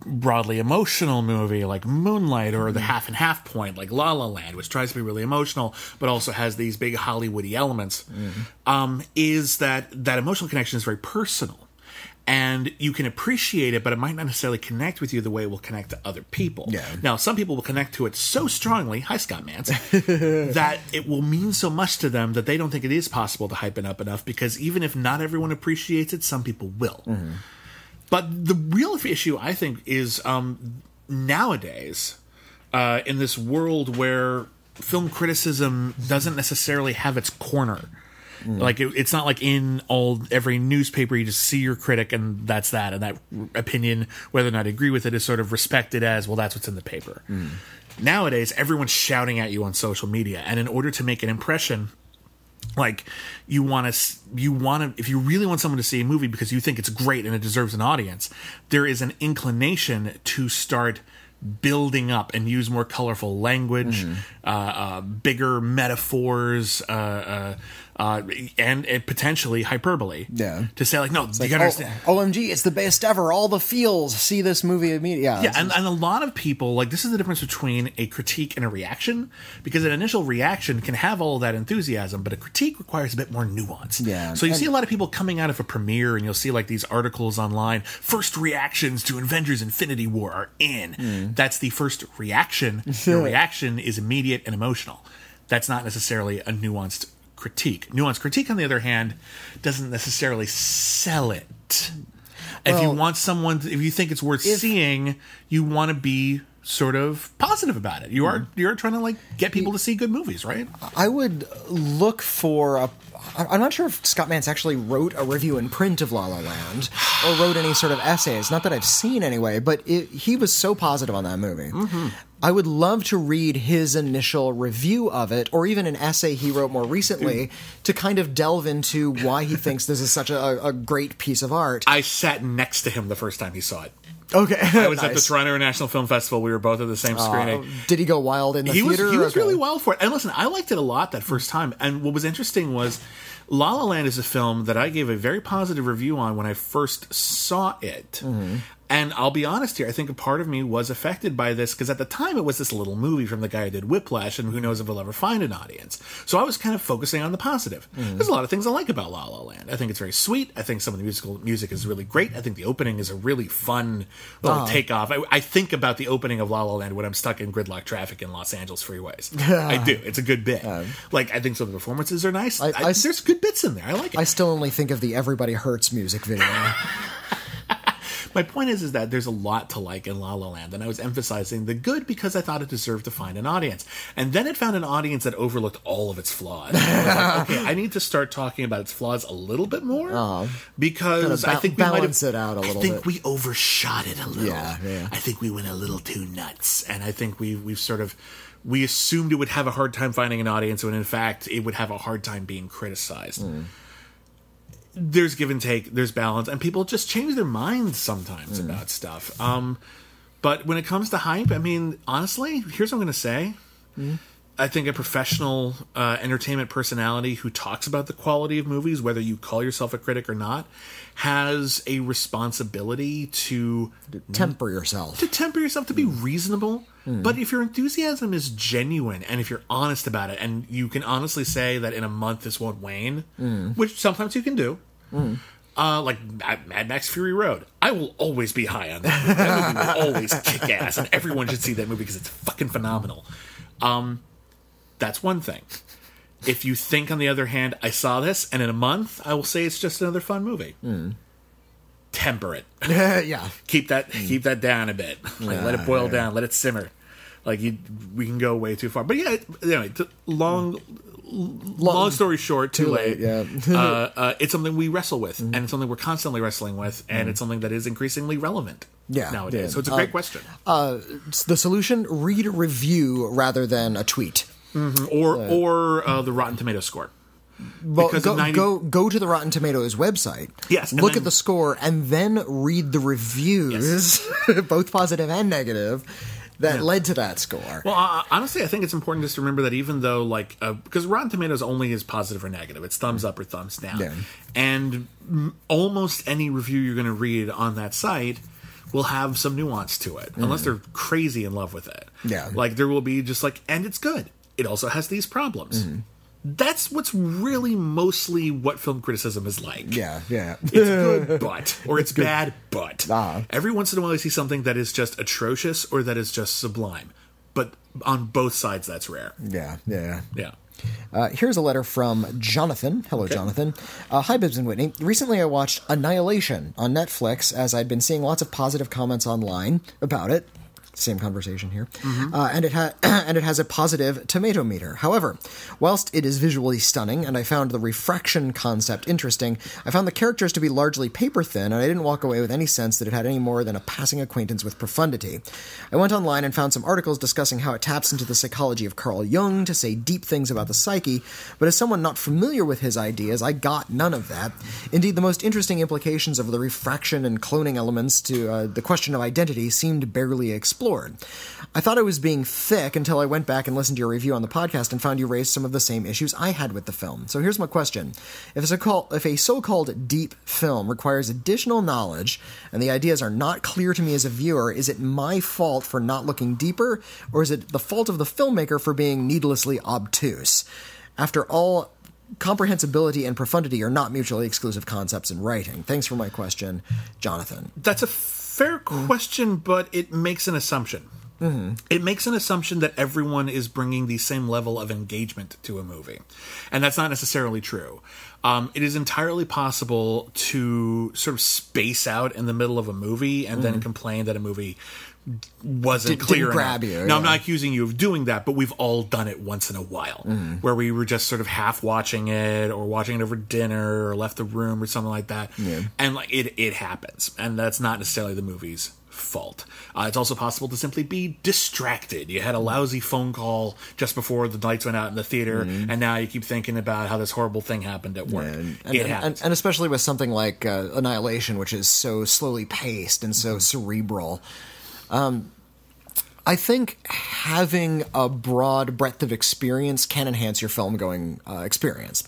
Speaker 1: broadly emotional movie like Moonlight or The Half and Half Point, like La La Land, which tries to be really emotional but also has these big Hollywoody elements, is that emotional connection is very personal. And you can appreciate it, but it might not necessarily connect with you the way it will connect to other people.
Speaker 2: Yeah.
Speaker 1: Now, some people will connect to it so strongly, hi Scott Mance, that it will mean so much to them that they don't think it is possible to hype it up enough, because even if not everyone appreciates it, some people will. But the real issue, I think, is nowadays, in this world where film criticism doesn't necessarily have its corner. Like it's not like in every newspaper you just see your critic and that's that, and that opinion, whether or not I agree with it, is sort of respected as, well, that's what's in the paper. Nowadays, everyone's shouting at you on social media, and in order to make an impression, like you want to, if you really want someone to see a movie because you think it's great and it deserves an audience, there is an inclination to start building up and use more colorful language, bigger metaphors, and potentially hyperbole.
Speaker 2: Yeah.
Speaker 1: To say like, no, you gotta understand.
Speaker 2: OMG, it's the best ever. All the feels. See this movie immediately.
Speaker 1: Yeah, and a lot of people, like, this is the difference between a critique and a reaction, because an initial reaction can have all of that enthusiasm, but a critique requires a bit more nuance.
Speaker 2: Yeah.
Speaker 1: So you see a lot of people coming out of a premiere, and you'll see, like, these articles online, first reactions to Avengers Infinity War are in. That's the first reaction. Your reaction is immediate and emotional. That's not necessarily a nuanced critique. Nuanced critique, on the other hand, doesn't necessarily sell it. If you want someone, if you think it's worth seeing, you want to be sort of positive about it. You're trying to, like, get people to see good movies, right?
Speaker 2: I would look for I'm not sure if Scott Mantz actually wrote a review in print of La La Land or wrote any sort of essays. Not that I've seen anyway, but he was so positive on that movie. I would love to read his initial review of it, or even an essay he wrote more recently, to kind of delve into why he thinks this is such a great piece of art.
Speaker 1: I sat next to him the first time he saw it.
Speaker 2: Okay.
Speaker 1: I was at the Toronto International Film Festival. We were both at the same screening.
Speaker 2: Did he go wild in the theater?
Speaker 1: He was really wild for it. And listen, I liked it a lot that first time. And what was interesting was La La Land is a film that I gave a very positive review on when I first saw it. And I'll be honest here, I think a part of me was affected by this, because at the time it was this little movie from the guy who did Whiplash, and who knows if he'll ever find an audience. So I was kind of focusing on the positive. There's a lot of things I like about La La Land. I think it's very sweet. I think some of the music is really great. I think the opening is a really fun little takeoff. I think about the opening of La La Land when I'm stuck in gridlock traffic in Los Angeles freeways. I do. It's a good bit. Like, I think some of the performances are nice. There's good bits in there. I like it.
Speaker 2: I still only think of the Everybody Hurts music video.
Speaker 1: My point is that there's a lot to like in La La Land, and I was emphasizing the good because I thought it deserved to find an audience. And then it found an audience that overlooked all of its flaws. And I was like, okay, I need to start talking about its flaws a little bit more, because I think we
Speaker 2: balance it out a little bit.
Speaker 1: I think we overshot it a little.
Speaker 2: Yeah.
Speaker 1: I think we went a little too nuts, and I think we've sort of... We assumed it would have a hard time finding an audience, when in fact it would have a hard time being criticized. There's give and take, there's balance, and people just change their minds sometimes about stuff. But when it comes to hype, I mean, honestly, here's what I'm going to say. I think a professional entertainment personality who talks about the quality of movies, whether you call yourself a critic or not, has a responsibility to
Speaker 2: temper yourself.
Speaker 1: To be reasonable. But if your enthusiasm is genuine, and if you're honest about it, and you can honestly say that in a month this won't wane, which sometimes you can do, like Mad Max Fury Road, I will always be high on that movie. That movie will always kick ass, and everyone should see that movie because it's fucking phenomenal. That's one thing. If you think, on the other hand, I saw this, and in a month I will say it's just another fun movie. Temper it.
Speaker 2: Yeah.
Speaker 1: Keep that down a bit. Like, let it boil down. Let it simmer. Like, we can go way too far. But yeah, anyway, long story short, too late. Yeah. It's something we wrestle with, and it's something we're constantly wrestling with, and it's something that is increasingly relevant nowadays. Yeah. So it's a great question.
Speaker 2: The solution: read a review rather than a tweet,
Speaker 1: or the Rotten Tomatoes score.
Speaker 2: Well, go to the Rotten Tomatoes website.
Speaker 1: Yes,
Speaker 2: look at the score, and then read the reviews, both positive and negative, that led to that score.
Speaker 1: Well, honestly, I think it's important just to remember that even though, like, because Rotten Tomatoes only is positive or negative, it's thumbs up or thumbs down, and almost any review you're going to read on that site will have some nuance to it, unless they're crazy in love with it.
Speaker 2: Yeah,
Speaker 1: like there will be just like, and it's good. It also has these problems. That's what's really mostly what film criticism is like.
Speaker 2: Yeah.
Speaker 1: It's good, but, or it's bad, but. Every once in a while I see something that is just atrocious or that is just sublime. But on both sides, that's rare.
Speaker 2: Yeah. Here's a letter from Jonathan. Hello, Jonathan. Hi, Bibbs and Whitney. Recently I watched Annihilation on Netflix, as I'd been seeing lots of positive comments online about it. Same conversation here. And it has a positive tomato meter. However, whilst it is visually stunning, and I found the refraction concept interesting, I found the characters to be largely paper-thin, and I didn't walk away with any sense that it had any more than a passing acquaintance with profundity. I went online and found some articles discussing how it taps into the psychology of Carl Jung to say deep things about the psyche, but as someone not familiar with his ideas, I got none of that. Indeed, the most interesting implications of the refraction and cloning elements to the question of identity seemed barely explored. explored. I thought I was being thick until I went back and listened to your review on the podcast and found you raised some of the same issues I had with the film. So here's my question. If a so-called deep film requires additional knowledge and the ideas are not clear to me as a viewer, is it my fault for not looking deeper, or is it the fault of the filmmaker for being needlessly obtuse? After all, comprehensibility and profundity are not mutually exclusive concepts in writing. Thanks for my question, Jonathan.
Speaker 1: That's a fair question, but it makes an assumption. Mm-hmm. It makes an assumption that everyone is bringing the same level of engagement to a movie. And that's not necessarily true. It is entirely possible to sort of space out in the middle of a movie and then complain that a movie wasn't clear
Speaker 2: didn't grab
Speaker 1: enough.
Speaker 2: you.
Speaker 1: Now, I'm not accusing you of doing that, but we've all done it once in a while, where we were just sort of half watching it or watching it over dinner or left the room or something like that. Yeah. And like it happens. And that's not necessarily the movie's fault. It's also possible to simply be distracted. You had a lousy phone call just before the lights went out in the theater, and now you keep thinking about how this horrible thing happened at work. It happens.
Speaker 2: And especially with something like Annihilation, which is so slowly paced and so cerebral. I think having a broad breadth of experience can enhance your film-going experience.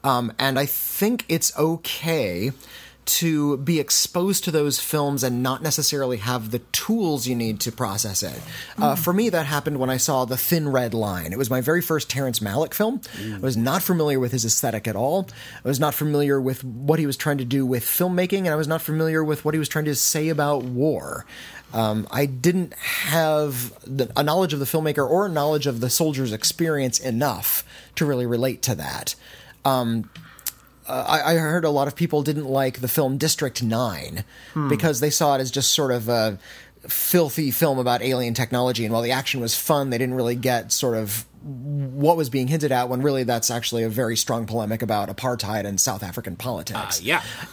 Speaker 2: And I think it's okay to be exposed to those films and not necessarily have the tools you need to process it. For me, that happened when I saw The Thin Red Line. It was my very first Terrence Malick film. I was not familiar with his aesthetic at all. I was not familiar with what he was trying to do with filmmaking, and I was not familiar with what he was trying to say about war. I didn't have a knowledge of the filmmaker or a knowledge of the soldier's experience enough to really relate to that. I heard a lot of people didn't like the film District 9 because they saw it as just sort of a filthy film about alien technology, and while the action was fun, they didn't really get sort of what was being hinted at, when really that's actually a very strong polemic about apartheid and South African politics.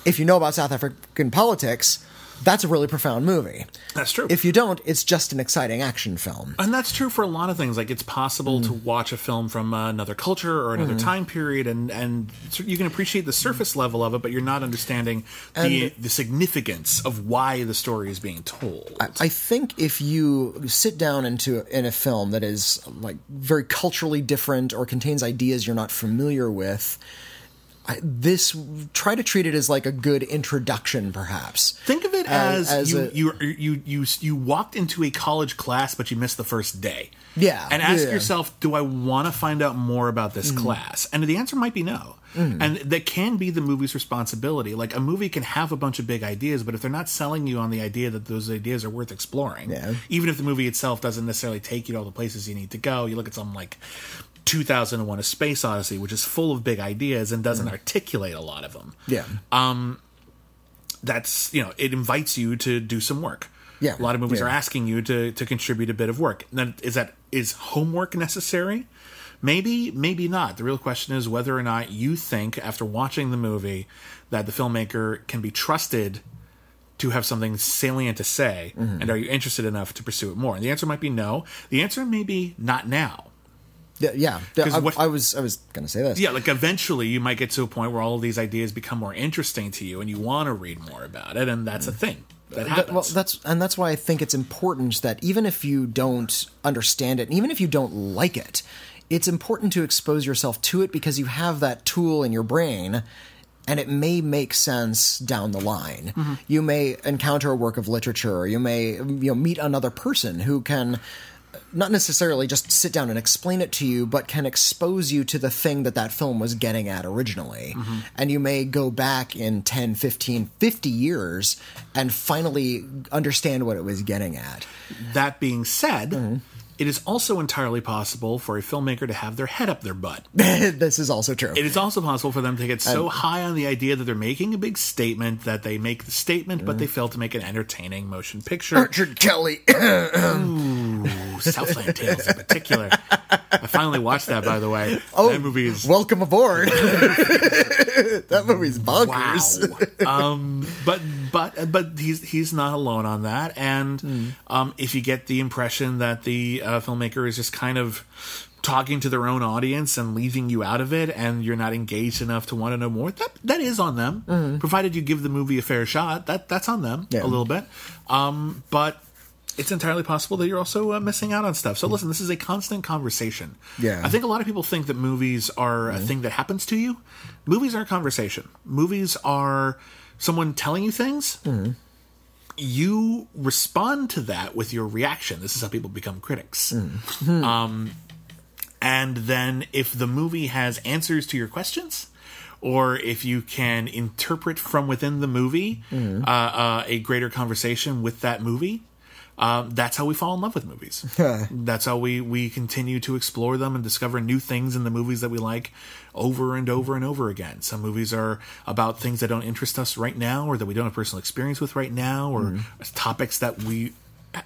Speaker 2: If you know about South African politics, that's a really profound movie.
Speaker 1: That's true.
Speaker 2: If you don't, it's just an exciting action film.
Speaker 1: And that's true for a lot of things. Like, it's possible to watch a film from another culture or another time period, and you can appreciate the surface level of it, but you're not understanding the significance of why the story is being told.
Speaker 2: I think if you sit down in a film that is like very culturally different or contains ideas you're not familiar with, try to treat it as like a good introduction, perhaps.
Speaker 1: Think of it as you walked into a college class, but you missed the first day.
Speaker 2: Yeah.
Speaker 1: And ask yourself, do I want to find out more about this class? And the answer might be no. And that can be the movie's responsibility. Like, a movie can have a bunch of big ideas, but if they're not selling you on the idea that those ideas are worth exploring, even if the movie itself doesn't necessarily take you to all the places you need to go, you look at something like 2001: A Space Odyssey, which is full of big ideas and doesn't articulate a lot of them. That's, it invites you to do some work. A lot of movies are asking you to contribute a bit of work. And then is homework necessary? Maybe, maybe not. The real question is whether or not you think, after watching the movie, that the filmmaker can be trusted to have something salient to say, and are you interested enough to pursue it more? And the answer might be no. The answer may be not now.
Speaker 2: I was going to say this.
Speaker 1: Like, eventually you might get to a point where all of these ideas become more interesting to you and you want to read more about it, and that's a thing that happens.
Speaker 2: That's why I think it's important that even if you don't understand it, and even if you don't like it, it's important to expose yourself to it, because you have that tool in your brain, and it may make sense down the line. You may encounter a work of literature, or you may meet another person who can not necessarily just sit down and explain it to you, but can expose you to the thing that film was getting at originally. And you may go back in 10, 15, 50 years and finally understand what it was getting at.
Speaker 1: That being said, it is also entirely possible for a filmmaker to have their head up their butt.
Speaker 2: This is also true.
Speaker 1: It is also possible for them to get so high on the idea that they're making a big statement that they make the statement, but they fail to make an entertaining motion picture.
Speaker 2: Richard Kelly.
Speaker 1: Ooh, Southland Tales in particular. I finally watched that, by the way. That movie is...
Speaker 2: Welcome aboard. That movie's bonkers.
Speaker 1: Wow. But he's not alone on that. And if you get the impression that the filmmaker is just kind of talking to their own audience and leaving you out of it, and you're not engaged enough to want to know more, that is on them. Provided you give the movie a fair shot, that's on them a little bit. But it's entirely possible that you're also missing out on stuff. So listen, this is a constant conversation.
Speaker 2: Yeah.
Speaker 1: I think a lot of people think that movies are a thing that happens to you. Movies aren't conversation. Movies are someone telling you things. You respond to that with your reaction. This is how people become critics. And then if the movie has answers to your questions, or if you can interpret from within the movie a greater conversation with that movie, that's how we fall in love with movies. That's how we continue to explore them and discover new things in the movies that we like over and over and over again. Some movies are about things that don't interest us right now, or that we don't have personal experience with right now, or topics that we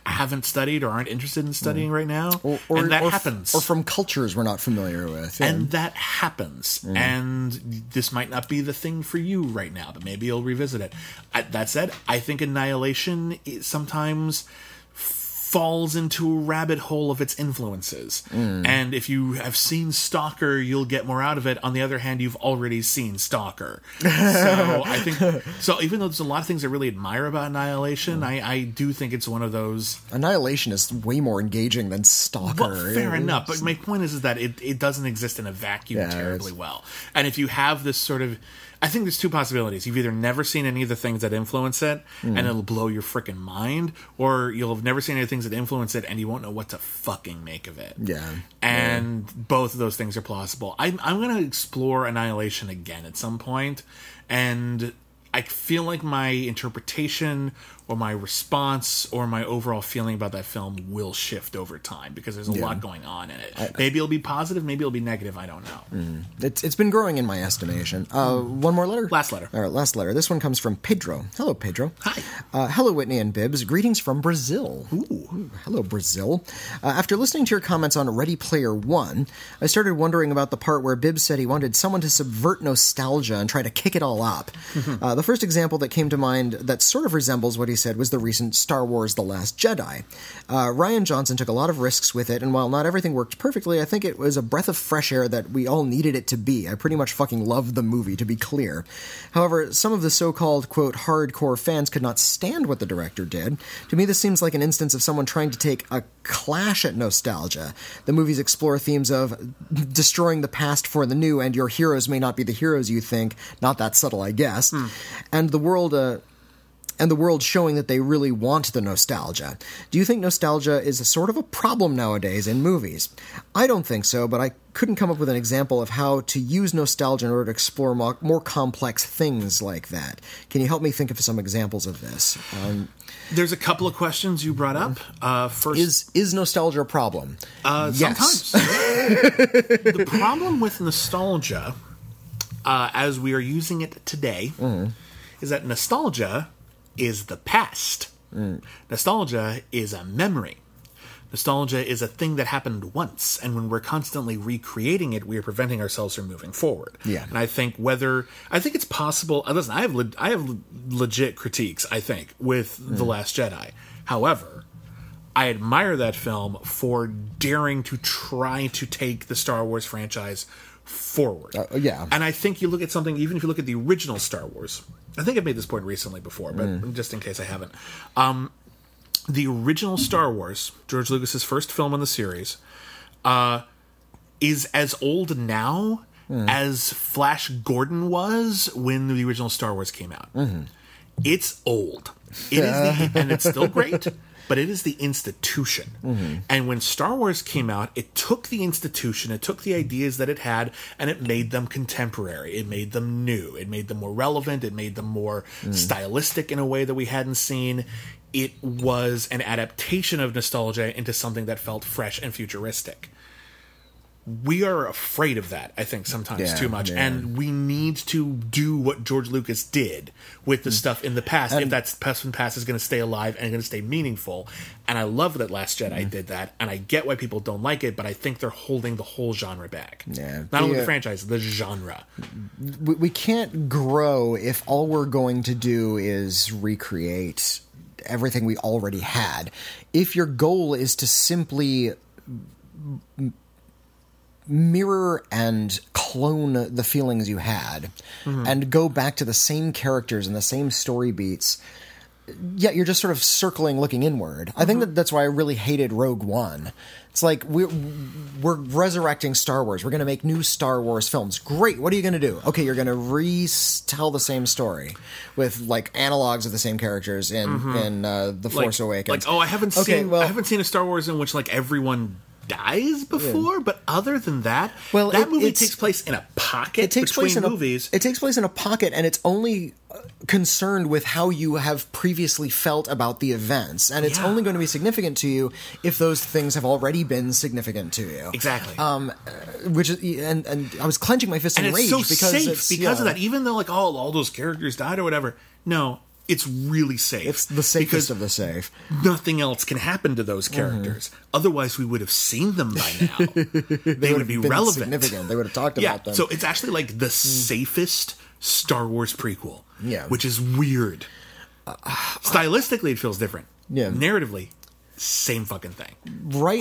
Speaker 1: haven't studied or aren't interested in studying right now. And that happens.
Speaker 2: Or from cultures we're not familiar with. Yeah.
Speaker 1: And that happens. And this might not be the thing for you right now, but maybe you'll revisit it. That said, I think Annihilation sometimes falls into a rabbit hole of its influences. And if you have seen Stalker, you'll get more out of it. On the other hand, you've already seen Stalker. So I think, so even though there's a lot of things I really admire about Annihilation, I do think it's one of those...
Speaker 2: Annihilation is way more engaging than Stalker.
Speaker 1: Well, fair enough, but my point is that it doesn't exist in a vacuum terribly well. And if you have this sort of... I think there's two possibilities. You've either never seen any of the things that influence it, and it'll blow your freaking mind, or you'll have never seen any things that influence it, and you won't know what to fucking make of it.
Speaker 2: Yeah.
Speaker 1: And both of those things are plausible. I'm going to explore Annihilation again at some point, and I feel like my interpretation or my response or my overall feeling about that film will shift over time, because there's a lot going on in it. Maybe it'll be positive, maybe it'll be negative, I don't know.
Speaker 2: It's been growing in my estimation. One more letter?
Speaker 1: Last letter.
Speaker 2: All right, last letter. This one comes from Pedro. Hello, Pedro.
Speaker 1: Hi.
Speaker 2: Hello, Witney and Bibbs. Greetings from Brazil. Ooh, hello, Brazil. After listening to your comments on Ready Player One, I started wondering about the part where Bibbs said he wanted someone to subvert nostalgia and try to kick it all up. The first example that came to mind that sort of resembles what he said was the recent Star Wars The Last Jedi. Rian Johnson took a lot of risks with it, and while not everything worked perfectly, I think it was a breath of fresh air that we all needed it to be. I pretty much fucking loved the movie, to be clear. However, some of the so-called, quote, hardcore fans could not stand what the director did. To me, this seems like an instance of someone trying to take a clash at nostalgia. The movies explore themes of destroying the past for the new, and your heroes may not be the heroes you think. Not that subtle, I guess. And the world showing that they really want the nostalgia. Do you think nostalgia is a sort of a problem nowadays in movies? I don't think so, but I couldn't come up with an example of how to use nostalgia in order to explore more complex things like that. Can you help me think of some examples of this?
Speaker 1: There's a couple of questions you brought up. First,
Speaker 2: is nostalgia a problem?
Speaker 1: Yes. Sometimes. The problem with nostalgia, as we are using it today, is that nostalgia is the past. Nostalgia is a memory. Nostalgia is a thing that happened once, and when we're constantly recreating it, we are preventing ourselves from moving forward.
Speaker 2: Yeah.
Speaker 1: And I think it's possible. Listen, I have legit critiques, I think, with The Last Jedi. However, I admire that film for daring to try to take the Star Wars franchise forward. And I think you look at something, even if you look at the original Star Wars, I think I've made this point recently before, but just in case I haven't. The original Star Wars, George Lucas's first film in the series, is as old now as Flash Gordon was when the original Star Wars came out. It's old. It is and it's still great, but it is the institution. And when Star Wars came out, it took the institution, it took the ideas that it had, and it made them contemporary. It made them new. It made them more relevant. It made them more stylistic in a way that we hadn't seen. It was an adaptation of nostalgia into something that felt fresh and futuristic. We are afraid of that, I think, sometimes too much. And we need to do what George Lucas did with the stuff in the past, if that past is going to stay alive and going to stay meaningful. And I love that Last Jedi did that, and I get why people don't like it, but I think they're holding the whole genre back. Not only the franchise, the genre.
Speaker 2: We can't grow if all we're going to do is recreate everything we already had. If your goal is to simply mirror and clone the feelings you had and go back to the same characters and the same story beats, yeah, you're just sort of circling, looking inward. I think that's why I really hated Rogue One. It's like, we're resurrecting Star Wars. We're going to make new Star Wars films. Great. What are you going to do? Okay, you're going to retell the same story with like analogs of the same characters in The Force Awakens.
Speaker 1: Like, I haven't seen a Star Wars in which like everyone dies before, but other than that, that movie takes place in a pocket. It takes place in movies.
Speaker 2: It takes place in a pocket, and it's only concerned with how you have previously felt about the events, and it's only going to be significant to you if those things have already been significant to you.
Speaker 1: Exactly.
Speaker 2: Which is, and I was clenching my fist in rage
Speaker 1: so
Speaker 2: because
Speaker 1: of that. Even though like all those characters died or whatever, no. It's really safe.
Speaker 2: It's the safest of the safe.
Speaker 1: Nothing else can happen to those characters. Otherwise, we would have seen them by now. They would be relevant.
Speaker 2: Significant. They would have talked about them.
Speaker 1: So it's actually like the safest Star Wars prequel.
Speaker 2: Yeah.
Speaker 1: Which is weird. Stylistically, it feels different.
Speaker 2: Yeah.
Speaker 1: Narratively, same fucking thing.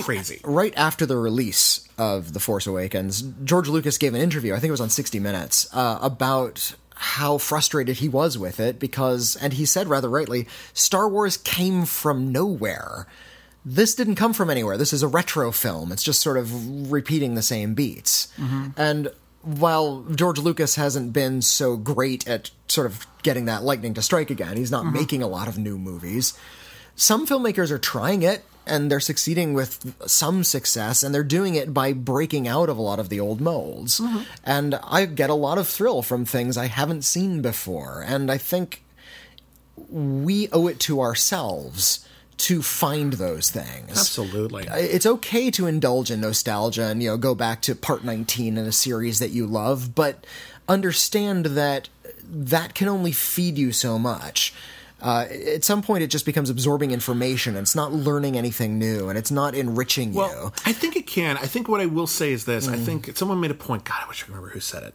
Speaker 1: Crazy.
Speaker 2: Right after the release of The Force Awakens, George Lucas gave an interview, I think it was on 60 Minutes, about how frustrated he was with it because, and he said rather rightly, Star Wars came from nowhere. This didn't come from anywhere. This is a retro film. It's just sort of repeating the same beats. And while George Lucas hasn't been so great at sort of getting that lightning to strike again, he's not making a lot of new movies. Some filmmakers are trying it, and they're succeeding with some success, and they're doing it by breaking out of a lot of the old molds. And I get a lot of thrill from things I haven't seen before, and I think we owe it to ourselves to find those things.
Speaker 1: Absolutely.
Speaker 2: It's okay to indulge in nostalgia and, go back to part 19 in a series that you love, but understand that that can only feed you so much. At some point, it just becomes absorbing information, and it's not learning anything new, and it's not enriching you.
Speaker 1: Well, I think it can. I think what I will say is this. I think someone made a point. God, I wish I remember who said it.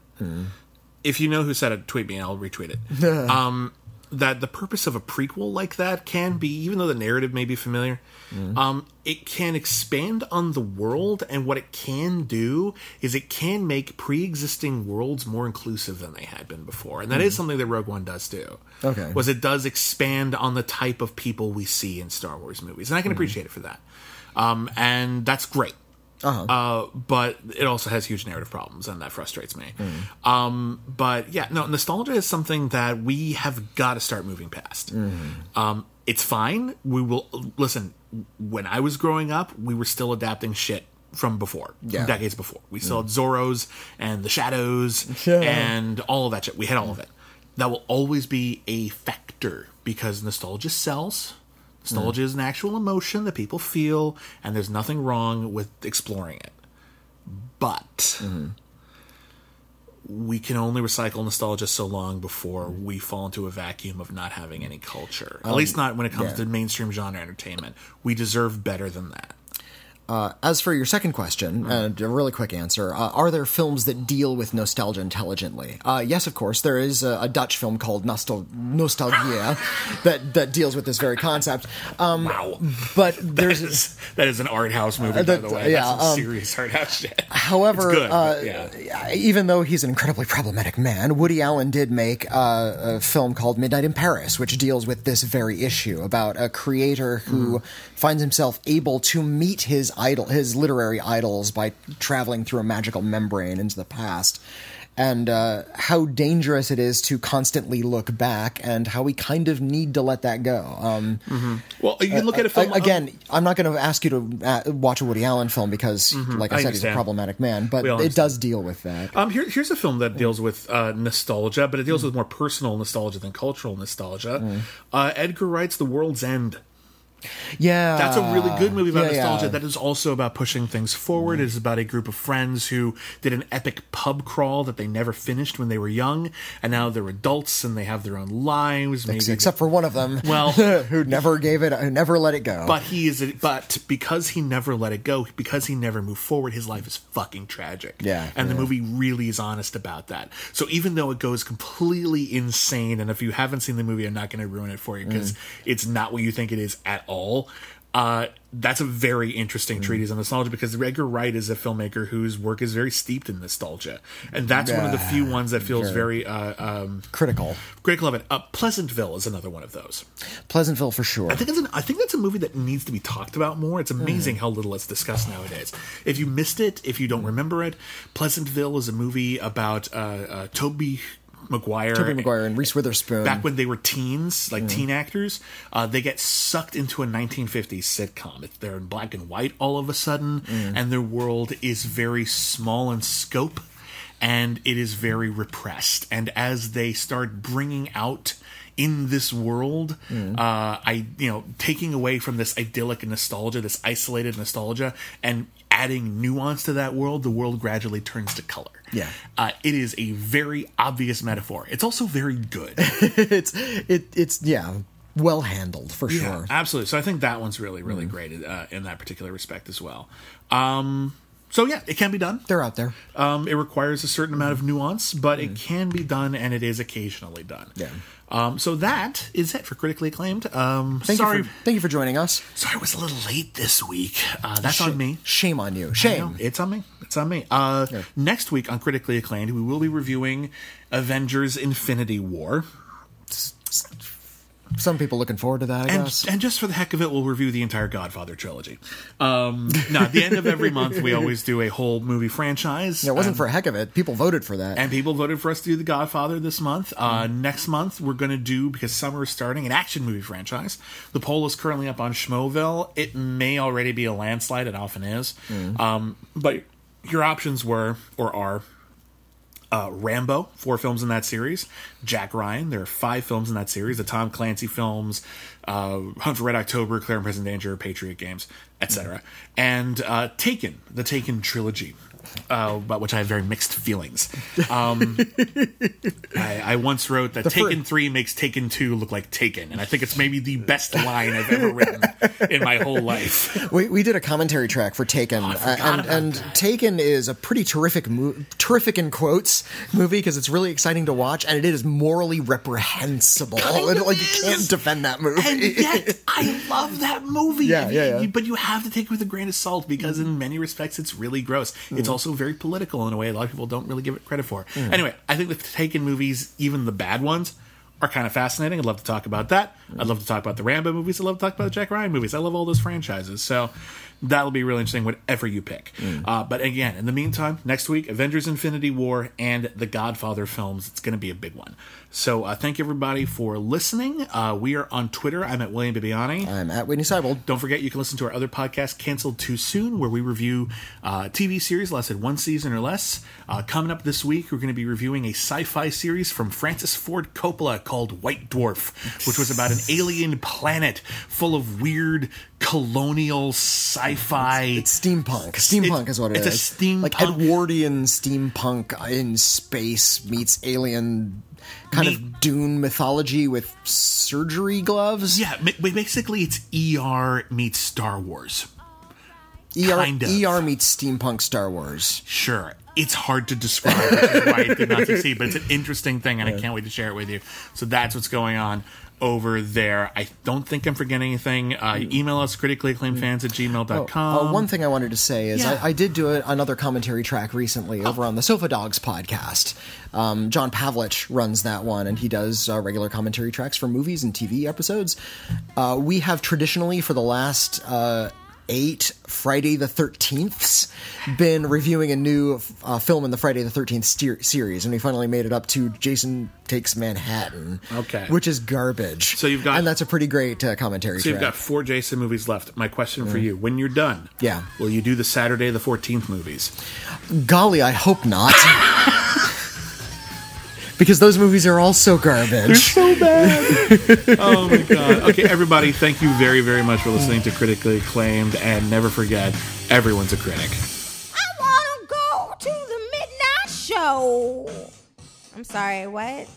Speaker 1: If you know who said it, tweet me and I'll retweet it. That the purpose of a prequel like that can be, even though the narrative may be familiar, it can expand on the world, and what it can do is it can make pre-existing worlds more inclusive than they had been before. And that is something that Rogue One does do.
Speaker 2: Okay.
Speaker 1: Was it does expand on the type of people we see in Star Wars movies. And I can appreciate it for that. And that's great. But it also has huge narrative problems, and that frustrates me. But yeah, no, nostalgia is something that we have got to start moving past. It's fine. We will listen. When I was growing up, we were still adapting shit from before, from decades before. We still had Zorros and the Shadows and all of that shit. We had all of it. That will always be a factor because nostalgia sells. Nostalgia is an actual emotion that people feel, and there's nothing wrong with exploring it. But we can only recycle nostalgia so long before we fall into a vacuum of not having any culture. At least not when it comes to mainstream genre entertainment. We deserve better than that.
Speaker 2: As for your second question, and a really quick answer, are there films that deal with nostalgia intelligently? Yes, of course. There is a Dutch film called Nostalgia that deals with this very concept.
Speaker 1: Wow.
Speaker 2: But
Speaker 1: that is an art house movie, by the way. That's some serious art house shit.
Speaker 2: However,
Speaker 1: it's good,
Speaker 2: even though he's an incredibly problematic man, Woody Allen did make a film called Midnight in Paris, which deals with this very issue about a creator who finds himself able to meet his literary idols by traveling through a magical membrane into the past, and how dangerous it is to constantly look back, and how we kind of need to let that go.
Speaker 1: Well, you can look at a film
Speaker 2: again. I'm not going to ask you to watch a Woody Allen film because, like I said, he's a problematic man, but it does deal with that.
Speaker 1: Here's a film that deals with nostalgia, but it deals with more personal nostalgia than cultural nostalgia. Edgar Wright's The World's End.
Speaker 2: Yeah.
Speaker 1: That's a really good movie about nostalgia that is also about pushing things forward. It is about a group of friends who did an epic pub crawl that they never finished when they were young, and now they're adults and they have their own lives.
Speaker 2: Except for one of them, who never let it go.
Speaker 1: But because he never let it go, because he never moved forward, his life is fucking tragic. And the movie really is honest about that. So even though it goes completely insane, and if you haven't seen the movie, I'm not going to ruin it for you because it's not what you think it is at all. That's a very interesting treatise on nostalgia, because Edgar Wright is a filmmaker whose work is very steeped in nostalgia, and that's one of the few ones that feels very
Speaker 2: critical
Speaker 1: of it. Pleasantville is another one of those.
Speaker 2: Pleasantville for sure.
Speaker 1: I think that's a movie that needs to be talked about more. It's amazing how little it's discussed nowadays. If you missed it, if you don't remember it, Pleasantville is a movie about Tobey Maguire
Speaker 2: and Reese Witherspoon.
Speaker 1: Back when they were teens, like teen actors, they get sucked into a 1950s sitcom. They're in black and white all of a sudden, and their world is very small in scope, and it is very repressed. And as they start bringing out in this world, taking away from this idyllic nostalgia, this isolated nostalgia, and adding nuance to that world, the world gradually turns to color.
Speaker 2: Yeah.
Speaker 1: It is a very obvious metaphor. It's also very good.
Speaker 2: it's well handled for sure.
Speaker 1: Absolutely. So I think that one's really, really great in that particular respect as well. So yeah, it can be done.
Speaker 2: They're out there.
Speaker 1: It requires a certain amount of nuance, but it can be done, and it is occasionally done.
Speaker 2: Yeah.
Speaker 1: So that is it for Critically Acclaimed.
Speaker 2: Thank you for joining us.
Speaker 1: Sorry I was a little late this week. That's on me.
Speaker 2: Shame on you. Shame.
Speaker 1: It's on me. Next week on Critically Acclaimed, we will be reviewing Avengers Infinity War.
Speaker 2: Some people looking forward to that, I guess.
Speaker 1: And just for the heck of it, we'll review the entire Godfather trilogy. Now, at the end of every month, we always do a whole movie franchise.
Speaker 2: It wasn't for the heck of it. People voted for that.
Speaker 1: And people voted for us to do The Godfather this month. Next month, we're going to do, because summer is starting, an action movie franchise. The poll is currently up on Schmoville. It may already be a landslide. It often is. But your options were, or are, Rambo, 4 films in that series. Jack Ryan, there are 5 films in that series. The Tom Clancy films, Hunt for Red October, Clear and Present Danger, Patriot Games, etc. And Taken, the Taken trilogy, about which I have very mixed feelings. I once wrote that Taken 3 makes Taken 2 look like Taken, and I think it's maybe the best line I've ever written in my whole life.
Speaker 2: We did a commentary track for Taken, and Taken is a pretty terrific in quotes movie, because it's really exciting to watch, and it is morally reprehensible. Like, you can't defend that movie.
Speaker 1: And yet, I love that movie.
Speaker 2: Yeah.
Speaker 1: But you have to take it with a grain of salt, because in many respects, it's really gross. It's also very political in a way a lot of people don't really give it credit for. Anyway, I think the Taken movies, even the bad ones, are kind of fascinating. I'd love to talk about that. I'd love to talk about the Rambo movies. I'd love to talk about the Jack Ryan movies. I love all those franchises. So that'll be really interesting, whatever you pick. But again, in the meantime, next week, Avengers Infinity War and the Godfather films. It's going to be a big one. So thank you, everybody, for listening. We are on Twitter. I'm at William Bibbiani.
Speaker 2: I'm at Witney Seibold.
Speaker 1: Don't forget, you can listen to our other podcast, Canceled Too Soon, where we review TV series lasted 1 season or less. Coming up this week, we're going to be reviewing a sci-fi series from Francis Ford Coppola called White Dwarf, which was about an alien planet full of weird colonial sci-fi.
Speaker 2: It's steampunk. Steampunk is what it is.
Speaker 1: It's a steampunk.
Speaker 2: Like Edwardian steampunk in space meets alien kind of Dune mythology with surgery gloves.
Speaker 1: Yeah, basically it's ER meets Star Wars.
Speaker 2: ER meets steampunk Star Wars.
Speaker 1: Sure. It's hard to describe, which is why it did not succeed, but it's an interesting thing, and I can't wait to share it with you. So that's what's going on over there. I don't think I'm forgetting anything. Email us, criticallyacclaimedfans@gmail.com.
Speaker 2: One thing I wanted to say is I did do another commentary track recently over on the Sofa Dogs podcast. John Pavlich runs that one, and he does regular commentary tracks for movies and TV episodes. We have traditionally, for the last 8 Friday the 13ths, been reviewing a new film in the Friday the 13th series, and we finally made it up to Jason Takes Manhattan, which is garbage.
Speaker 1: So you've got,
Speaker 2: and that's a pretty great commentary track.
Speaker 1: So you've got 4 Jason movies left. My question for you, when you're done, will you do the Saturday the 14th movies?
Speaker 2: Golly, I hope not. Because those movies are all so garbage.
Speaker 1: They're so bad. Oh, my God. Okay, everybody, thank you very, very much for listening to Critically Acclaimed. And never forget, everyone's a critic.
Speaker 3: I want to go to the midnight show. I'm sorry, what?